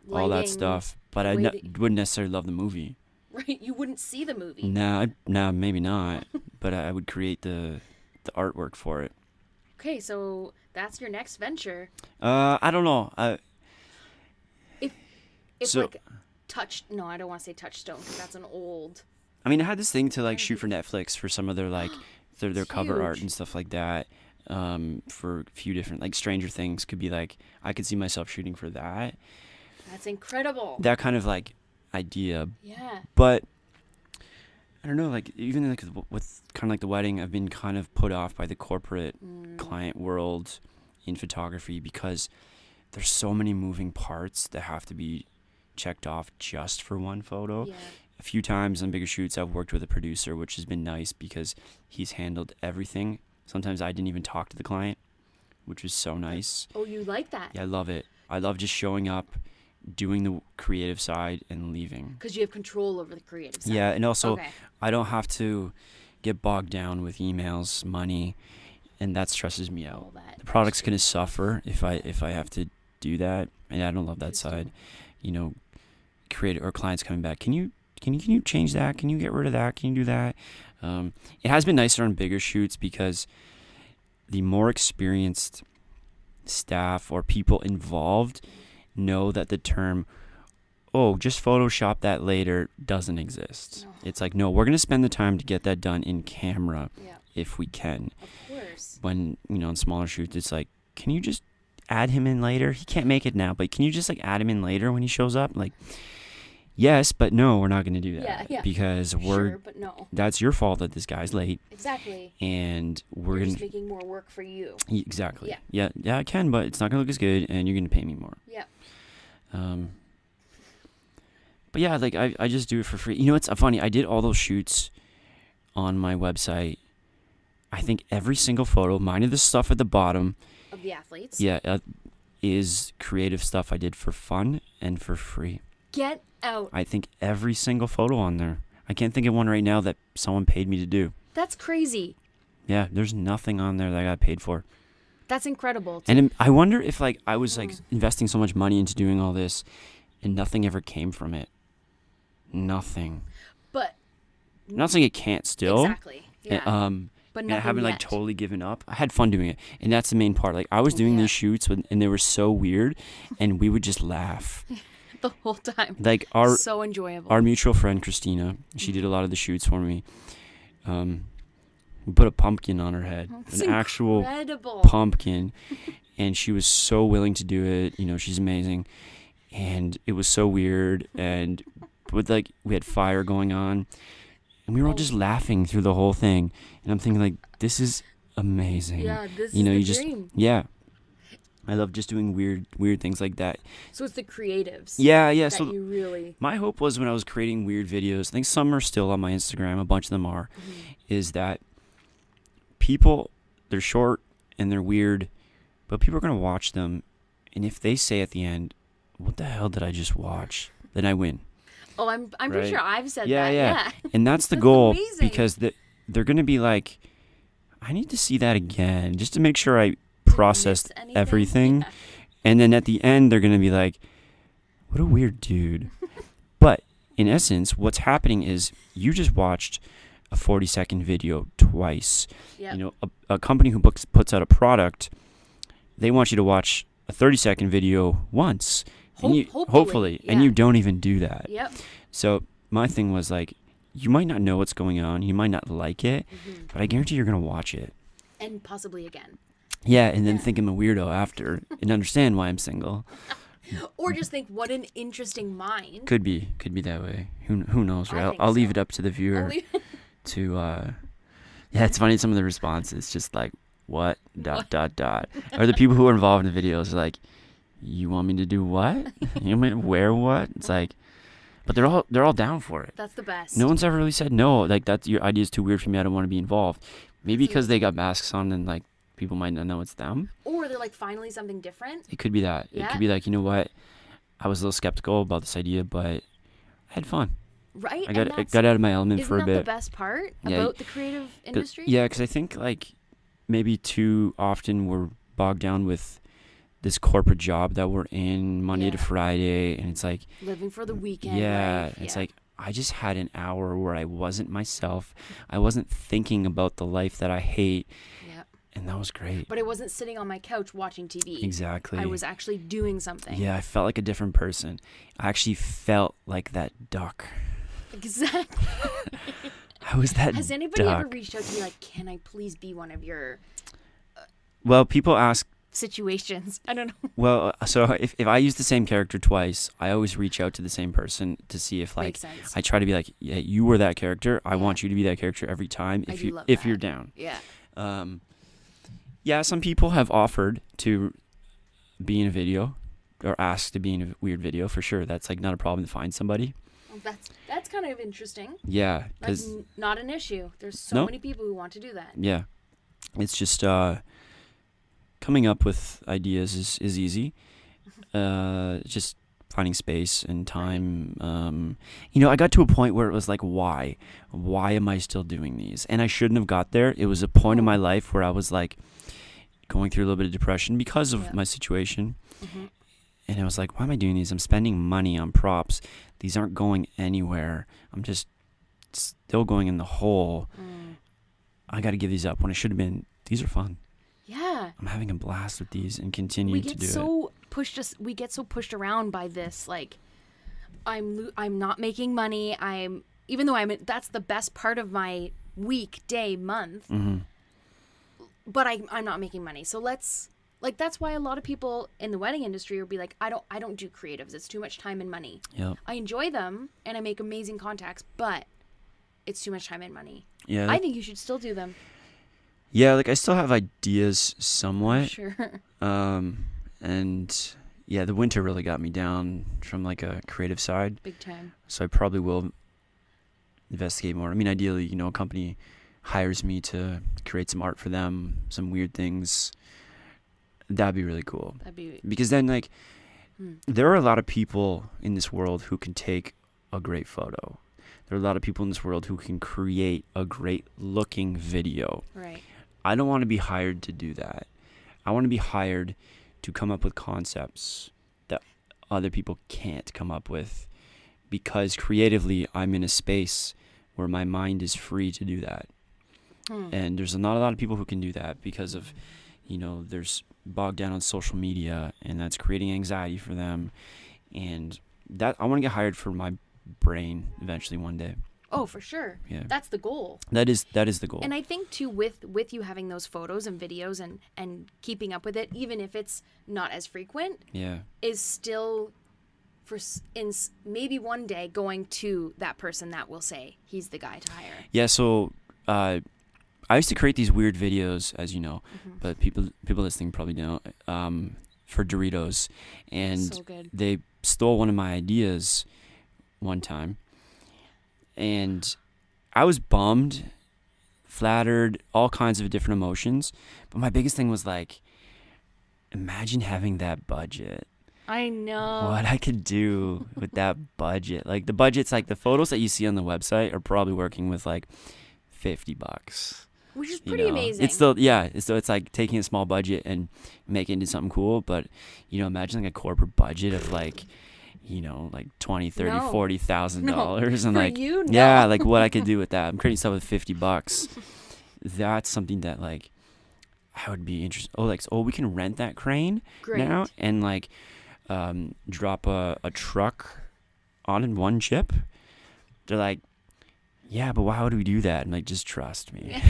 Speaker 1: Lighting,
Speaker 2: all that stuff, but I wouldn't necessarily love the movie.
Speaker 1: Right, you wouldn't see the movie.
Speaker 2: Nah, maybe not. But I would create the artwork for it.
Speaker 1: Okay, so that's your next venture.
Speaker 2: I don't know.
Speaker 1: If
Speaker 2: so,
Speaker 1: like no, I don't want to say Touchstone because that's an old.
Speaker 2: I mean, I had this thing to like shoot for Netflix for some of their like their cover art and stuff like that. For a few different like Stranger Things could be like I could see myself shooting for that.
Speaker 1: That's incredible.
Speaker 2: That kind of like idea.
Speaker 1: Yeah.
Speaker 2: But I don't know, like even like with kind of like the wedding, I've been kind of put off by the corporate client world in photography because there's so many moving parts that have to be checked off just for one photo.
Speaker 1: Yeah.
Speaker 2: A few times on bigger shoots, I've worked with a producer, which has been nice because he's handled everything. Sometimes I didn't even talk to the client, which was so nice.
Speaker 1: Oh, you like that?
Speaker 2: Yeah, I love it. I love just showing up, doing the creative side, and leaving.
Speaker 1: Because you have control over the creative side.
Speaker 2: Yeah, and also I don't have to get bogged down with emails, money, and that stresses me out. The product's gonna suffer if I have to do that, and I don't love that side. Creative or clients coming back. Can you change that? Can you get rid of that? Can you do that? It has been nicer on bigger shoots because the more experienced staff or people involved know that the term, just Photoshop that later doesn't exist. No. It's like, no, we're going to spend the time to get that done in camera if we can.
Speaker 1: Of course.
Speaker 2: When, on smaller shoots, it's like, can you just add him in later? He can't make it now, but can you just like add him in later when he shows up? Like, yes, but no, we're not going to do that.
Speaker 1: Yeah.
Speaker 2: Because
Speaker 1: sure, but no.
Speaker 2: That's your fault that this guy's late.
Speaker 1: Exactly.
Speaker 2: And we're
Speaker 1: just making more work for you.
Speaker 2: Exactly. Yeah, I can, but it's not going to look as good, and you're going to pay me more.
Speaker 1: Yeah.
Speaker 2: But yeah, like I just do it for free. It's funny. I did all those shoots on my website. I think every single photo, minus the stuff at the bottom
Speaker 1: of the athletes.
Speaker 2: Yeah, is creative stuff I did for fun and for free.
Speaker 1: Get out.
Speaker 2: I think every single photo on there. I can't think of one right now that someone paid me to do.
Speaker 1: That's crazy.
Speaker 2: Yeah, there's nothing on there that I got paid for.
Speaker 1: That's incredible.
Speaker 2: And I wonder if like I was like investing so much money into doing all this and nothing ever came from it. Nothing.
Speaker 1: But
Speaker 2: I'm not saying it can't still.
Speaker 1: Exactly. Yeah. But
Speaker 2: and I haven't like totally given up. I had fun doing it, and that's the main part. Like I was doing these shoots and they were so weird, and we would just laugh
Speaker 1: the whole time.
Speaker 2: Like
Speaker 1: so enjoyable.
Speaker 2: Our mutual friend Christina, she did a lot of the shoots for me. We put a pumpkin on her head,
Speaker 1: That's
Speaker 2: an actual
Speaker 1: incredible.
Speaker 2: pumpkin, and she was so willing to do it. She's amazing, and it was so weird. And with like we had fire going on, and we were all just laughing through the whole thing. And I'm thinking like, this is amazing.
Speaker 1: Yeah, this is the dream.
Speaker 2: Yeah. I love just doing weird things like that.
Speaker 1: So it's the creatives.
Speaker 2: Yeah.
Speaker 1: That
Speaker 2: So
Speaker 1: you really.
Speaker 2: My hope was when I was creating weird videos, I think some are still on my Instagram, a bunch of them are, is that people, they're short and they're weird, but people are going to watch them. And if they say at the end, what the hell did I just watch? Then I win.
Speaker 1: Oh, I'm pretty sure I've said that.
Speaker 2: Yeah. And that's the goal
Speaker 1: amazing.
Speaker 2: Because they're going to be like, I need to see that again just to make sure I processed everything. Yeah. And then at the end, they're going to be like, what a weird dude. But in essence, what's happening is you just watched a 40-second video twice.
Speaker 1: Yep.
Speaker 2: A company who puts out a product, they want you to watch a 30-second video once. Hopefully. And you don't even do that.
Speaker 1: Yep.
Speaker 2: So my thing was like, you might not know what's going on. You might not like it, but I guarantee you're going to watch it.
Speaker 1: And possibly again.
Speaker 2: Yeah, and then think I'm a weirdo after and understand why I'm single.
Speaker 1: Or just think, what an interesting mind.
Speaker 2: Could be that way. Who knows,
Speaker 1: I
Speaker 2: right?
Speaker 1: think
Speaker 2: I'll leave
Speaker 1: so.
Speaker 2: it up to the viewer
Speaker 1: I'll leave-
Speaker 2: to yeah, it's funny, some of the responses just like, what dot dot dot, or the people who are involved in the videos are like, you want me to do what? You want me to wear what? It's like, but they're all down for it.
Speaker 1: That's the best.
Speaker 2: No one's ever really said no, like, that's, your idea is too weird for me, I don't want to be involved. Maybe because they got masks on and like people might not know it's them.
Speaker 1: Or they're like, finally something different.
Speaker 2: It could be that. It could be like, you know what, I was a little skeptical about this idea, but I had fun.
Speaker 1: Right?
Speaker 2: I got out of my element for a bit.
Speaker 1: Isn't that the best part about the creative industry?
Speaker 2: Yeah, because I think like maybe too often we're bogged down with this corporate job that we're in Monday to Friday, and it's like
Speaker 1: living for the weekend.
Speaker 2: Yeah,
Speaker 1: life.
Speaker 2: it's like I just had an hour where I wasn't myself. I wasn't thinking about the life that I hate.
Speaker 1: Yeah.
Speaker 2: And that was great.
Speaker 1: But I wasn't sitting on my couch watching TV.
Speaker 2: Exactly.
Speaker 1: I was actually doing something.
Speaker 2: Yeah, I felt like a different person. I actually felt like that duck.
Speaker 1: Exactly.
Speaker 2: I was that
Speaker 1: Has anybody
Speaker 2: duck.
Speaker 1: ever reached out to me like, can I please be one of your
Speaker 2: Well, people ask.
Speaker 1: situations? I don't know.
Speaker 2: Well, so if I use the same character twice, I always reach out to the same person to see if like
Speaker 1: Makes sense.
Speaker 2: I try to be like, yeah, you were that character. I want you to be that character every time
Speaker 1: I
Speaker 2: if
Speaker 1: do
Speaker 2: you
Speaker 1: love
Speaker 2: if
Speaker 1: that.
Speaker 2: you're down.
Speaker 1: Yeah.
Speaker 2: Yeah, some people have offered to be in a video or asked to be in a weird video for sure. That's like not a problem to find somebody.
Speaker 1: Well, that's kind of interesting.
Speaker 2: Yeah,
Speaker 1: That's
Speaker 2: because
Speaker 1: not an issue. There's so many people who want to do that.
Speaker 2: yeah, it's just coming up with ideas is easy. Just finding space and time. You know, I got to a point where it was like, why am I still doing these? And I shouldn't have got there. It was a point in my life where I was like going through a little bit of depression because of my situation.
Speaker 1: Mm-hmm.
Speaker 2: And I was like, why am I doing these? I'm spending money on props. These aren't going anywhere. I'm just still going in the hole. I got to give these up when I should have been. These are fun.
Speaker 1: Yeah.
Speaker 2: I'm having a blast with these and continue to do it.
Speaker 1: We get so pushed around by this, like, I'm not making money. That's the best part of my week, day, month.
Speaker 2: Mm-hmm.
Speaker 1: But I'm not making money. So that's why a lot of people in the wedding industry will be like, I don't do creatives. It's too much time and money.
Speaker 2: Yep.
Speaker 1: I enjoy them and I make amazing contacts, but it's too much time and money.
Speaker 2: Yeah.
Speaker 1: I think you should still do them.
Speaker 2: Yeah, like I still have ideas somewhat.
Speaker 1: Sure.
Speaker 2: And yeah, the winter really got me down from like a creative side.
Speaker 1: Big time.
Speaker 2: So I probably will investigate more. I mean, ideally, you know, a company hires me to create some art for them, some weird things. That'd be really cool. Because then, like, there are a lot of people in this world who can take a great photo. There are a lot of people in this world who can create a great looking video.
Speaker 1: Right.
Speaker 2: I don't want to be hired to do that. I want to be hired to come up with concepts that other people can't come up with, because creatively I'm in a space where my mind is free to do that. And there's not a lot of people who can do that because of, you know, there's bogged down on social media, and that's creating anxiety for them. And that I want to get hired for my brain eventually one day.
Speaker 1: Oh, for sure.
Speaker 2: Yeah.
Speaker 1: That's the goal.
Speaker 2: That is the goal.
Speaker 1: And I think too, with you having those photos and videos and keeping up with it, even if it's not as frequent, is still maybe one day going to that person that will say he's the guy to hire.
Speaker 2: Yeah. So I used to create these weird videos, as you know, but people listening probably don't, for Doritos, and
Speaker 1: So good.
Speaker 2: they stole one of my ideas one time, and I was bummed, flattered, all kinds of different emotions. But my biggest thing was like, imagine having that budget.
Speaker 1: I know.
Speaker 2: What I could do with that budget. Like the budget's like the photos that you see on the website are probably working with like $50.
Speaker 1: Which is pretty amazing.
Speaker 2: It's still, it's like taking a small budget and making it into something cool. But, you know, imagine like a corporate budget of like, you know, like $20,000, $30,000, $40,000. And like, yeah, like what I could do with that. I'm creating stuff with $50. That's something that like I would be interested. We can rent that crane now and like drop a truck on in one chip. They're like, yeah, but how do we do that? And like, just trust me.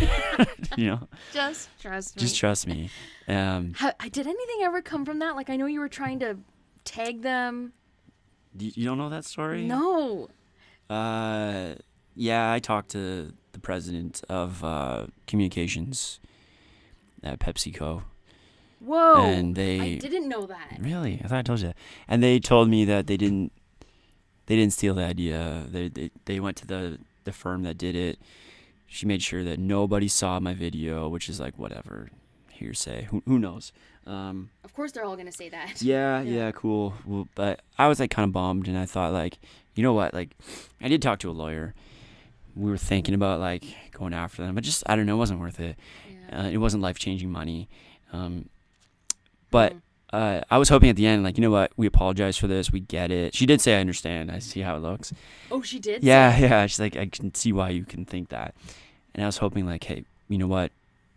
Speaker 2: You know?
Speaker 1: Just trust me.
Speaker 2: Just trust me.
Speaker 1: Did anything ever come from that? Like, I know you were trying to tag them.
Speaker 2: You don't know that story?
Speaker 1: No.
Speaker 2: Yeah, I talked to the president of communications at PepsiCo,
Speaker 1: Whoa.
Speaker 2: and
Speaker 1: I didn't know that.
Speaker 2: really, I thought I told you that. And they told me that they didn't steal the idea. They went to the firm that did it. She made sure that nobody saw my video, which is like whatever, hearsay. Who knows?
Speaker 1: Of course they're all going to say that.
Speaker 2: Yeah, cool. Well, but I was like kind of bummed, and I thought like, you know what? Like, I did talk to a lawyer. We were thinking about like going after them, but just I don't know, it wasn't worth it.
Speaker 1: Yeah.
Speaker 2: It wasn't life-changing money. But I was hoping at the end, like, you know what? We apologize for this. We get it. She did say, I understand. I see how it looks.
Speaker 1: Oh, she did?
Speaker 2: Yeah. She's like, I can see why you can think that. And I was hoping like, hey, you know what?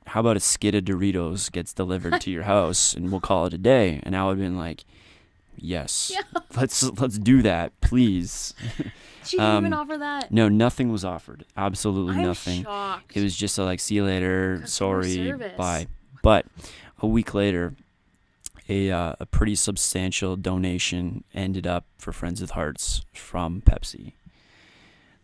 Speaker 2: How about a skid of Doritos gets delivered to your house and we'll call it a day? And I would have been like, yes,
Speaker 1: Yeah.
Speaker 2: let's do that, please.
Speaker 1: She didn't even offer that?
Speaker 2: No, nothing was offered. Absolutely
Speaker 1: I'm
Speaker 2: nothing.
Speaker 1: shocked.
Speaker 2: It was just a, like, see you later,
Speaker 1: Customer
Speaker 2: sorry,
Speaker 1: service.
Speaker 2: bye. But a week later, a pretty substantial donation ended up for Friends with Hearts from Pepsi.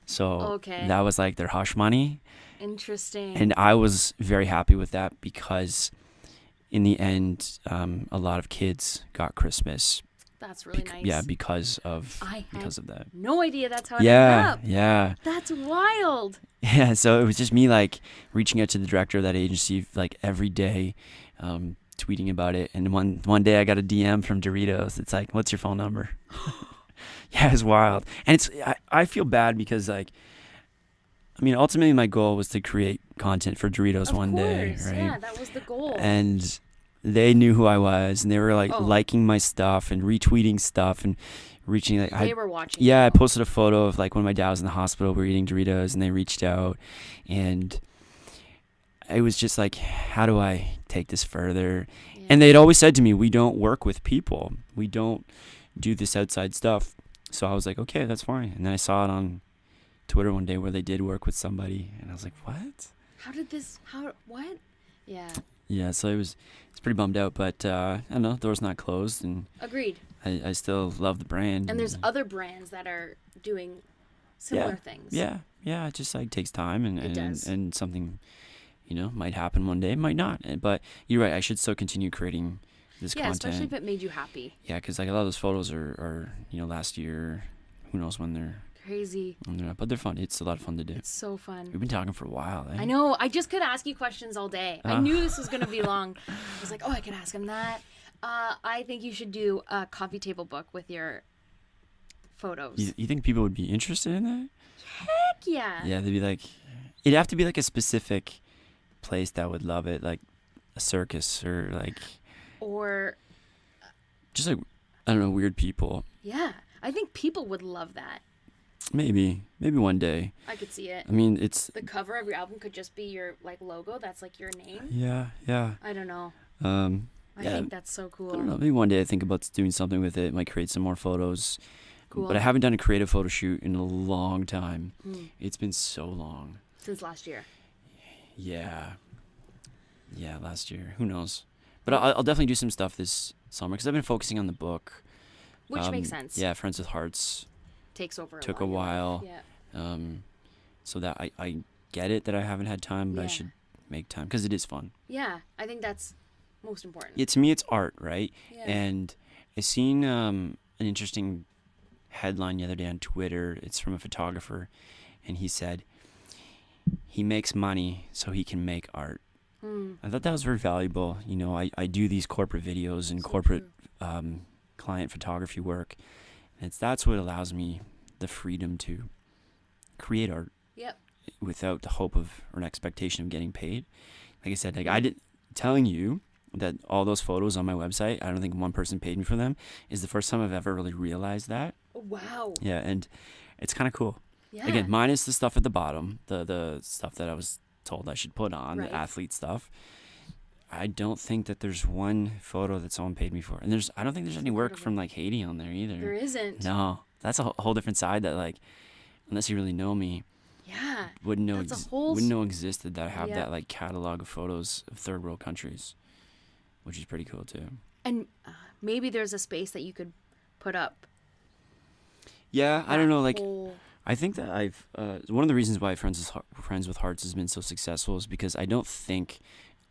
Speaker 2: So
Speaker 1: Okay.
Speaker 2: that was like their hush money.
Speaker 1: Interesting.
Speaker 2: And I was very happy with that because in the end, a lot of kids got Christmas.
Speaker 1: That's really nice.
Speaker 2: Yeah, because of
Speaker 1: I had
Speaker 2: that.
Speaker 1: no idea that's how it ended up.
Speaker 2: Yeah.
Speaker 1: That's wild.
Speaker 2: Yeah, so it was just me like reaching out to the director of that agency like every day, tweeting about it. And one day I got a DM from Doritos. It's like, "What's your phone number?" Yeah, it's wild. And I feel bad because like, I mean, ultimately my goal was to create content for Doritos one day, right?
Speaker 1: Yeah, that was the goal.
Speaker 2: And they knew who I was, and they were like liking my stuff and retweeting stuff and reaching like
Speaker 1: they were watching.
Speaker 2: Yeah, I posted a photo of like when my dad was in the hospital. We were eating Doritos, and they reached out, and it was just like, how do I take this further? Yeah. And they'd always said to me, "We don't work with people. We don't do this outside stuff." So I was like, okay, that's fine. And then I saw it on Twitter one day where they did work with somebody, and I was like, what?
Speaker 1: What? Yeah.
Speaker 2: Yeah, so it's pretty bummed out, but I don't know, door's not closed, and
Speaker 1: agreed.
Speaker 2: I still love the brand.
Speaker 1: And there's other brands that are doing similar things.
Speaker 2: Yeah, it just like takes time, and
Speaker 1: it does.
Speaker 2: And something, might happen one day, might not. But you're right, I should still continue creating this content.
Speaker 1: Yeah, especially if it made you happy.
Speaker 2: Yeah, because like a lot of those photos are last year. Who knows when they're
Speaker 1: crazy.
Speaker 2: But they're fun. It's a lot of fun to do.
Speaker 1: It's so fun.
Speaker 2: We've been talking for a while. Eh?
Speaker 1: I know. I just could ask you questions all day. I knew this was going to be long. I was like, I could ask him that. I think you should do a coffee table book with your photos.
Speaker 2: You think people would be interested in that?
Speaker 1: Heck yeah.
Speaker 2: Yeah, they'd be like, it'd have to be like a specific place that would love it, like a circus or like.
Speaker 1: Or.
Speaker 2: Just like, I don't know, weird people.
Speaker 1: Yeah. I think people would love that.
Speaker 2: Maybe one day.
Speaker 1: I could see it.
Speaker 2: I mean, it's
Speaker 1: the cover of your album could just be your like logo. That's like your name.
Speaker 2: Yeah.
Speaker 1: I don't know. I
Speaker 2: yeah,
Speaker 1: think that's so cool.
Speaker 2: I don't know. Maybe one day I think about doing something with it. Might create some more photos.
Speaker 1: Cool.
Speaker 2: But I haven't done a creative photo shoot in a long time. It's been so long.
Speaker 1: Since last year.
Speaker 2: Yeah, last year. Who knows? But I'll definitely do some stuff this summer because I've been focusing on the book.
Speaker 1: Which makes sense.
Speaker 2: Yeah, Friends with Hearts. Took a while.
Speaker 1: Yeah.
Speaker 2: So that I get it that I haven't had time, but I should make time because it is fun.
Speaker 1: Yeah, I think that's most important.
Speaker 2: Yeah, to me it's art, right?
Speaker 1: Yeah.
Speaker 2: And I seen an interesting headline the other day on Twitter. It's from a photographer, and he said he makes money so he can make art. I thought that was very valuable. I do these corporate videos and corporate client photography work. And that's what allows me the freedom to create art.
Speaker 1: Yep.
Speaker 2: Without the hope of or an expectation of getting paid. Like I said, I did telling you that all those photos on my website, I don't think one person paid me for them, is the first time I've ever really realized that.
Speaker 1: Oh, wow.
Speaker 2: Yeah, and it's kind of cool.
Speaker 1: Yeah.
Speaker 2: Again, minus the stuff at the bottom, the stuff that I was told I should put on,
Speaker 1: right.
Speaker 2: The athlete stuff. I don't think that there's one photo that someone paid me for. And I don't think there's any work from like Haiti on there either.
Speaker 1: There isn't.
Speaker 2: No. That's a whole different side that like, unless you really know me, wouldn't know existed, that I have that like catalog of photos of third world countries, which is pretty cool too.
Speaker 1: And maybe there's a space that you could put up.
Speaker 2: Yeah, I don't know, like I think that I've one of the reasons why Friends with Hearts has been so successful is because I don't think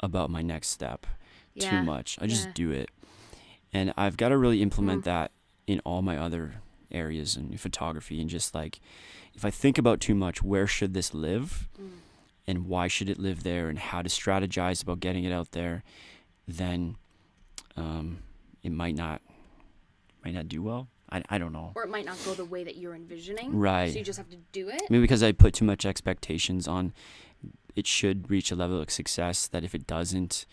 Speaker 2: about my next step too much. I just do it, and I've got to really implement that in all my other areas in photography. And just like, if I think about too much, where should this live, and why should it live there, and how to strategize about getting it out there, then it might not do well. I don't know.
Speaker 1: Or it might not go the way that you're envisioning.
Speaker 2: Right.
Speaker 1: So you just have to do it.
Speaker 2: Maybe because I put too much expectations on it should reach a level of success that if it doesn't,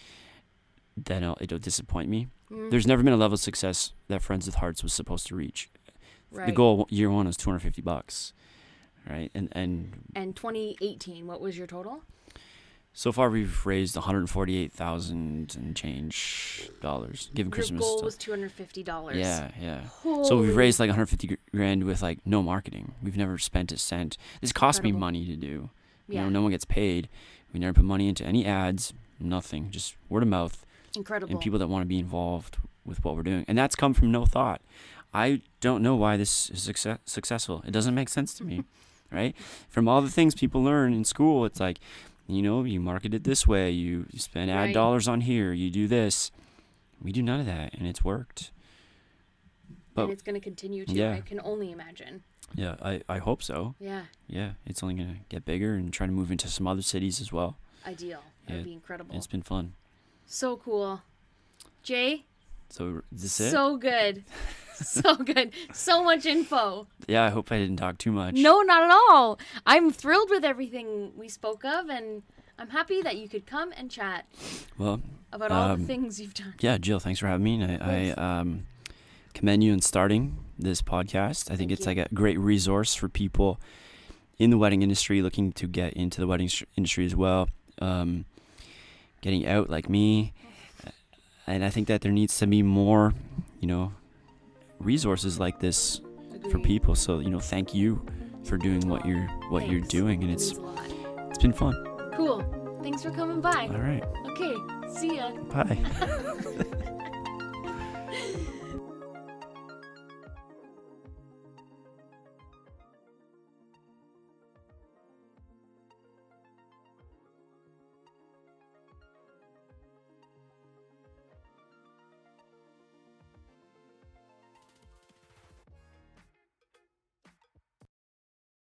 Speaker 2: then it'll disappoint me. There's never been a level of success that Friends with Hearts was supposed to reach.
Speaker 1: Right.
Speaker 2: The goal year one was $250, right? And
Speaker 1: 2018, what was your total?
Speaker 2: so far we've raised $148,000 and change given Christmas.
Speaker 1: Your goal was $250.
Speaker 2: Yeah.
Speaker 1: Holy.
Speaker 2: So we've raised like 150 grand with like no marketing. We've never spent a cent. This cost me money to do. You know, no one gets paid. We never put money into any ads, nothing, just word of mouth.
Speaker 1: Incredible.
Speaker 2: And people that want to be involved with what we're doing. And that's come from no thought. I don't know why this is successful. It doesn't make sense to me, right? From all the things people learn in school, it's like, you know, you market it this way, you spend ad dollars on here, you do this. We do none of that, and it's worked. But,
Speaker 1: and it's going to continue to. I can only imagine.
Speaker 2: Yeah, I hope so.
Speaker 1: Yeah.
Speaker 2: Yeah, it's only going to get bigger and try to move into some other cities as well.
Speaker 1: Ideal. That would be incredible.
Speaker 2: It's been fun.
Speaker 1: So cool. Jay?
Speaker 2: So, is this it?
Speaker 1: So good. So good. So much info.
Speaker 2: Yeah, I hope I didn't talk too much.
Speaker 1: No, not at all. I'm thrilled with everything we spoke of, and I'm happy that you could come and chat about all the things you've done.
Speaker 2: Yeah, Jill, thanks for having me. I commend you in starting this podcast. I think it's like a great resource for people in the wedding industry looking to get into the wedding industry as well, getting out like me. And I think that there needs to be more, resources like this for people. So, thank you for doing what you're doing, and it's been fun.
Speaker 1: Cool. Thanks for coming by.
Speaker 2: All right.
Speaker 1: Okay. See ya.
Speaker 2: Bye.